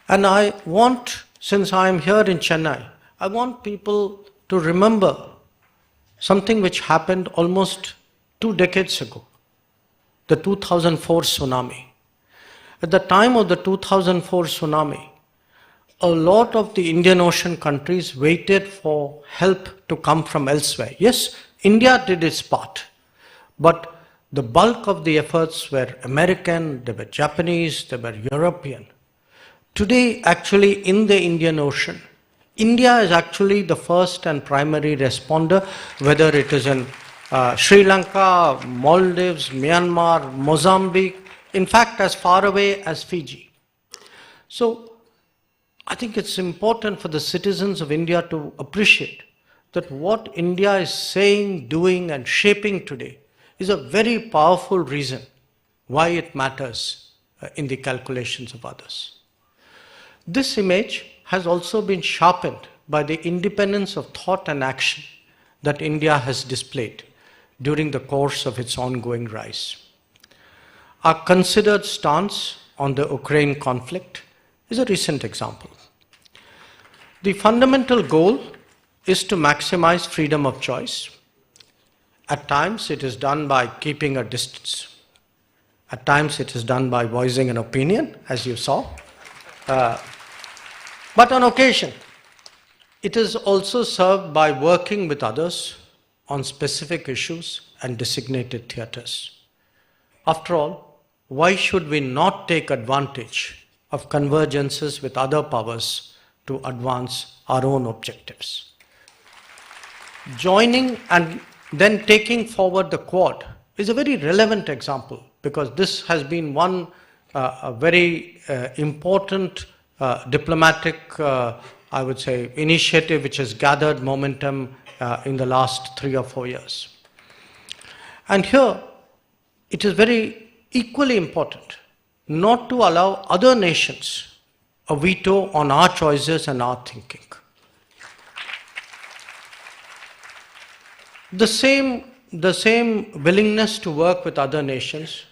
And I want, since I am here in Chennai, I want people to remember something which happened almost 2 decades ago, the 2004 tsunami. At the time of the 2004 tsunami, a lot of the Indian Ocean countries waited for help to come from elsewhere. Yes, India did its part, but the bulk of the efforts were American, they were Japanese, they were European. Today, actually, in the Indian Ocean, India is actually the first and primary responder, whether it is in Sri Lanka, Maldives, Myanmar, Mozambique, in fact, as far away as Fiji. So, I think it's important for the citizens of India to appreciate that what India is saying, doing, and shaping today is a very powerful reason why it matters in the calculations of others. This image has also been sharpened by the independence of thought and action that India has displayed during the course of its ongoing rise. Our considered stance on the Ukraine conflict is a recent example. The fundamental goal is to maximize freedom of choice. At times it is done by keeping a distance. At times it is done by voicing an opinion, as you saw. But on occasion, it is also served by working with others on specific issues and designated theatres. After all, why should we not take advantage of convergences with other powers to advance our own objectives? Joining and then taking forward the Quad is a very relevant example, because this has been one very important diplomatic, I would say, initiative which has gathered momentum in the last 3 or 4 years. And here, it is very equally important not to allow other nations a veto on our choices and our thinking. The same willingness to work with other nations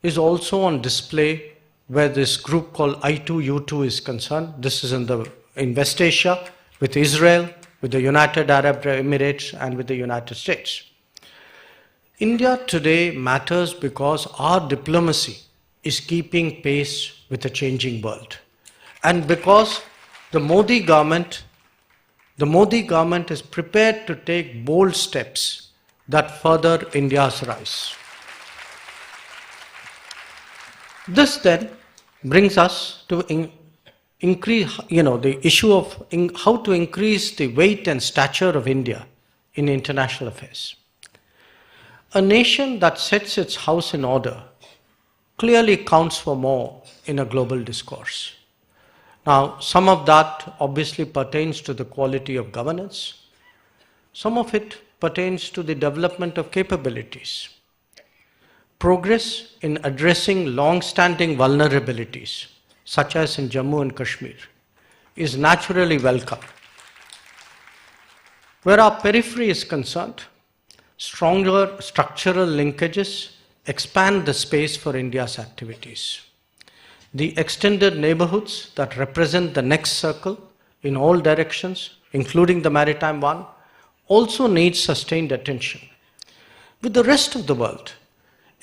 is also on display where this group called I2U2 is concerned. This is in West Asia, with Israel, with the United Arab Emirates, and with the United States. India today matters because our diplomacy is keeping pace with a changing world. And because the Modi government is prepared to take bold steps that further India's rise. This then brings us to increase, the issue of how to increase the weight and stature of India in international affairs. A nation that sets its house in order clearly counts for more in a global discourse. Now, some of that obviously pertains to the quality of governance. Some of it pertains to the development of capabilities. Progress in addressing long-standing vulnerabilities, such as in Jammu and Kashmir, is naturally welcome. Where our periphery is concerned, stronger structural linkages expand the space for India's activities. The extended neighborhoods that represent the next circle in all directions, including the maritime one, also need sustained attention. With the rest of the world,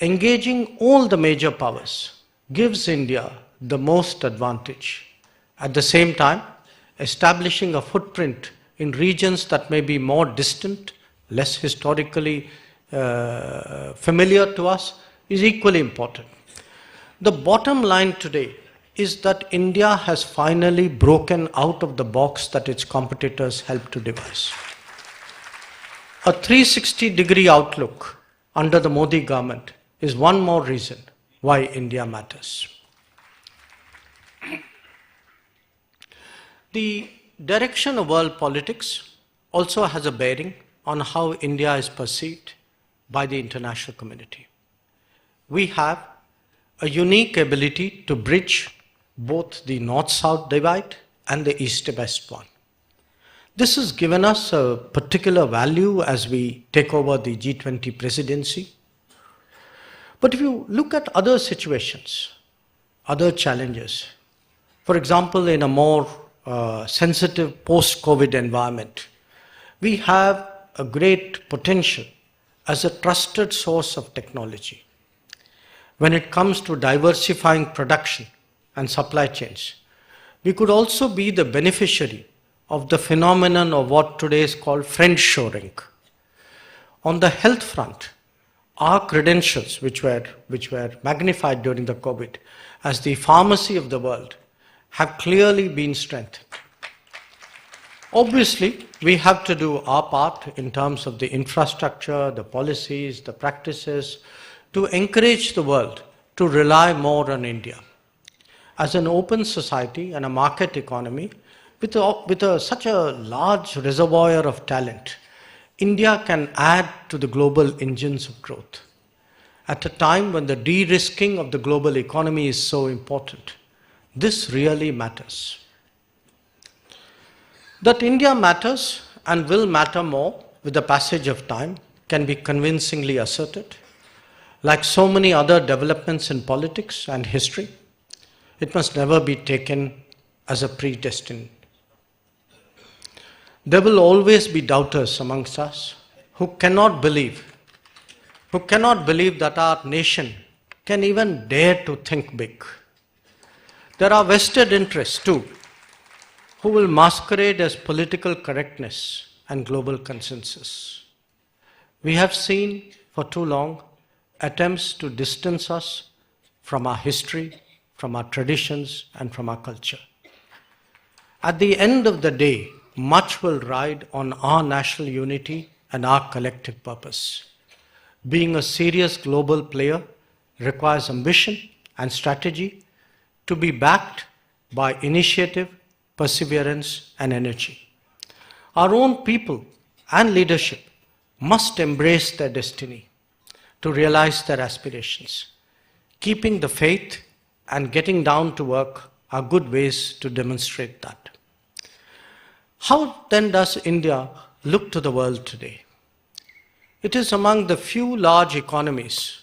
engaging all the major powers gives India the most advantage. At the same time, establishing a footprint in regions that may be more distant, less historically familiar to us, is equally important. The bottom line today is that India has finally broken out of the box that its competitors helped to devise. A 360-degree outlook under the Modi government is one more reason why India matters. The direction of world politics also has a bearing on how India is perceived by the international community. We have a unique ability to bridge both the North-South divide and the East-West one. This has given us a particular value as we take over the G20 presidency. But if you look at other situations, other challenges, for example, in a more sensitive post-COVID environment, we have a great potential as a trusted source of technology. When it comes to diversifying production and supply chains, we could also be the beneficiary of the phenomenon of what today is called friendshoring. On the health front, our credentials, which were magnified during the COVID as the pharmacy of the world, have clearly been strengthened. Obviously, we have to do our part in terms of the infrastructure, the policies, the practices, to encourage the world to rely more on India. As an open society and a market economy, with such a large reservoir of talent, India can add to the global engines of growth. At a time when the de-risking of the global economy is so important, this really matters. That India matters and will matter more with the passage of time can be convincingly asserted. Like so many other developments in politics and history, it must never be taken as a predestined. There will always be doubters amongst us who cannot believe that our nation can even dare to think big. There are vested interests too, who will masquerade as political correctness and global consensus. We have seen for too long attempts to distance us from our history, from our traditions, and from our culture. At the end of the day, much will ride on our national unity and our collective purpose. Being a serious global player requires ambition and strategy to be backed by initiative, perseverance, and energy. Our own people and leadership must embrace their destiny to realize their aspirations. Keeping the faith and getting down to work are good ways to demonstrate that. How then does India look to the world today? It is among the few large economies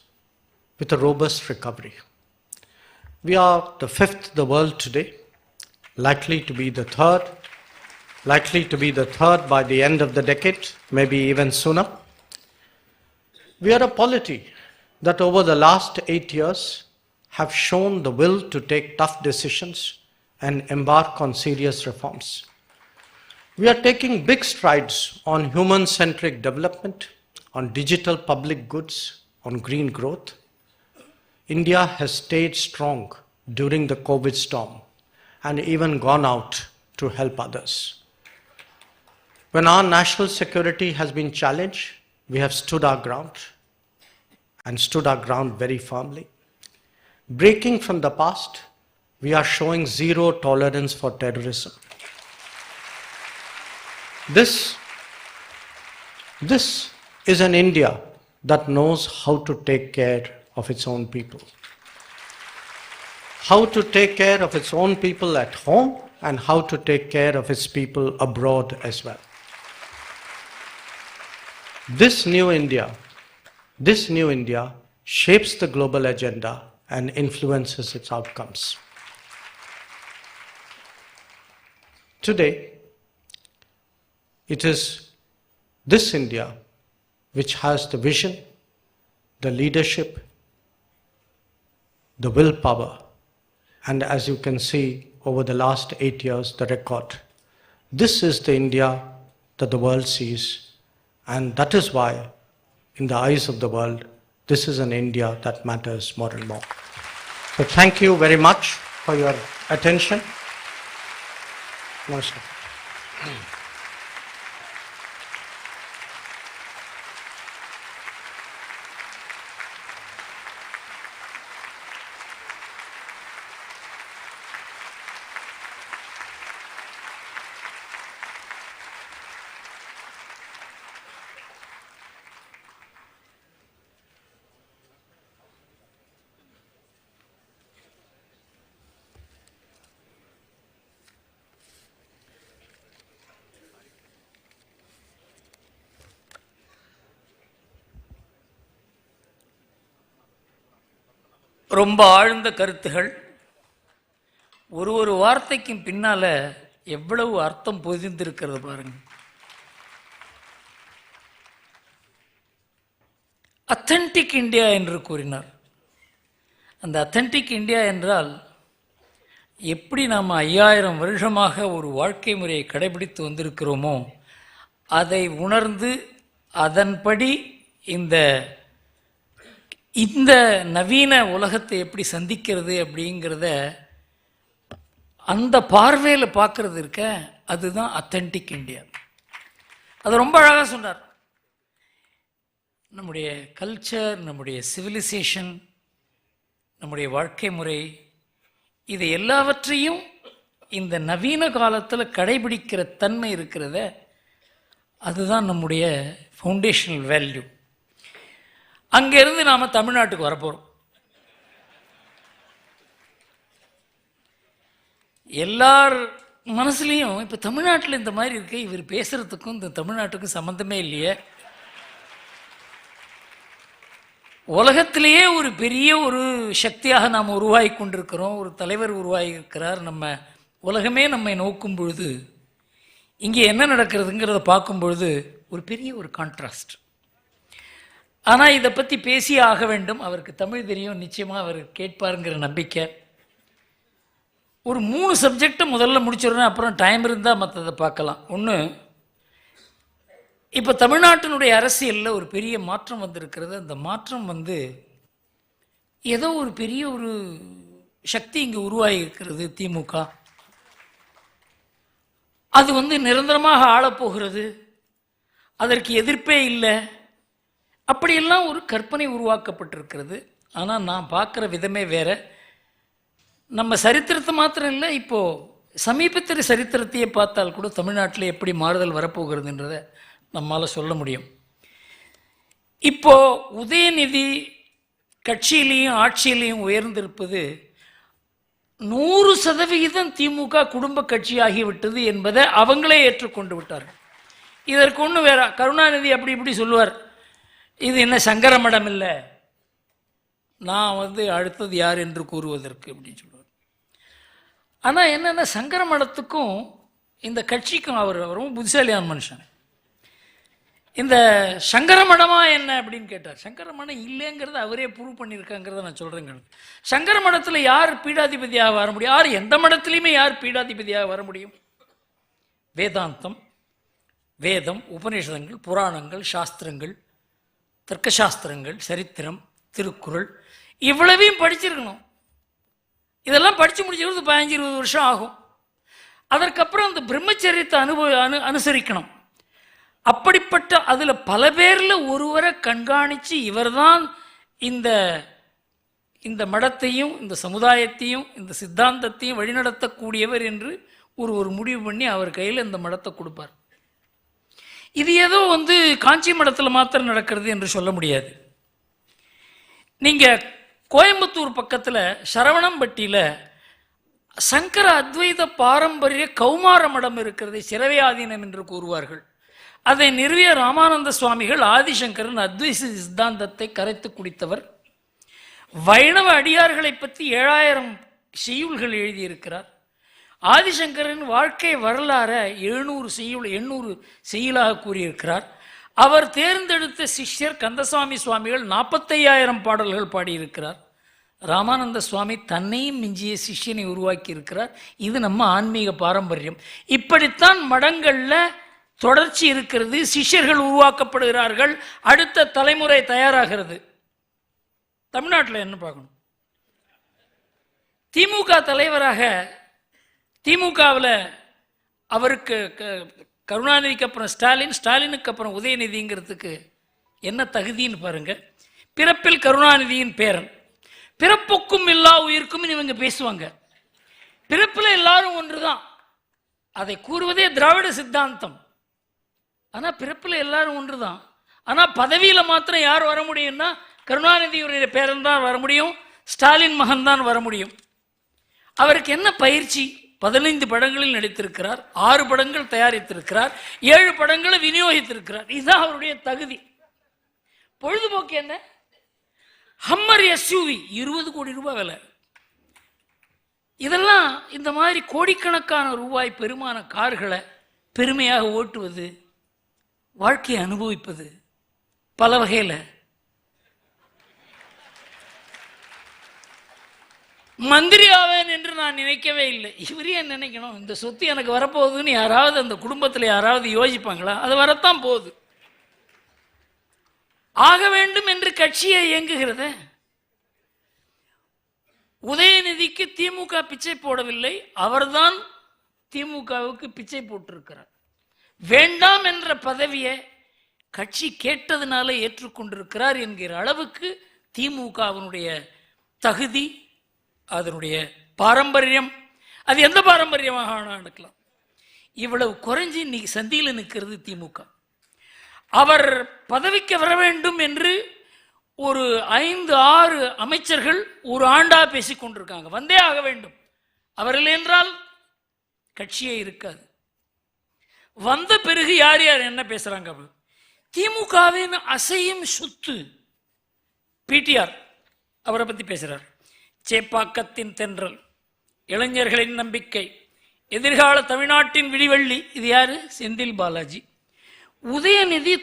with a robust recovery. We are the fifth in the world today, likely to be the third by the end of the decade, maybe even sooner. We are a polity that over the last 8 years have shown the will to take tough decisions and embark on serious reforms. We are taking big strides on human-centric development, on digital public goods, on green growth. India has stayed strong during the COVID storm and even gone out to help others. When our national security has been challenged, we have stood our ground and stood our ground very firmly. Breaking from the past, we are showing zero tolerance for terrorism. This is an India that knows how to take care of its own people. How to take care of its own people at home and how to take care of its people abroad as well. This new India shapes the global agenda and influences its outcomes. Today, it is this India which has the vision, the leadership, the willpower, and as you can see over the last 8 years, the record. This is the India that the world sees, and that is why, in the eyes of the world, this is an India that matters more and more. So thank you very much for your attention. Namaskar. ரொம்ப ஆழ்ந்த கருத்துகள், ஒரு வார்த்தைக்கும் பின்னால எவ்வளவு அர்த்தம் பொதிந்திருக்கிறது பாருங்க. Authentic India என்று கூறினார். அந்த அத்தன்டிக் இந்தியா என்றால் எப்படி நாம் 5000 வருஷமாக ஒரு வாழ்க்கை முறையை கடைபிடித்து வந்திருக்கிறோமோ அதை உணர்ந்து அதன்படி இந்த நவீன உலகத்தை எப்படி சந்திக்கிறது அப்படிங்கிறத அந்த பார்வையில் பார்க்கறது இருக்க, அதுதான் அத்தன்டிக் இந்தியா. அது ரொம்ப அழகாக சொன்னார். நம்முடைய கல்ச்சர், நம்முடைய சிவிலைசேஷன், நம்முடைய வாழ்க்கை முறை, இது எல்லாவற்றையும் இந்த நவீன காலத்தில் கடைபிடிக்கிற தன்மை இருக்கிறத, அதுதான் நம்முடைய ஃபவுண்டேஷனல் வேல்யூ. அங்கேருந்து நாம் தமிழ்நாட்டுக்கு வரப்போகிறோம். எல்லார் மனசுலையும் இப்போ தமிழ்நாட்டில் இந்த மாதிரி இருக்கு, இவர் பேசுறதுக்கும் இந்த தமிழ்நாட்டுக்கும் சம்மந்தமே இல்லையே. உலகத்திலேயே ஒரு பெரிய ஒரு சக்தியாக நாம் உருவாகி கொண்டிருக்கிறோம், ஒரு தலைவர் உருவாகி இருக்கிறார். நம்ம உலகமே நம்மை நோக்கும் பொழுது இங்கே என்ன நடக்கிறதுங்கிறத பார்க்கும் பொழுது ஒரு பெரிய ஒரு கான்ட்ராஸ்ட். ஆனால் இதை பற்றி பேசியே ஆக வேண்டும். அவருக்கு தமிழ் தெரியும், நிச்சயமாக அவர் கேட்பாருங்கிற நம்பிக்கை. ஒரு 3 சப்ஜெக்டை முதல்ல முடிச்சிடுறேன், அப்புறம் டைம் இருந்தால் மற்றதை பார்க்கலாம். ஒன்று, இப்போ தமிழ்நாட்டினுடைய அரசியலில் ஒரு பெரிய மாற்றம் வந்திருக்கிறது. அந்த மாற்றம் ஏதோ ஒரு பெரிய ஒரு சக்தி இங்கே உருவாகி இருக்கிறது, திமுக. அது நிரந்தரமாக ஆளப்போகிறது, அதற்கு எதிர்ப்பே இல்லை, அப்படியெல்லாம் ஒரு கற்பனை உருவாக்கப்பட்டிருக்கிறது. ஆனால் நான் பார்க்குற விதமே வேறு. நம்ம சரித்திரத்தை மாத்திரம் இல்லை, இப்போது சமீபத்திய சரித்திரத்தையே பார்த்தால் கூட தமிழ்நாட்டில் எப்படி மாறுதல் வரப்போகிறதுன்றதை நம்மால் சொல்ல முடியும். இப்போது உதயநிதி கட்சியிலையும் ஆட்சியிலையும் உயர்ந்திருப்பது 100% திமுக குடும்ப கட்சியாகிவிட்டது என்பதை அவங்களே ஏற்றுக்கொண்டு விட்டார்கள். இதற்கு ஒன்று வேற, கருணாநிதி அப்படி இப்படி சொல்லுவார், இது என்ன சங்கர மடம் இல்லை, நான் அடுத்தது யார் என்று கூறுவதற்கு அப்படின்னு சொல்லுவார். ஆனால் என்னென்ன சங்கர மடத்துக்கும் இந்த கட்சிக்கும் அவர் ரொம்ப புத்திசாலியான மனுஷன். இந்த சங்கர மடமா என்ன அப்படின்னு கேட்டார். சங்கர மடம் இல்லைங்கிறத அவரே ப்ரூவ் பண்ணியிருக்காங்கிறத நான் சொல்கிறேங்க. சங்கர மடத்தில் யார் பீடாதிபதியாக வர முடியும்? யார் எந்த மடத்துலையுமே யார் பீடாதிபதியாக வர முடியும்? வேதாந்தம், வேதம், உபநிஷதங்கள், புராணங்கள், சாஸ்திரங்கள், தர்க்கசாஸ்திரங்கள், சரித்திரம், திருக்குறள், இவ்வளவையும் படிச்சிருக்கணும். இதெல்லாம் படித்து முடிச்சுக்கிறது 15-20 வருஷம் ஆகும். அதற்கப்புறம் அந்த பிரம்மச்சரியத்தை அனுசரிக்கணும். அப்படிப்பட்ட அதில் பல பேரில் ஒருவரை கண்காணித்து இவர்தான் இந்த மடத்தையும் இந்த சமுதாயத்தையும் இந்த சித்தாந்தத்தையும் வழிநடத்தக்கூடியவர் என்று ஒரு முடிவு பண்ணி அவர் கையில் இந்த மடத்தை கொடுப்பார். இது ஏதோ காஞ்சி மடத்தில் மாத்திரம் நடக்கிறது என்று சொல்ல முடியாது. நீங்கள் கோயம்புத்தூர் பக்கத்தில் சரவணம்பட்டியில் சங்கர அத்வைத பாரம்பரிய கௌமார மடம் இருக்கிறது, சிரவையாதீனம் என்று கூறுவார்கள். அதை நிறுவிய ராமானந்த சுவாமிகள் ஆதிசங்கரன் அத்வைத சித்தாந்தத்தை கரைத்து குடித்தவர். வைணவ அடியார்களை பற்றி 7000 செய்யுள்கள் எழுதியிருக்கிறார். ஆதிசங்கரின் வாழ்க்கை வரலாற 800 செய்யுளாக கூறியிருக்கிறார். அவர் தேர்ந்தெடுத்த சிஷ்யர் கந்தசாமி சுவாமிகள் 45,000 பாடல்கள் பாடியிருக்கிறார். ராமானந்த சுவாமி தன்னையும் மிஞ்சிய சிஷ்யனை உருவாக்கி இருக்கிறார். இது நம்ம ஆன்மீக பாரம்பரியம். இப்படித்தான் மடங்களில் தொடர்ச்சி இருக்கிறது. சிஷ்யர்கள் உருவாக்கப்படுகிறார்கள், அடுத்த தலைமுறை தயாராகிறது. தமிழ்நாட்டில் என்ன பார்க்கணும்? திமுக தலைவராக திமுகவில் அவருக்கு கருணாநிதிக்கு அப்புறம் ஸ்டாலின், ஸ்டாலினுக்கு அப்புறம் உதயநிதிங்கிறதுக்கு என்ன தகுதின்னு பாருங்க. பிறப்பில் கருணாநிதியின் பேரன், பிறப்புக்கும் எல்லா உயிருக்கும் இவங்க பேசுவாங்க. பிறப்பில் எல்லாரும் ஒன்று தான், அதை கூறுவதே திராவிட சித்தாந்தம். ஆனால் பிறப்பில் எல்லாரும் ஒன்று தான். ஆனால் பதவியில் மாத்திரம் யார் வர முடியும்னா கருணாநிதியுடைய பேரன் தான் வர முடியும், ஸ்டாலின் மகன் தான் வர முடியும். அவருக்கு என்ன பயிற்சி? 15 படங்களில் நடித்திருக்கிறார், 6 படங்கள் தயாரித்திருக்கிறார், 7 படங்களை விநியோகித்திருக்கிறார். இதுதான் அவருடைய தகுதி. பொழுதுபோக்கு என்ன? ஹம்மர் எஸ்யூவி 20 கோடி ரூபாய் விலை. இதெல்லாம் இந்த மாதிரி கோடிக்கணக்கான ரூபாய் பெருமான கார்களை பெருமையாக ஓட்டுவது, வாழ்க்கையை அனுபவிப்பது பல வகையில். மந்திரி ஆவேன் என்று நான் நினைக்கவே இல்லை. இவரே நினைக்கணும், இந்த சொத்து எனக்கு வரப்போகுதுன்னு யாராவது அந்த குடும்பத்தில் யாராவது யோசிப்பாங்களா? அது வரத்தான் போகுது. ஆக வேண்டும் என்று கட்சியை இயங்குகிறது. உதயநிதிக்கு திமுக பிச்சை போடவில்லை, அவர்தான் திமுகவுக்கு பிச்சை போட்டிருக்கிறார். வேண்டாம் என்ற பதவியை கட்சி கேட்டதுனால ஏற்றுக்கொண்டிருக்கிறார் என்கிற அளவுக்கு திமுகவினுடைய தகுதி, அதனுடைய பாரம்பரியம், அது எந்த பாரம்பரியமாக நடக்கலாம். இவ்வளவு குறைஞ்சி இன்னைக்கு சந்தியில் நிற்கிறது திமுக. அவர் பதவிக்கு வர வேண்டும் என்று ஒரு 5-6 அமைச்சர்கள் ஒரு ஆண்டா பேசிக் கொண்டிருக்காங்க. வந்தே ஆக வேண்டும், அவர் இல்லை என்றால் கட்சியே இருக்காது. வந்த பிறகு யார் யார் என்ன பேசுறாங்க? திமுகவின் அசையும் சொத்து பிடிஆர் அவரை பற்றி பேசுகிறார். சேப்பாக்கத்தின் தென்றல், இளைஞர்களின் நம்பிக்கை, எதிர்கால தமிழ்நாட்டின் விடிவெள்ளி. இது யாரு? செந்தில் பாலாஜி. உதயநிதி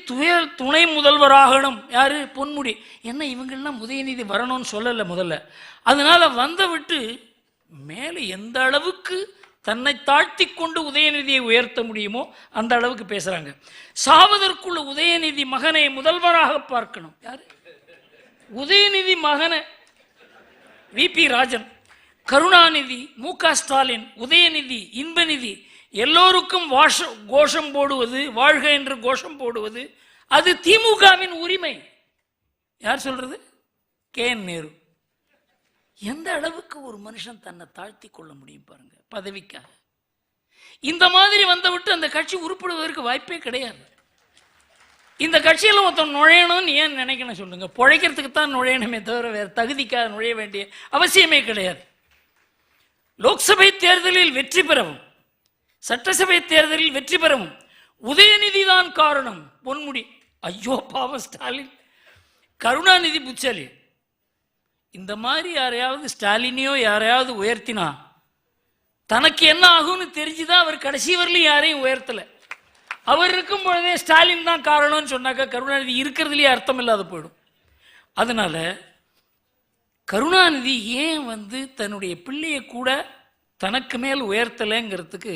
துணை முதல்வராகணும். யாரு? பொன்முடி. என்ன இவங்கெல்லாம் உதயநிதி வரணும்னு சொல்லலை முதல்ல. அதனால வந்த விட்டு மேலே எந்த அளவுக்கு தன்னை தாழ்த்தி கொண்டு உதயநிதியை உயர்த்த முடியுமோ அந்த அளவுக்கு பேசுறாங்க. சாவதற்குள்ள உதயநிதி மகனை முதல்வராக பார்க்கணும். யாரு? உதயநிதி மகனை விபி ராஜன், கருணாநிதி, மு.க. ஸ்டாலின், உதயநிதி, இன்பநிதி எல்லோருக்கும் கோஷம் போடுவது, வாழ்க என்று கோஷம் போடுவது அது திமுகவின் உரிமை. யார் சொல்றது? கே.என். நேரு. எந்த அளவுக்கு ஒரு மனுஷன் தன்னை தாழ்த்தி கொள்ள முடியும் பாருங்க பதவிக்காக. இந்த மாதிரி வந்த விட்டு அந்த கட்சி உருப்படுவதற்கு வாய்ப்பே கிடையாது. இந்த கட்சியில் ஒருத்தன் நுழையணும்னு ஏன் நினைக்கணும் சொல்லுங்க? பிழைக்கிறதுக்கு தான் நுழையணுமே தவிர வேறு தகுதிக்காக நுழைய வேண்டிய அவசியமே கிடையாது. லோக்சபை தேர்தலில் வெற்றி பெறவும், சட்டசபை தேர்தலில் வெற்றி பெறவும் உதயநிதி தான் காரணம். பொன்முடி. ஐயோ பாவம் ஸ்டாலின், கருணாநிதி புச்சலி. இந்த மாதிரி யாரையாவது ஸ்டாலினையோ யாரையாவது உயர்த்தினா தனக்கு என்ன ஆகும்னு தெரிஞ்சுதான் அவர் கடைசி வரலையும் யாரையும் உயர்த்தலை. அவர் இருக்கும் பொழுதே ஸ்டாலின் தான் காரணம்னு சொன்னாக்கா கருணாநிதி இருக்கிறதுலேயே அர்த்தம் இல்லாத போயிடும். அதனால கருணாநிதி ஏன் தன்னுடைய பிள்ளையை கூட தனக்கு மேல் உயர்த்தலைங்கிறதுக்கு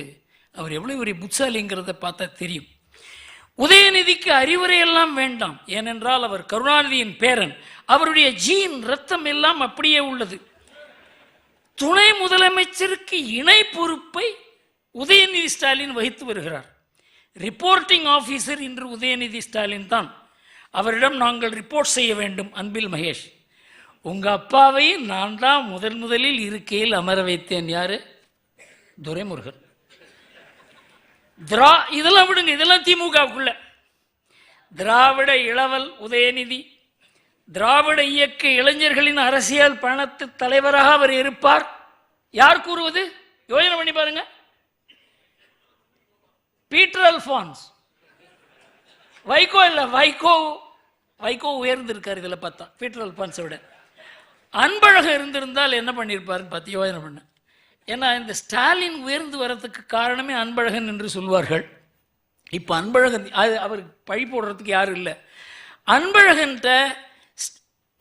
அவர் எவ்வளோ ஒரு புட்சாலிங்கிறத பார்த்தா தெரியும். உதயநிதிக்கு அறிவுரையெல்லாம் வேண்டாம், ஏனென்றால் அவர் கருணாநிதியின் பேரன். அவருடைய ஜீன் ரத்தம் எல்லாம் அப்படியே உள்ளது. துணை முதலமைச்சருக்கு இணை பொறுப்பை உதயநிதி ஸ்டாலின் வகித்து வருகிறார். ரிப்போர்ட்டிங் ஆஃபீஸர் இன்று உதயநிதி ஸ்டாலின் தான். அவரிடம் நாங்கள் ரிப்போர்ட் செய்ய வேண்டும். அன்பில் மகேஷ், உங்க அப்பாவை நான் தான் முதலில் இருக்கையில் அமர வைத்தேன். யாரு? துரைமுருகன். இதெல்லாம் விடுங்க, இதெல்லாம் திமுகவுக்குள்ள. திராவிட இளவல் உதயநிதி, திராவிட இயக்க இளைஞர்களின் அரசியல் பயணத்து தலைவராக அவர் இருப்பார். யார் கூறுவது? யோசனை பண்ணி பாருங்க. Peter Albanese. வைகோ இல்ல, வைகோ உயர்ந்திருக்கார் இதுல பார்த்தா பீட்டர் அல்பான்ஸை விட. அன்பழகன் இருந்திருந்தால் என்ன பண்ணியிருப்பாருன்னு பார்த்து யோசனை பண்ண. ஏன்னா இந்த ஸ்டாலின் உயர்ந்து வரதுக்கு காரணமே அன்பழகன் என்று சொல்வார்கள். இப்போ அன்பழகன் அவருக்கு பழி போடுறதுக்கு யாரும் இல்லை. அன்பழகன்ட்ட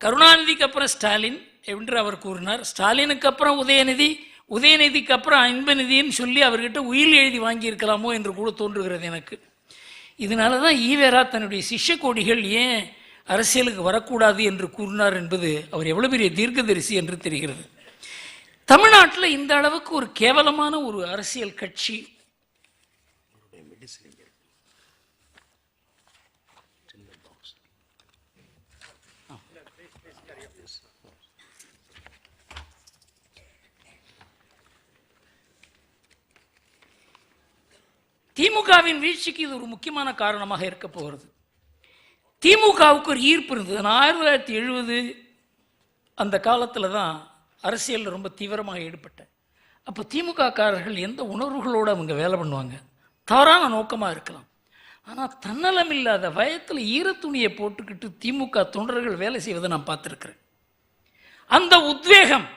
கருணாநிதிக்கு அப்புறம் ஸ்டாலின் என்று அவர் கூறினார். ஸ்டாலினுக்கு அப்புறம் உதயநிதி, உதயநிதிக்கு அப்புறம் இன்பநிதின்னு சொல்லி அவர்கிட்ட உயில் எழுதி வாங்கியிருக்கலாமோ என்று கூட தோன்றுகிறது எனக்கு. இதனால தான் ஈவேரா தன்னுடைய சிஷ்ய கோடிகள் ஏன் அரசியலுக்கு வரக்கூடாது என்று கூறினார் என்பது அவர் எவ்வளவு பெரிய தீர்க்கதரிசி என்று தெரிகிறது. தமிழ்நாட்டில் இந்த அளவுக்கு ஒரு கேவலமான ஒரு அரசியல் கட்சி திமுகவின் வீழ்ச்சிக்கு இது ஒரு முக்கியமான காரணமாக இருக்க போகிறது. திமுகவுக்கு ஒரு ஈர்ப்பு இருந்தது. 1970 அந்த காலத்தில் தான் அரசியலில் ரொம்ப தீவிரமாக ஈடுபட்டேன். அப்போ திமுக காரர்கள் எந்த உணர்வுகளோடு அவங்க வேலை பண்ணுவாங்க? தவறான நோக்கமாக இருக்கலாம். ஆனால் தன்னலம் இல்லாத வயத்தில் ஈரத்துணியை போட்டுக்கிட்டு திமுக தொண்டர்கள் வேலை செய்வதை நான் பார்த்துருக்கிறேன். அந்த உத்வேகம்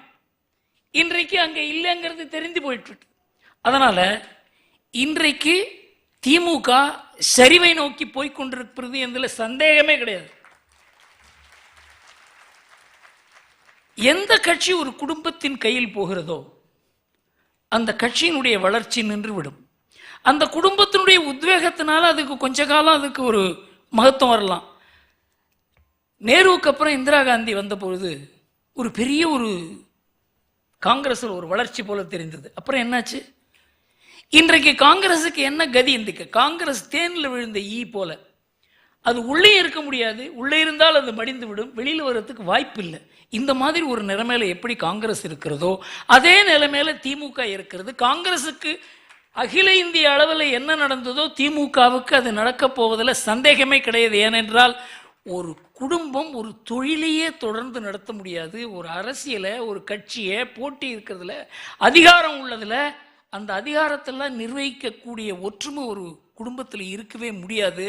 இன்றைக்கு அங்கே இல்லைங்கிறது தெரிந்து போயிட்டு. அதனால் இன்றைக்கு திமுக சரிவை நோக்கி போய்கொண்டிருக்கிறது என்பதில் சந்தேகமே கிடையாது. எந்த கட்சி ஒரு குடும்பத்தின் கையில் போகிறதோ அந்த கட்சியினுடைய வளர்ச்சி நின்றுவிடும். அந்த குடும்பத்தினுடைய உத்வேகத்தினால அதுக்கு கொஞ்ச காலம் அதுக்கு ஒரு மகத்துவம் வரலாம். நேருவுக்கு அப்புறம் இந்திரா காந்தி வந்த பொழுது ஒரு பெரிய ஒரு காங்கிரஸில் ஒரு வளர்ச்சி போல தெரிந்தது. அப்புறம் என்னாச்சு? இன்றைக்கு காங்கிரஸுக்கு என்ன கதி? இன்றைக்கு காங்கிரஸ் தேனில் விழுந்த ஈ போல. அது உள்ளே இருக்க முடியாது, உள்ளே இருந்தால் அது மடிந்து விடும், வெளியில் வர்றதுக்கு வாய்ப்பு இல்லை. இந்த மாதிரி ஒரு நிலைமையில எப்படி காங்கிரஸ் இருக்கிறதோ அதே நிலைமையில திமுக இருக்கிறது. காங்கிரஸுக்கு அகில இந்திய அளவில் என்ன நடந்ததோ திமுகவுக்கு அது நடக்கப் போவதில் சந்தேகமே கிடையாது. ஏனென்றால் ஒரு குடும்பம் ஒரு தொழிலையே தொடர்ந்து நடத்த முடியாது. ஒரு அரசியலை, ஒரு கட்சியை, போட்டி இருக்கிறதுல, அதிகாரம் உள்ளதில் அந்த அதிகாரத்தெல்லாம் நிர்வகிக்கக்கூடிய ஒற்றுமை ஒரு குடும்பத்தில் இருக்கவே முடியாது.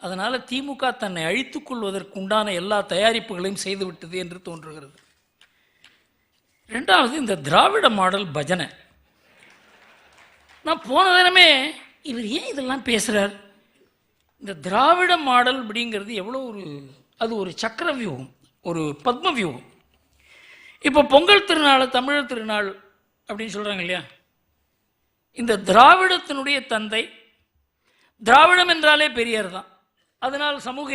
அதனால் திமுக தன்னை அழித்துக் கொள்வதற்கு உண்டான எல்லா தயாரிப்புகளையும் செய்துவிட்டது என்று தோன்றுகிறது. ரெண்டாவது, இந்த திராவிட மாடல் பஜனை. நான் போன தினமே இவர் ஏன் இதெல்லாம் பேசுகிறார்? இந்த திராவிட மாடல் அப்படிங்கிறது எவ்வளோ அது ஒரு சக்கர வியூகம், ஒரு பத்ம வியூகம். இப்போ பொங்கல் திருநாள், தமிழர் திருநாள் அப்படின்னு சொல்கிறாங்க இல்லையா? இந்த திராவிடத்தினுடைய தந்தை, திராவிடம் என்றாலே பெரியார் தான். அதனால் சமூக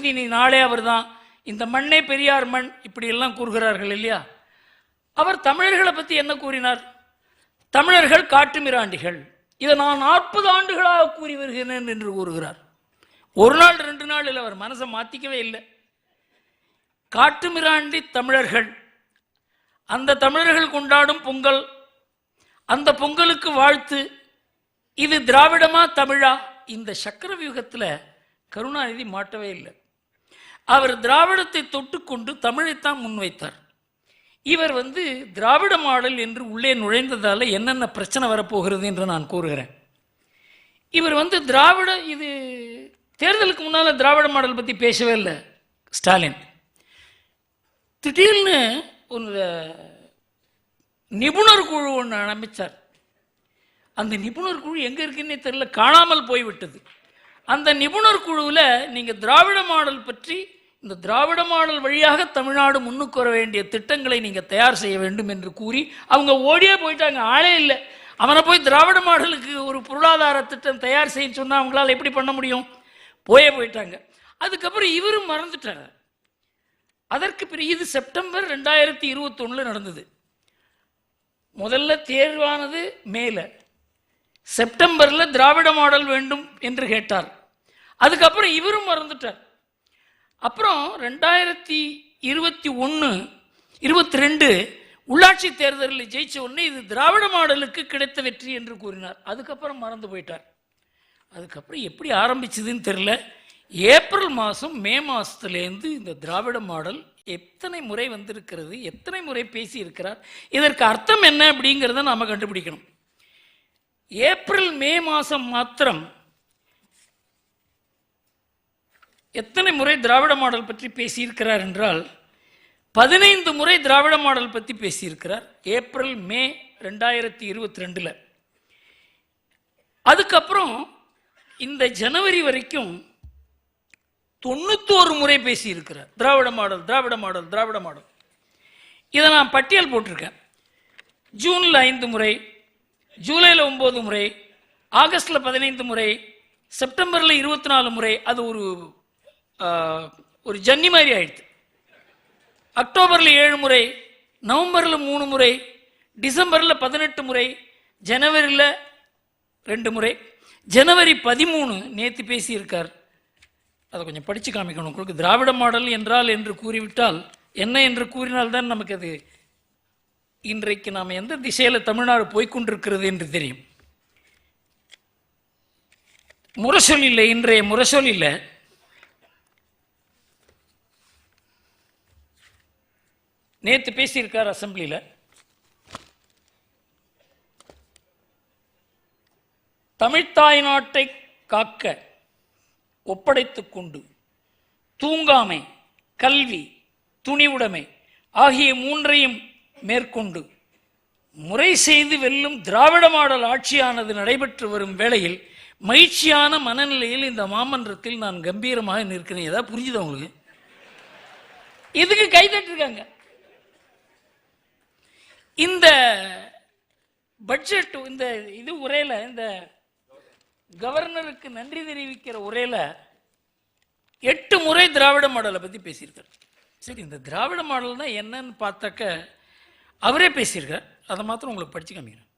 நீதி நாளே அவர் தான். இந்த மண்ணே பெரியார் மண் இப்படியெல்லாம் கூறுகிறார்கள் இல்லையா? அவர் தமிழர்களை பற்றி என்ன கூறினார்? தமிழர்கள் காட்டுமிராண்டிகள். இதை நான் 40 ஆண்டுகளாக கூறி வருகிறேன் என்று கூறுகிறார். ஒரு நாள் 2 நாள் அவர் மனசை மாற்றிக்கவே இல்லை. காட்டுமிராண்டி தமிழர்கள், அந்த தமிழர்கள் கொண்டாடும் பொங்கல், அந்த பொங்கலுக்கு வாழ்த்து, இது திராவிடமா தமிழா? இந்த சக்கர வியூகத்தில் கருணாநிதி மாட்டவே இல்லை. அவர் திராவிடத்தை தொட்டுக்கொண்டு தமிழைத்தான் முன்வைத்தார். இவர் திராவிட மாடல் என்று உள்ளே நுழைந்ததால் என்னென்ன பிரச்சனை வரப்போகிறது என்று நான் கூறுகிறேன். இவர் இது தேர்தலுக்கு முன்னால் திராவிட மாடல் பற்றி பேசவே இல்லை ஸ்டாலின். திடீர்னு ஒரு நிபுணர் குழு ஒன்று அமைச்சார். அந்த நிபுணர் குழு எங்கே இருக்குன்னே தெரியல, காணாமல் போய்விட்டது. அந்த நிபுணர் குழுவில் நீங்கள் திராவிட மாடல் பற்றி, இந்த திராவிட மாடல் வழியாக தமிழ்நாடு முன்னுக்கு வர வேண்டிய திட்டங்களை நீங்கள் தயார் செய்ய வேண்டும் என்று கூறி அவங்க ஓடியே போயிட்டாங்க. ஆளே இல்லை. அவனை போய் திராவிட மாடலுக்கு ஒரு பொருளாதார திட்டம் தயார் செய்ய சொன்னால் அவங்களால எப்படி பண்ண முடியும்? போயிட்டாங்க. அதுக்கப்புறம் இவரும் மறந்துட்டார். அதற்கு பிறகு இது செப்டம்பர் 2021 நடந்தது. முதல்ல தேர்வானது மேல, செப்டம்பரில் திராவிட மாடல் வேண்டும் என்று கேட்டார். அதுக்கப்புறம் இவரும் மறந்துட்டார். அப்புறம் 2021-22 உள்ளாட்சி தேர்தலில் ஜெயிச்ச உடனே இது திராவிட மாடலுக்கு கிடைத்த வெற்றி என்று கூறினார். அதுக்கப்புறம் மறந்து போயிட்டார். அதுக்கப்புறம் எப்படி ஆரம்பிச்சதுன்னு தெரியல. ஏப்ரல் மாதம் மே மாதத்துலேருந்து இந்த திராவிட மாடல் எத்தனை முறை வந்திருக்கிறது, எத்தனை முறை பேசி இருக்கிறார், இதற்கு அர்த்தம் என்ன அப்படிங்கிறத நாம் கண்டுபிடிக்கணும். ஏப்ரல் மே மாதம் மாத்திரம் எத்தனை முறை திராவிட மாடல் பற்றி பேசியிருக்கிறார் என்றால் 15 முறை திராவிட மாடல் பற்றி பேசியிருக்கிறார் ஏப்ரல் மே 2022. அதுக்கப்புறம் இந்த ஜனவரி வரைக்கும் 91 முறை பேசியிருக்கிறார் திராவிட மாடல், திராவிட மாடல், திராவிட மாடல். இதை நான் பட்டியல் போட்டிருக்கேன். ஜூனில் 5 முறை, ஜூலையில் 9 முறை, ஆகஸ்டில் 15 முறை, செப்டம்பரில் 24 முறை. அது ஒரு ஜன்னி மாதிரி ஆயிடுச்சு. அக்டோபரில் 7 முறை, நவம்பரில் 3 முறை, டிசம்பரில் 18 முறை, ஜனவரியில் 2 முறை, ஜனவரி 13 நேற்று பேசியிருக்கார். அதை கொஞ்சம் படித்து காமிக்கணும் உங்களுக்கு. திராவிட மாடல் என்றால் என்று கூறிவிட்டால் என்ன என்று கூறினால்தான் நமக்கு அது இன்றைக்கு நாம் எந்த திசையில் தமிழ்நாடு போய்கொண்டிருக்கிறது என்று தெரியும். முரசொல் இல்லை, இன்றைய முரசொல் இல்லை. நேற்று பேசியிருக்கார் அசம்பிளியில். தமிழ்த்தாய் நாட்டை காக்க ஒப்படைத்து கொண்டு தூங்காமை, கல்வி, துணிவுடைமை ஆகிய 3ஐயும் மேற்கொண்டு முறை செய்து வெல்லும் திராவிட மாடல் ஆட்சியானது நடைபெற்று வரும் வேளையில் மகிழ்ச்சியான மனநிலையில் இந்த மாமன்றத்தில் நான் கம்பீரமாக நிற்கிறேன். ஏதாவது புரிஞ்சுதா உங்களுக்கு? இதுக்கு கைதட்டிருக்காங்க. இந்த பட்ஜெட், இந்த இது உரையில், இந்த கவர்னருக்கு நன்றி தெரிவிக்கிற உரையில் 8 முறை திராவிட மாடலை பற்றி பேசியிருக்கார். சரி, இந்த திராவிட மாடல் தான் என்னன்னு பார்த்தாக்க அவரே பேசியிருக்கார். அதை மாத்திரம் உங்களுக்கு படித்து காமிக்கிறேன்.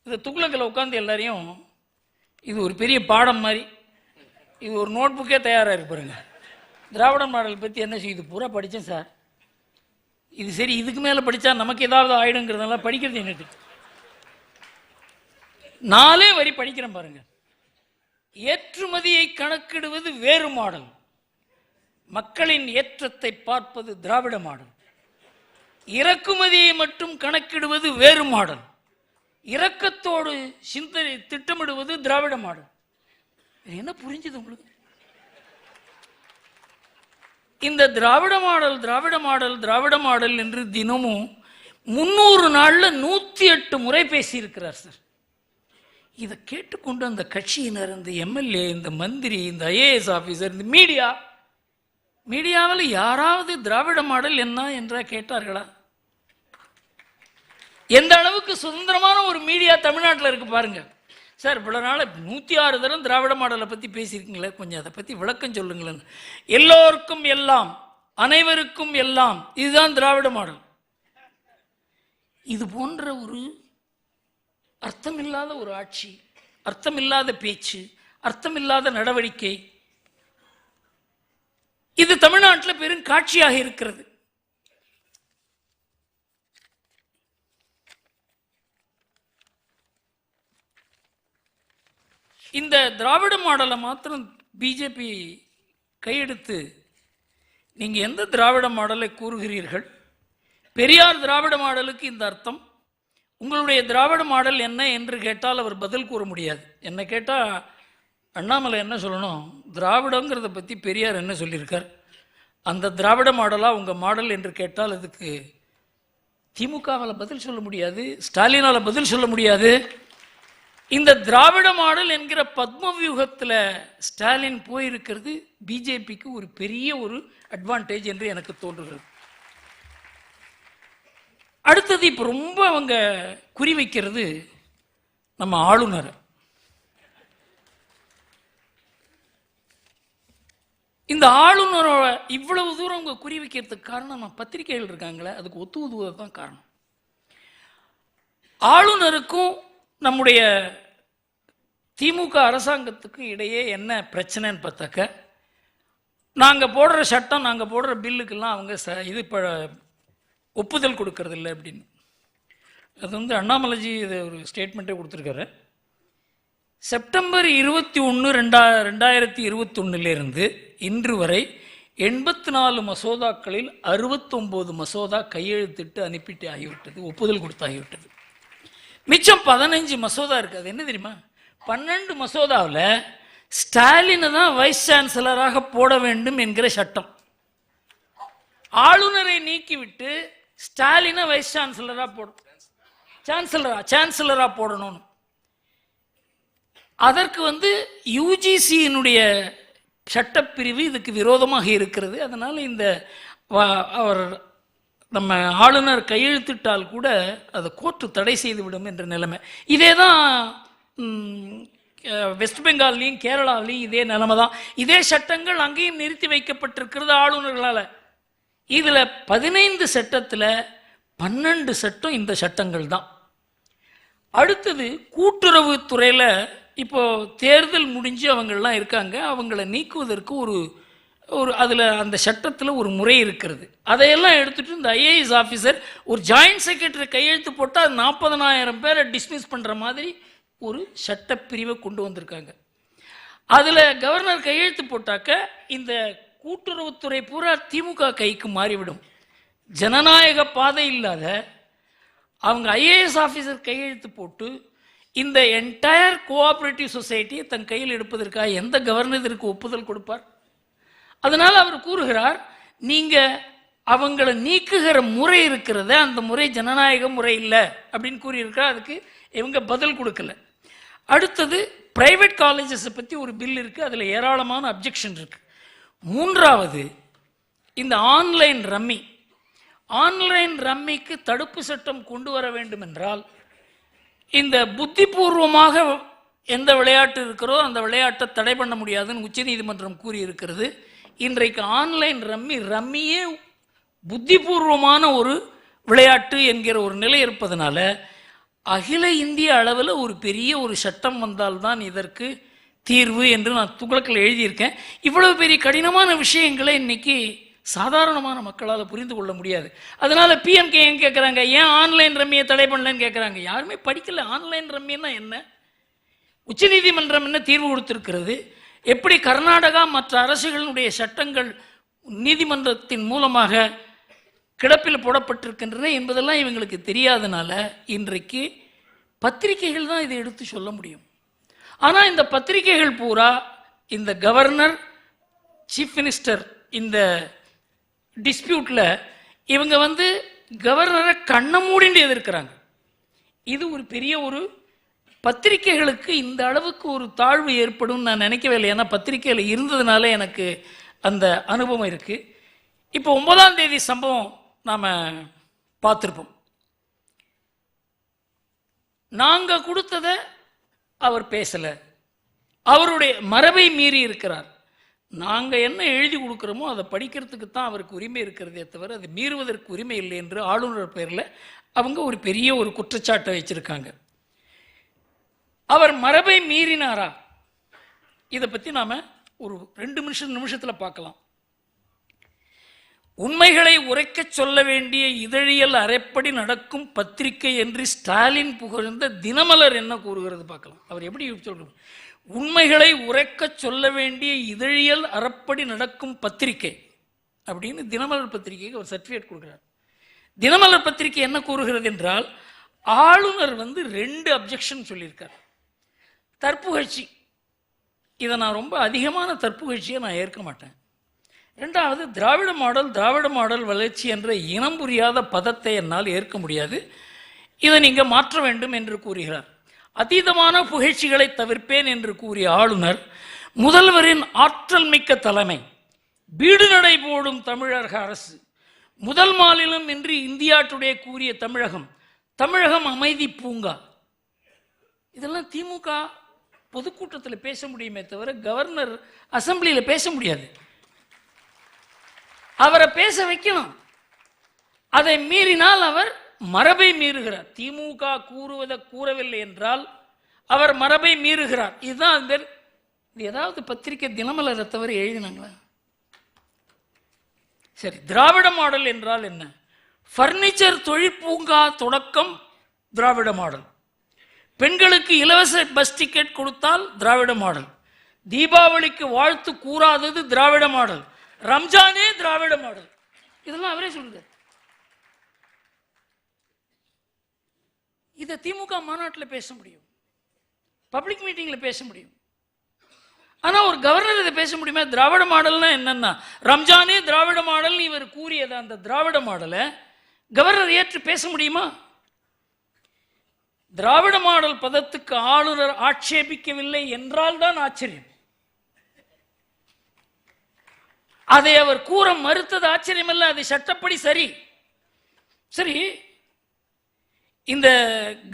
இந்த துக்ளக்கில் உட்காந்து எல்லாரையும், இது ஒரு பெரிய பாடம் மாதிரி, இது ஒரு நோட் புக்கே தயாராக இருப்பாருங்க. திராவிட மாடல் பற்றி என்ன செய்யுது பூரா படித்தேன் சார். இது சரி, இதுக்கு மேலே படித்தா நமக்கு ஏதாவது ஆயிடுங்கிறதெல்லாம் படிக்கிறது என்னட்டு 4 வரி படிக்கிறேன் பாருங்க. ஏற்றுமதியை கணக்கிடுவது வேறு மாடல், மக்களின் ஏற்றத்தை பார்ப்பது திராவிட மாடல். இறக்குமதியை மட்டும் கணக்கிடுவது வேறு மாடல், இரக்கத்தோடு சிந்தனை திட்டமிடுவது திராவிட மாடல். என்ன புரிஞ்சுது உங்களுக்கு? இந்த திராவிட மாடல் திராவிட மாடல் திராவிட மாடல் என்று தினமும் 300 நாளில் 108 முறை பேசியிருக்கிறார் சார். இதை கேட்டுக்கொண்டு அந்த கட்சியினர், இந்த எம்எல்ஏ, இந்த மந்திரி, இந்த ஐஏஎஸ் ஆஃபீஸர், இந்த மீடியாவில் யாராவது திராவிட மாடல் என்ன என்றா கேட்டார்களா? எந்த அளவுக்கு சுதந்திரமான ஒரு மீடியா தமிழ்நாட்டில் இருக்கு பாருங்க சார். இவ்வளோ நாள் 106 தரம் திராவிட மாடலை பற்றி பேசியிருக்கீங்களே, கொஞ்சம் அதை பற்றி விளக்கம் சொல்லுங்களேன். எல்லோருக்கும் எல்லாம், அனைவருக்கும் எல்லாம், இதுதான் திராவிட மாடல். இது போன்ற ஒரு அர்த்தமில்லாத ஒரு ஆட்சி, அர்த்தமில்லாத பேச்சு, அர்த்தமில்லாத நடவடிக்கை இது தமிழ்நாட்டில் பெரும் காட்சியாக இருக்கிறது. இந்த திராவிட மாடலை மாத்திரம் பிஜேபி கையெடுத்து, நீங்கள் எந்த திராவிட மாடலை கூறுகிறீர்கள்? பெரியார் திராவிட மாடலுக்கு இந்த அர்த்தம். உங்களுடைய திராவிட மாடல் என்ன என்று கேட்டால் அவர் பதில் கூற முடியாது. என்னை கேட்டால் அண்ணாமலை என்ன சொல்லணும், திராவிடங்கிறத பற்றி பெரியார் என்ன சொல்லியிருக்கார், அந்த திராவிட மாடலாக உங்கள் மாடல் என்று கேட்டால் அதுக்கு திமுகவால் பதில் சொல்ல முடியாது, ஸ்டாலினால் பதில் சொல்ல முடியாது. இந்த திராவிட மாடல் என்கிற பத்மவியூகத்தில் ஸ்டாலின் போயிருக்கிறது பிஜேபிக்கு ஒரு பெரிய ஒரு அட்வான்டேஜ் என்று எனக்கு தோன்றுகிறது. அடுத்தது இப்போ ரொம்ப அவங்க குறி வைக்கிறது நம்ம ஆளுநரை. இந்த ஆளுநரோட இவ்வளவு தூரம் அவங்க குறி வைக்கிறதுக்கு காரணம் நம்ம பத்திரிகைகள் இருக்காங்களே, அதுக்கு ஒத்துவதுவது தான் காரணம். ஆளுநருக்கும் நம்முடைய திமுக அரசாங்கத்துக்கும் இடையே என்ன பிரச்சனைன்னு பார்த்தாக்க, நாங்கள் போடுற சட்டம், நாங்கள் போடுற பில்லுக்கெல்லாம் அவங்க இது ஒப்புதல் கொடுக்கறதில்லை அப்படின்னு. அது வந்து அண்ணாமலைஜி இது ஒரு ஸ்டேட்மெண்ட்டே கொடுத்துருக்காரு. செப்டம்பர் 21, 2021 இன்று வரை 84 மசோதாக்களில் 69 மசோதா கையெழுத்திட்டு அனுப்பிட்டு ஆகிவிட்டது, ஒப்புதல் கொடுத்தாகிவிட்டது. மிச்சம் 15 மசோதா இருக்குது. அது என்ன தெரியுமா? 12 மசோதாவில் ஸ்டாலினை தான் வைஸ் சான்சலராக போட வேண்டும் என்கிற சட்டம். ஆளுநரை நீக்கிவிட்டு ஸ்டாலினை வைஸ் சான்சலராக சான்சலராக போடணும்னு. அதற்கு வந்து யூஜிசியினுடைய சட்டப்பிரிவு இதுக்கு விரோதமாக இருக்கிறது. அதனால் இந்த அவர் நம்ம ஆளுநர் கையெழுத்திட்டால் கூட அதை கோர்ட்டு தடை செய்துவிடும் என்ற நிலைமை. இதே தான் வெஸ்ட் பெங்கால்லையும் கேரளாவிலையும் இதே நிலைமை தான். இதே சட்டங்கள் அங்கேயும் நிறுத்தி வைக்கப்பட்டிருக்கிறது ஆளுநர்களால். இதில் 15 சட்டத்தில் 12 சட்டம் இந்த சட்டங்கள் தான். அடுத்தது கூட்டுறவுத்துறையில் இப்போ தேர்தல் முடிஞ்சு அவங்கெல்லாம் இருக்காங்க, அவங்கள நீக்குவதற்கு ஒரு அதில் அந்த சட்டத்தில் ஒரு முறை இருக்கிறது. அதையெல்லாம் எடுத்துகிட்டு இந்த ஐஏஎஸ் ஆஃபீஸர் ஒரு ஜாயிண்ட் செக்ரட்டரி கையெழுத்து போட்டால் 40,000 பேரை டிஸ்மிஸ் பண்ணுற மாதிரி ஒரு சட்டப்பிரிவை கொண்டு வந்திருக்காங்க. அதில் கவர்னர் கையெழுத்து போட்டாக்க இந்த கூட்டுறவுத்துறை பூரா திமுக கைக்கு மாறிவிடும். ஜனநாயக பாதை இல்லாத அவங்க ஐஏஎஸ் ஆஃபீஸர் கையெழுத்து போட்டு இந்த என்டையர் கோஆப்ரேட்டிவ் சொசைட்டியை தன் கையில் எடுப்பதற்காக எந்த கவர்னர் இதற்கு ஒப்புதல் கொடுப்பார்? அதனால் அவர் கூறுகிறார், நீங்கள் அவங்கள நீக்குகிற முறை இருக்கிறத அந்த முறை ஜனநாயக முறை இல்லை அப்படின்னு கூறியிருக்கிறார். அதுக்கு இவங்க பதில் கொடுக்கல. அடுத்தது பிரைவேட் காலேஜஸை பற்றி ஒரு பில் இருக்குது, அதில் ஏராளமான அப்ஜெக்ஷன் இருக்குது. மூன்றாவது இந்த ஆன்லைன் ரம்மிக்கு தடுப்பு சட்டம் கொண்டு வர வேண்டும் என்றால் இந்த புத்திபூர்வமாக எந்த விளையாட்டு இருக்கிறோ அந்த விளையாட்டை தடை பண்ண முடியாதுன்னு உச்சநீதிமன்றம் கூறியிருக்கிறது. இன்றைக்கு ஆன்லைன் ரம்மியே புத்திபூர்வமான ஒரு விளையாட்டு என்கிற ஒரு நிலை இருப்பதனால அகில இந்திய அளவில் ஒரு பெரிய ஒரு சட்டம் வந்தால்தான் இதற்கு தீர்வு என்று நான் துக்ளக்கில் எழுதியிருக்கேன். இவ்வளவு பெரிய கடினமான விஷயங்களை இன்னைக்கு சாதாரணமான மக்களால் புரிந்து கொள்ள முடியாது. அதனால் பிஎம்கே ஏன் கேட்குறாங்க, ஏன் ஆன்லைன் ரம்மியை தடை பண்ணலன்னு கேட்குறாங்க. யாருமே படிக்கல. ஆன்லைன் ரம்மின்னா என்ன, உச்சநீதிமன்றம் என்ன தீர்வு கொடுத்திருக்கிறது, எப்படி கர்நாடகா மற்ற அரசுகளுடைய சட்டங்கள் நீதிமன்றத்தின் மூலமாக கிடப்பில் போடப்பட்டிருக்கின்றன என்பதெல்லாம் இவங்களுக்கு தெரியாதனால இன்றைக்கு பத்திரிகைகள் தான் இதை எடுத்து சொல்ல முடியும். ஆனால் இந்த பத்திரிகைகள் பூரா இந்த கவர்னர் சீஃப் மினிஸ்டர் இந்த டிஸ்பியூட்டில் இவங்க கவர்னரை கண்ணை மூடிண்டு எதிர்க்கிறாங்க. இது ஒரு பெரிய ஒரு பத்திரிகைகளுக்கு இந்த அளவுக்கு ஒரு தாழ்வு ஏற்படும் நான் நினைக்கவே இல்லை. ஏன்னா பத்திரிகையில் இருந்ததுனால எனக்கு அந்த அனுபவம் இருக்குது. இப்போ 9ஆம் தேதி சம்பவம் நாம் பார்த்துருப்போம். நாங்கள் கொடுத்ததை அவர் பேசலை, அவருடைய மரபை மீறி இருக்கிறார். நாங்கள் என்ன எழுதி கொடுக்குறோமோ அதை படிக்கிறதுக்கு தான் அவருக்கு உரிமை இருக்கிறதே தவிர அது மீறுவதற்கு உரிமை இல்லை என்று ஆளுநர் பேரில் அவங்க ஒரு பெரிய ஒரு குற்றச்சாட்டை வச்சுருக்காங்க. அவர் மரபை மீறினாரா? இதை பற்றி நாம் ஒரு 2 நிமிஷத்தில் பார்க்கலாம். உண்மைகளை உரைக்கச் சொல்ல வேண்டிய இதழியல் அரைப்படி நடக்கும் பத்திரிகை என்று ஸ்டாலின் புகழ்ந்த தினமலர் என்ன கூறுகிறது பார்க்கலாம். அவர் எப்படி சொல்றார்? உண்மைகளை உரைக்கச் சொல்ல வேண்டிய இதழியல் அறப்படி நடக்கும் பத்திரிகை அப்படின்னு தினமலர் பத்திரிகைக்கு ஒரு சர்டிஃபிகேட் கொடுக்குறார். தினமலர் பத்திரிகை என்ன கூறுகிறது என்றால், ஆளுநர் 2 அப்ஜெக்ஷன் சொல்லியிருக்கார். தற்புகழ்ச்சி, இதை நான் ரொம்ப அதிகமான தற்புகழ்ச்சியை நான் ஏற்க மாட்டேன். 2வது திராவிட மாடல் வளர்ச்சி என்ற இனம் புரியாத பதத்தை என்னால் ஏற்க முடியாது, இதை நீங்கள் மாற்ற வேண்டும் என்று கூறுகிறார். அதீதமான புகழ்ச்சிகளை தவிர்ப்பேன் என்று கூறிய ஆளுநர் முதல்வரின் ஆற்றல் மிக்க தலைமை, வீடு நடை போடும் தமிழக அரசு, முதல் மாநிலம் என்று இந்தியா டுடே கூறிய தமிழகம் அமைதி பூங்கா, இதெல்லாம் திமுக பொதுக்கூட்டத்தில் பேச முடியுமே தவிர கவர்னர் அசம்பிளியில் பேச முடியாது. அவரை பேச வைக்கணும். அதை மீறினால் அவர் மரபை மீறுகிறார். திமுக கூறுவதை கூறவில்லை என்றால் அவர் மரபை மீறுகிறார். இதுதான் அது பேர். இது ஏதாவது பத்திரிகை தினமலரை தவிர எழுதினாங்களா? சரி, திராவிட மாடல் என்றால் என்ன? பர்னிச்சர் தொழிற்பூங்கா தொடக்கம் திராவிட மாடல், பெண்களுக்கு இலவச பஸ் டிக்கெட் கொடுத்தால் திராவிட மாடல், தீபாவளிக்கு வாழ்த்து கூறாதது திராவிட மாடல், ரம்ஜானே திராவிட மாடல். இதெல்லாம் அவரே சொல்லுங்க. இதை திமுக மாநாட்டில் பேச முடியும், பப்ளிக் மீட்டிங்கில் பேச முடியும். ஆனால் ஒரு கவர்னர் இதை பேச முடியுமா? திராவிட மாடல்னா என்னன்னா, ரம்ஜானே திராவிட மாடல் இவர் கூறியது அந்த திராவிட மாடலை கவர்னர் ஏற்று பேச முடியுமா? திராவிட மாடல் பதத்துக்கு ஆளுநர் ஆட்சேபிக்கவில்லை என்றால் தான் ஆச்சரியம். அதை அவர் கூற மறுத்தது ஆச்சரியம் அல்ல, அது சட்டப்படி சரி. சரி, இந்த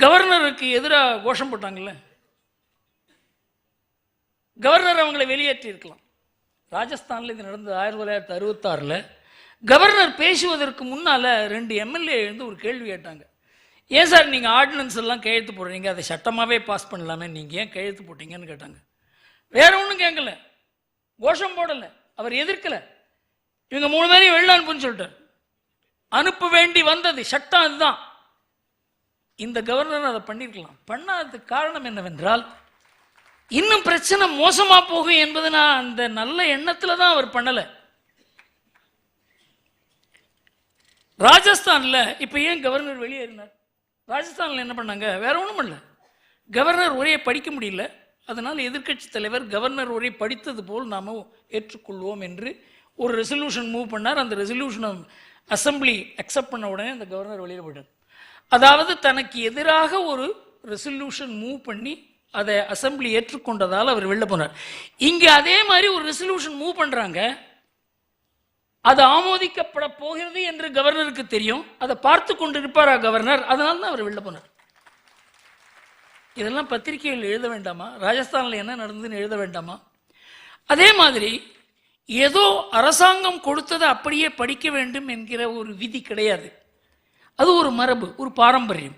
கவர்னருக்கு எதிராக கோஷம் போட்டாங்கல்ல, கவர்னர் அவங்களை வெளியேற்றி இருக்கலாம். ராஜஸ்தானில் இது நடந்தது 1966. கவர்னர் பேசுவதற்கு முன்னால் 2 எம்எல்ஏ எழுந்து ஒரு கேள்வி கேட்டாங்க. ஏன் சார் நீங்கள் ஆர்டினன்ஸ் எல்லாம் கையெழுத்து போடுறீங்க, அதை சட்டமாகவே பாஸ் பண்ணலாமே, நீங்கள் ஏன் கையெழுத்து போட்டீங்கன்னு கேட்டாங்க. வேற ஒன்றும் கேட்கல, கோஷம் போடலை, அவர் எதிர்க்கலை. இவங்க 3 பேரையும் வெளில அனுப்புன்னு சொல்லிட்டார். அனுப்ப வேண்டி வந்தது சட்டம், அதுதான். இந்த கவர்னர் அதை பண்ணியிருக்கலாம். பண்ணாததுக்கு காரணம் என்னவென்றால், இன்னும் பிரச்சனை மோசமா போகும் என்பது நான் அந்த நல்ல எண்ணத்தில் தான் அவர் பண்ணலை. ராஜஸ்தானில் இப்போ ஏன் கவர்னர் வெளியேறினார்? ராஜஸ்தானில் என்ன பண்ணாங்க? வேற ஒன்றும் பண்ணல, கவர்னர் உரையை படிக்க முடியல, அதனால் எதிர்க்கட்சி தலைவர் கவர்னர் உரை படித்தது போல் நாம் ஏற்றுக்கொள்வோம் என்று ஒரு ரெசல்யூஷன் மூவ் பண்ணார். அந்த ரெசல்யூஷனை அசம்பிளி அக்செப்ட் பண்ண உடனே அந்த கவர்னர் வெளியில் போயிட்டார். அதாவது தனக்கு எதிராக ஒரு ரெசல்யூஷன் மூவ் பண்ணி அதை அசம்பிளி ஏற்றுக்கொண்டதால் அவர் வெளில போனார். இங்கே அதே மாதிரி ஒரு ரெசல்யூஷன் மூவ் பண்ணுறாங்க, அது ஆமோதிக்கப்பட போகிறது என்று கவர்னருக்கு தெரியும். அதை பார்த்து கொண்டு இருப்பாரா கவர்னர்? அதனால தான் அவர் வெளில போனார். இதெல்லாம் பத்திரிகைகள் எழுத வேண்டாமா? ராஜஸ்தானில் என்ன நடந்ததுன்னு எழுத வேண்டாமா? அதே மாதிரி ஏதோ அரசாங்கம் கொடுத்ததை அப்படியே படிக்க வேண்டும் என்கிற ஒரு விதி கிடையாது. அது ஒரு மரபு, ஒரு பாரம்பரியம்.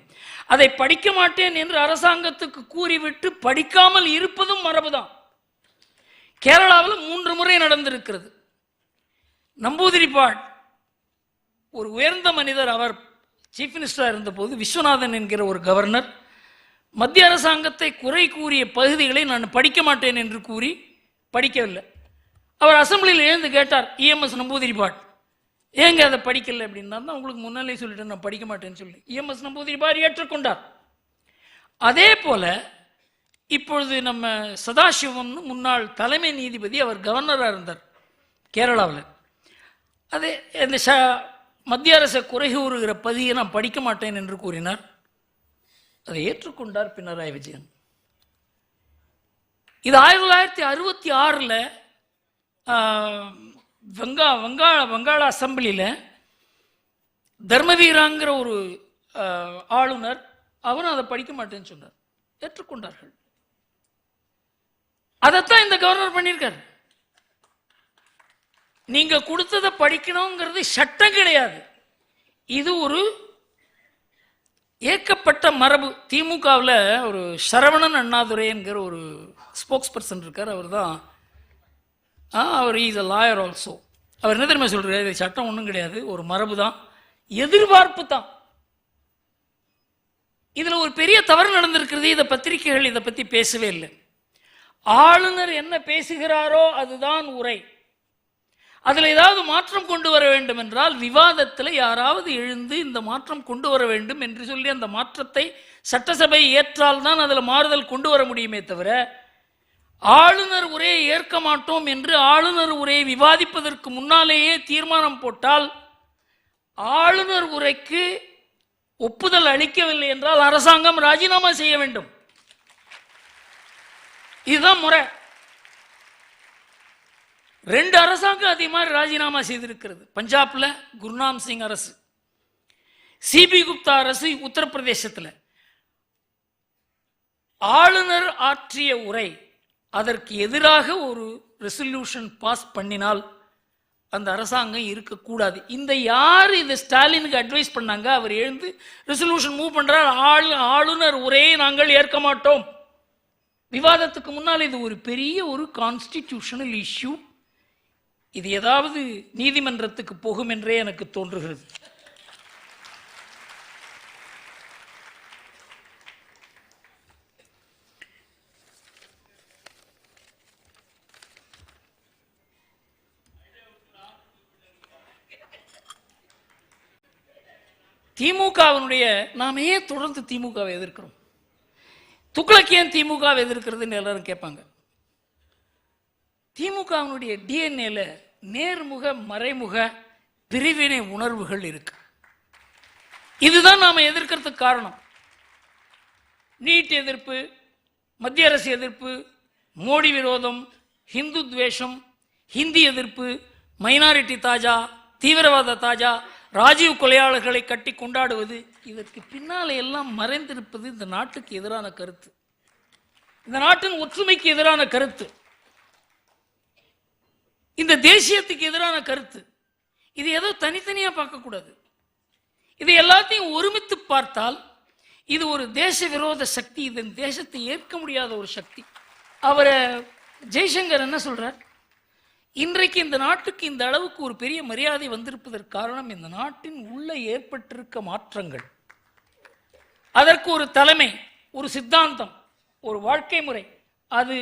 அதை படிக்க மாட்டேன் என்று அரசாங்கத்துக்கு கூறிவிட்டு படிக்காமல் இருப்பதும் மரபுதான். கேரளாவில் 3 முறை நடந்திருக்கிறது. நம்பூதிரிப்பாட் ஒரு உயர்ந்த மனிதர், அவர் சீஃப் மினிஸ்டராக இருந்தபோது விஸ்வநாதன் என்கிற ஒரு கவர்னர் மத்திய அரசாங்கத்தை குறை கூறிய பகுதிகளை நான் படிக்க மாட்டேன் என்று கூறி படிக்கவில்லை. அவர் அசம்பிளியில் எழுந்து கேட்டார், இஎம்எஸ் நம்பூதிரிப்பாட், ஏங்க அதை படிக்கல அப்படின்னா தான் உங்களுக்கு முன்னாலே சொல்லிட்டு நான் படிக்க மாட்டேன்னு சொல்லி EMS நம்பூதிரிபார் ஏற்றுக்கொண்டார். அதே போல இப்பொழுது நம்ம சதாசிவம்னு முன்னாள் தலைமை நீதிபதி, அவர் கவர்னராக இருந்தார் கேரளாவில். அதே இந்த மத்திய அரசை குறை கூறுகிற பதியை நான் படிக்க மாட்டேன் என்று கூறினார். அதை ஏற்றுக்கொண்டார் பினராயி விஜயன். இது 1966 வங்காள அசம்பிளியில் தர்மவீராங்கிற ஒரு ஆளுநர், அவரும் அதை படிக்க மாட்டேன்னு சொன்னார். ஏற்றுக்கொண்டார்கள். அதைத்தான் இந்த கவர்னர் பண்ணியிருக்காரு. நீங்க கொடுத்ததை படிக்கணுங்கிறது சட்டம் கிடையாது, இது ஒரு ஏற்கப்பட்ட மரபு. திமுகவில் ஒரு சரவணன் அண்ணாதுரை என்கிற ஒரு ஸ்போக்ஸ் பர்சன் இருக்கார். அவர் தான் அவர் இஸ் அ லாயர் ஆல்சோ. அவர் என்ன தெரியுமா சொல்றாரு, இது சட்டம் ஒன்றும் கிடையாது, ஒரு மரபு தான், எதிர்பார்ப்பு தான். இதில் ஒரு பெரிய தவறு நடந்திருக்கிறது. இதை பத்திரிகைகள் இதை பற்றி பேசவே இல்லை. ஆளுநர் என்ன பேசுகிறாரோ அதுதான் உரை. அதில் ஏதாவது மாற்றம் கொண்டு வர வேண்டும் என்றால் விவாதத்தில் யாராவது எழுந்து இந்த மாற்றம் கொண்டு வர வேண்டும் என்று சொல்லி அந்த மாற்றத்தை சட்டசபை ஏற்றால் தான் அதில் மாறுதல் கொண்டு வர முடியுமே தவிர, ஆளுநர் உரையை ஏற்க மாட்டோம் என்று ஆளுநர் உரையை விவாதிப்பதற்கு முன்னாலேயே தீர்மானம் போட்டால், ஆளுநர் உரைக்கு ஒப்புதல் அளிக்கவில்லை என்றால் அரசாங்கம் ராஜினாமா செய்ய வேண்டும். இதுதான் முறை. 2 அரசாங்கம் அதே மாதிரி ராஜினாமா செய்திருக்கிறது. பஞ்சாப்ல குர்நாம் சிங் அரசு, சிபி குப்தா அரசு உத்தரப்பிரதேசத்தில். ஆளுநர் ஆற்றிய உரை அதற்கு எதிராக ஒரு ரெசல்யூஷன் பாஸ் பண்ணினால் அந்த அரசாங்கம் இருக்கக்கூடாது. இந்த யார் இந்த ஸ்டாலினுக்கு அட்வைஸ் பண்ணாங்க, அவர் எழுந்து ரெசல்யூஷன் மூவ் பண்றார், ஆளுநர் உரையை நாங்கள் ஏற்க மாட்டோம். விவாதத்துக்கு முன்னால் இது ஒரு பெரிய ஒரு கான்ஸ்டிடியூஷனல் இஷ்யூ. இது ஏதாவது நீதிமன்றத்துக்கு போகும் என்றே எனக்கு தோன்றுகிறது. திமுகவினுடைய நாம ஏன் தொடர்ந்து திமுகவை எதிர்க்கிறோம்? துக்ளக் ஏன் திமுகவை எதிர்க்கிறதுன்னு எல்லாரும் கேட்பாங்க. திமுகவினுடைய டிஎன்ஏல நேர்முக மறைமுக பிரிவினை உணர்வுகள் இருக்கு. இதுதான் நாம எதிர்க்கிறதுக்கு காரணம். நீட் எதிர்ப்பு, மத்திய அரசு எதிர்ப்பு, மோடி விரோதம், ஹிந்து துவேஷம், ஹிந்தி எதிர்ப்பு, மைனாரிட்டி தாஜா, தீவிரவாத தாஜா, ராஜீவ் கொலையாளர்களை கட்டி கொண்டாடுவது, இதற்கு பின்னால எல்லாம் மறைந்திருப்பது இந்த நாட்டுக்கு எதிரான கருத்து, இந்த நாட்டின் ஒற்றுமைக்கு எதிரான கருத்து, இந்த தேசியத்துக்கு எதிரான கருத்து. இது ஏதோ தனித்தனியா பார்க்கக்கூடாது. இது எல்லாத்தையும் ஒருமித்து பார்த்தால் இது ஒரு தேச விரோத சக்தி, இதன் தேசத்தை ஏற்க முடியாத ஒரு சக்தி. அவரை ஜெய்சங்கர் என்ன சொல்றார், இன்றைக்கு இந்த நாட்டுக்கு இந்த அளவுக்கு ஒரு பெரிய மரியாதை வந்திருப்பதற்கு காரணம் இந்த நாட்டின் உள்ள ஏற்பட்டிருக்க மாற்றங்கள். அதற்கு ஒரு தலைமை, ஒரு சித்தாந்தம், ஒரு வாழ்க்கை முறை, அது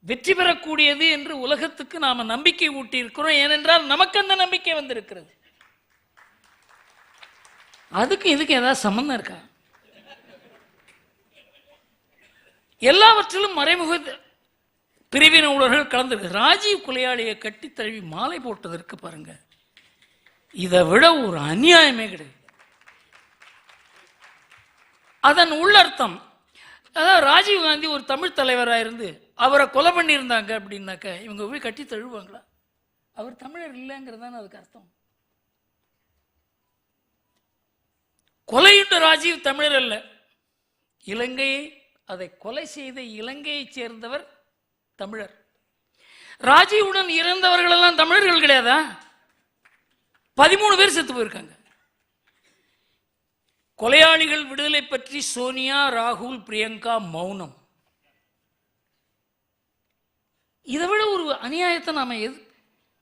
வெற்றி பெறக்கூடியது என்று உலகத்துக்கு நாம நம்பிக்கை ஊட்டி இருக்கிறோம். ஏனென்றால் நமக்கு அந்த நம்பிக்கை வந்திருக்கிறது. அதுக்கு இதுக்கு ஏதாவது சம்பந்தம் இருக்கா? எல்லாவற்றிலும் மறைமுக பிரிவினர்கள் கலந்திருக்கு. ராஜீவ் கொலையாளியை கட்டி தழுவி மாலை போட்டதற்கு பாருங்க, இதை விட ஒரு அநியாயமே கிடையாது. அதன் உள்ளர்த்தம், அதாவது ராஜீவ் காந்தி ஒரு தமிழ் தலைவராக இருந்து அவரை கொலை பண்ணியிருந்தாங்க அப்படின்னாக்க இவங்க போய் கட்டி தழுவாங்களா? அவர் தமிழர் இல்லைங்கிறது தானே அதுக்கு அர்த்தம். கொலையுண்ட ராஜீவ் தமிழர் அல்ல, இலங்கையை அதை கொலை செய்த இலங்கையை சேர்ந்தவர் தமிழர். ராஜீவுடன் இறந்தவர்கள் எல்லாம் தமிழர்கள் கிடையாதா? 13 பேர் செத்து போயிருக்காங்க. கொலையாளிகள் விடுதலை பற்றி சோனியா, ராகுல், பிரியங்கா மௌனம். இதை விட ஒரு அநியாயத்தை நாம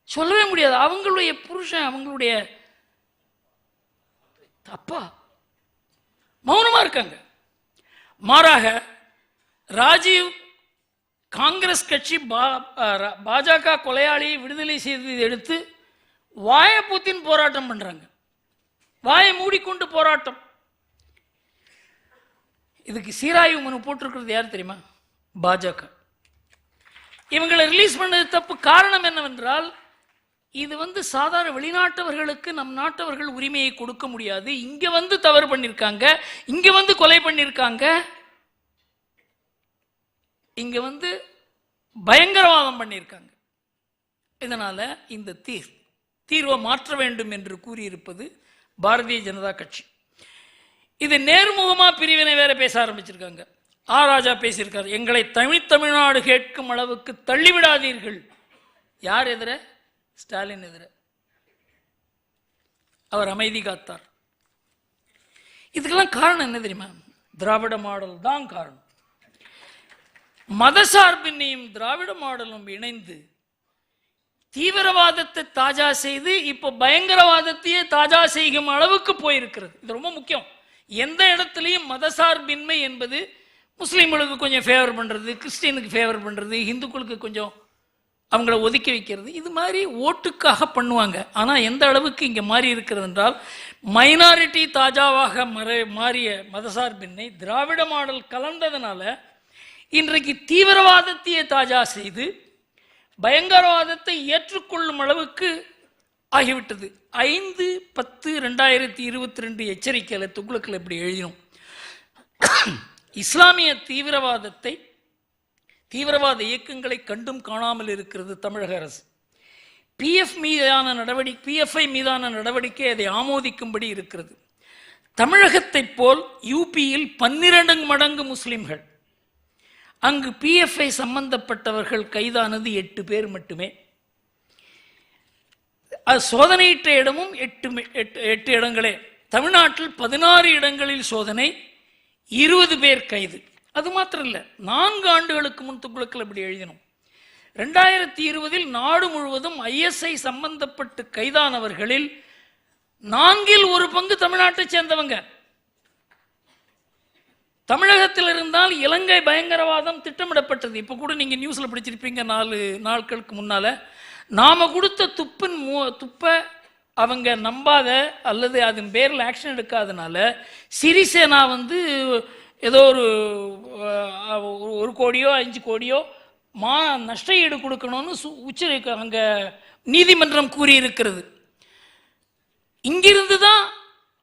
சொல்லவே முடியாது. அவங்களுடைய புருஷன், அவங்களுடைய அப்பா மௌனமா இருக்காங்க. மாறாக ராஜீவ் காங்கிரஸ் கட்சி பாஜக கொலையாளியை விடுதலை செய்ததை எடுத்து வாயை பூத்தின் போராட்டம் பண்றாங்க, வாயை மூடிக்கொண்டு போராட்டம். இதுக்கு சீராய்வு மனு போட்டிருக்கிறது யார் தெரியுமா? பாஜக. இவங்களை ரிலீஸ் பண்ணது தப்பு. காரணம் என்னவென்றால், இது சாதாரண வெளிநாட்டவர்களுக்கு நம் நாட்டவர்கள் உரிமையை கொடுக்க முடியாது. இங்க தவறு பண்ணிருக்காங்க, இங்க கொலை பண்ணிருக்காங்க, இங்க பயங்கரவாதம் பண்ணியிருக்காங்க. இதனால இந்த தீர்வை மாற்ற வேண்டும் என்று கூறியிருப்பது பாரதிய ஜனதா கட்சி. இது நேர்முகமா பிரிவினை வேற பேச ஆரம்பிச்சிருக்காங்க. ராஜா பேசியிருக்காரு, எங்களை தமிழ்நாடு கேட்கும் அளவுக்கு தள்ளிவிடாதீர்கள். யார் எதிர? ஸ்டாலின் எதிர. அவர் அமைதி காத்தார். இதுக்கெல்லாம் காரணம் என்ன தெரியுமா? திராவிட மாடல் தான் காரணம். மதசார்பின்னையும் திராவிட மாடலும் இணைந்து தீவிரவாதத்தை தாஜா செய்து இப்போ பயங்கரவாதத்தையே தாஜா செய்யும் அளவுக்கு போயிருக்கிறது. இது ரொம்ப முக்கியம். எந்த இடத்துலையும் மதசார்பின்மை என்பது முஸ்லீம்களுக்கு கொஞ்சம் ஃபேவர் பண்ணுறது, கிறிஸ்டியனுக்கு ஃபேவர் பண்ணுறது, இந்துக்களுக்கு கொஞ்சம் அவங்கள ஒதுக்கி வைக்கிறது, இது மாதிரி ஓட்டுக்காக பண்ணுவாங்க. ஆனால் எந்த அளவுக்கு இங்கே மாறி இருக்கிறது என்றால், மைனாரிட்டி தாஜாவாக மாறிய மதசார்பின்மை திராவிட மாடல் கலந்ததுனால இன்றைக்கு தீவிரவாதத்தையே தாஜா செய்து பயங்கரவாதத்தை ஏற்றுக்கொள்ளும் அளவுக்கு ஆகிவிட்டது. 5/10/2022 எச்சரிக்கையில் துக்ளக்கில் எப்படி எழுதினோம், இஸ்லாமிய தீவிரவாத இயக்கங்களை கண்டும் காணாமல் இருக்கிறது தமிழக அரசு. PFI மீதான நடவடிக்கை அதை ஆமோதிக்கும்படி இருக்கிறது. தமிழகத்தை போல் யூபியில் 12 மடங்கு முஸ்லிம்கள், அங்கு PFI சம்பந்தப்பட்டவர்கள் கைதானது 8 பேர் மட்டுமே. அது சோதனையிட்ட இடமும் 8 இடங்களே. தமிழ்நாட்டில் 16 இடங்களில் சோதனை, 20 பேர் கைது. அது மாத்திரம் இல்லை, 4 ஆண்டுகளுக்கு முன் துக்ளக்கில் இப்படி எழுதினோம். 2020 நாடு முழுவதும் ISI சம்பந்தப்பட்டு கைதானவர்களில் 1/4 பங்கு தமிழ்நாட்டை சேர்ந்தவங்க. தமிழகத்தில் இருந்தால் இலங்கை பயங்கரவாதம் திட்டமிடப்பட்டது. இப்போ கூட நீங்கள் நியூஸில் படிச்சிருப்பீங்க, 4 நாட்களுக்கு முன்னால். நாம் கொடுத்த துப்பை அவங்க நம்பாத அல்லது அதன் பேரில் ஆக்ஷன் எடுக்காதனால சிறிசேனா ஏதோ ஒரு கோடியோ 5 கோடியோ நஷ்ட ஈடு கொடுக்கணும்னு அங்கே நீதிமன்றம் கூறியிருக்கிறது. இங்கிருந்து தான்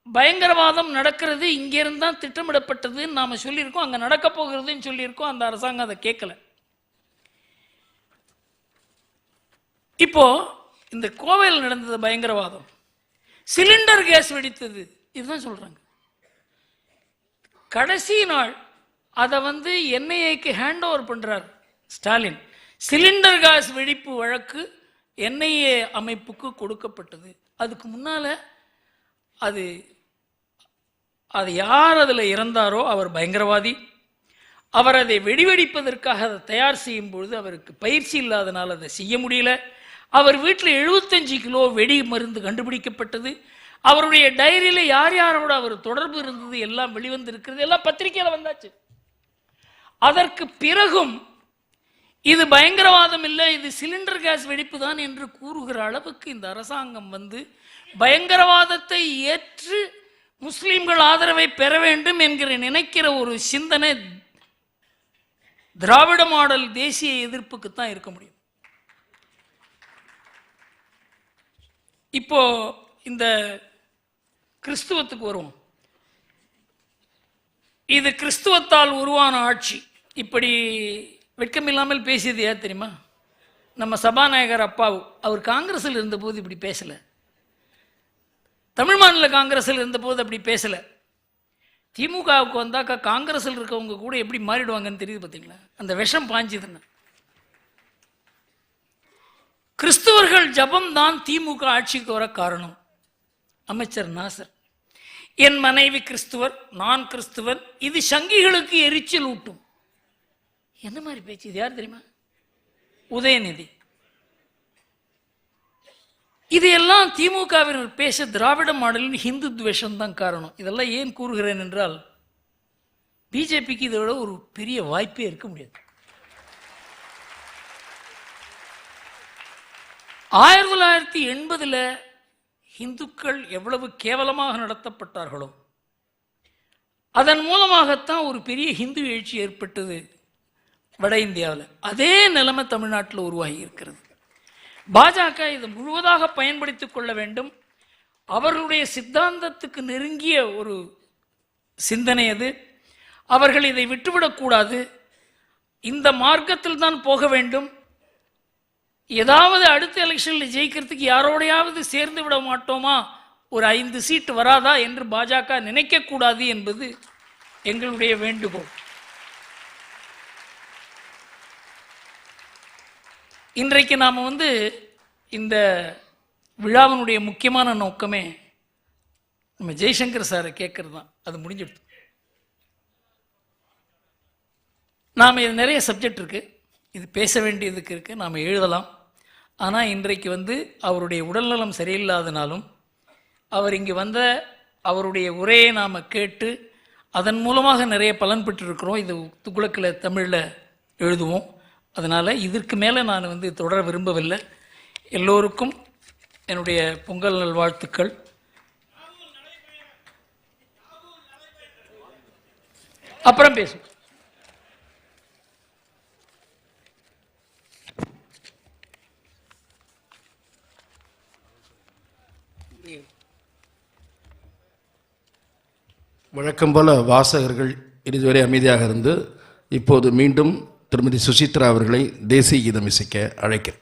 பயங்கரவாதம் நடக்கிறது, இங்கிருந்து தான் திட்டமிடப்பட்டதுன்னு நாம் சொல்லியிருக்கோம், அங்கே நடக்க போகிறதுன்னு சொல்லியிருக்கோம். அந்த அரசாங்கம் அதை கேட்கல. இப்போ இந்த கோவையில் நடந்தது பயங்கரவாதம், சிலிண்டர் கேஸ் வெடித்தது, இதுதான் சொல்றாங்க. கடைசி நாள் அதை NIAக்கு ஹேண்ட் ஓவர் பண்றார் ஸ்டாலின். சிலிண்டர் கேஸ் வெடிப்பு வழக்கு NIA அமைப்புக்கு கொடுக்கப்பட்டது. அதுக்கு முன்னால அது யார் அதில் இறந்தாரோ அவர் பயங்கரவாதி. அவர் அதை வெடிவெடிப்பதற்காக அதை தயார் செய்யும் பொழுது அவருக்கு பயிற்சி இல்லாதனால் அதை செய்ய முடியல. அவர் வீட்டில் 75 கிலோ வெடி மருந்து கண்டுபிடிக்கப்பட்டது. அவருடைய டைரியில் யார் யாரோட அவர் தொடர்பு இருந்தது எல்லாம் வெளிவந்திருக்கிறது, எல்லாம் பத்திரிகையில் வந்தாச்சு. அதற்கு பிறகும் இது பயங்கரவாதம் இல்லை, இது சிலிண்டர் கேஸ் வெடிப்பு தான் என்று கூறுகிற அளவுக்கு இந்த அரசாங்கம் பயங்கரவாதத்தை ஏற்று முஸ்லிம்கள் ஆதரவை பெற வேண்டும் என்கிற நினைக்கிற ஒரு சிந்தனை திராவிட மாடல் தேசிய எதிர்ப்புக்கு தான் இருக்க முடியும். இப்போ இந்த கிறிஸ்துவத்துக்கு வருவோம். இது கிறிஸ்துவத்தால் உருவான ஆட்சி. இப்படி வெட்கமில்லாமல் பேசியது ஏன் தெரியுமா? நம்ம சபாநாயகர் அப்பாவு. அவர் காங்கிரஸில் இருந்தபோது இப்படி பேசலை, தமிழ் மாநில காங்கிரஸில் இருந்தபோது அப்படி பேசலை. திமுகவுக்கு வந்தாக்கா காங்கிரஸில் இருக்கவங்க கூட எப்படி மாறிடுவாங்கன்னு தெரியுது பார்த்தீங்களா? அந்த விஷம் பாஞ்சுதுன்னு. கிறிஸ்துவர்கள் ஜபம் தான் திமுக ஆட்சிக்கு வர காரணம். அமைச்சர் நாசர், என் மனைவி கிறிஸ்துவர், நான் கிறிஸ்துவன், இது சங்கிகளுக்கு எரிச்சல் ஊட்டும். என்ன மாதிரி பேச்சு இது? யார் தெரியுமா? உதயநிதி. இதையெல்லாம் திமுகவினர் பேச திராவிட மாடலின் ஹிந்து துவேஷம் தான் காரணம். இதெல்லாம் ஏன் கூறுகிறேன் என்றால், பிஜேபிக்கு இதோட ஒரு பெரிய வாய்ப்பே இருக்க முடியாது. 1980 இந்துக்கள் எவ்வளவு கேவலமாக நடத்தப்பட்டார்களோ அதன் மூலமாகத்தான் ஒரு பெரிய ஹிந்து எழுச்சி ஏற்பட்டது வட இந்தியாவில். அதே நிலைமை தமிழ்நாட்டில் உருவாகி இருக்கிறது. பாஜக இதை முழுவதாக பயன்படுத்திக் கொள்ள வேண்டும். அவர்களுடைய சித்தாந்தத்துக்கு நெருங்கிய ஒரு சிந்தனை அது. அவர்கள் இதை விட்டுவிடக்கூடாது. இந்த மார்க்கத்தில் தான் போக வேண்டும். ஏதாவது அடுத்த எலெக்ஷனில் ஜெயிக்கிறதுக்கு யாரோடையாவது சேர்ந்து விட மாட்டோமா, ஒரு 5 சீட்டு வராதா என்று பாஜக நினைக்கக்கூடாது என்பது எங்களுடைய வேண்டுகோள். இன்றைக்கு நாம் இந்த விழாவினுடைய முக்கியமான நோக்கமே நம்ம ஜெய்சங்கர் சாரை கேட்கறது தான். அது முடிஞ்சிடுது. நாம் இது நிறைய சப்ஜெக்ட் இருக்குது, இது பேச வேண்டியதுக்கு இருக்குது, நாம் எழுதலாம். ஆனால் இன்றைக்கு அவருடைய உடல்நலம் சரியில்லாதனாலும் அவர் இங்கே வந்த அவருடைய உரையை நாம் கேட்டு அதன் மூலமாக நிறைய பலன் பெற்றிருக்கிறோம். இது துக்ளக்கில் தமிழில் எழுதுவோம். அதனால் இதற்கு மேலே நான் தொடர விரும்பவில்லை. எல்லோருக்கும் என்னுடைய பொங்கல் நல்வாழ்த்துக்கள். அப்புறம் பேசுவோம். வழக்கம் போல வாசகர்கள் இதுவரை அமைதியாக இருந்து இப்போது மீண்டும் திருமதி சுசித்ரா அவர்களை தேசிய கீதம் இசைக்க அழைக்கிறேன்.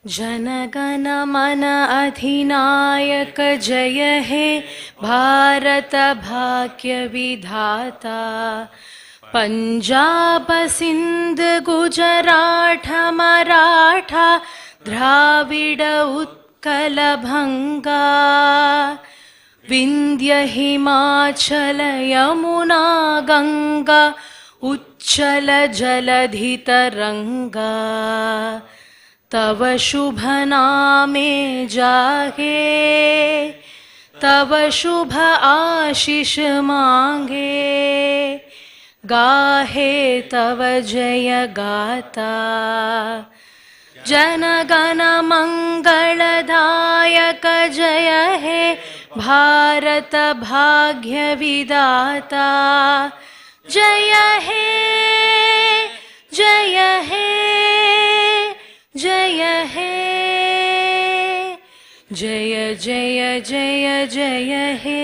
जनगण मन अधिनायक जय हे भारत भाग्य विधाता पंजाब सिंध गुजरात मराठा द्राविड उत्कल भंगा विंध्य हिमाचल यमुना गंगा उच्चल जलधि तरंगा तव शुभ नामे जागे तव शुभ आशीष मांगे गाहे तव जय गाता जनगण मंगलदायक जय हे भारत भाग्य विधाता जय हे जय हे जय हे जय जय जय जय हे।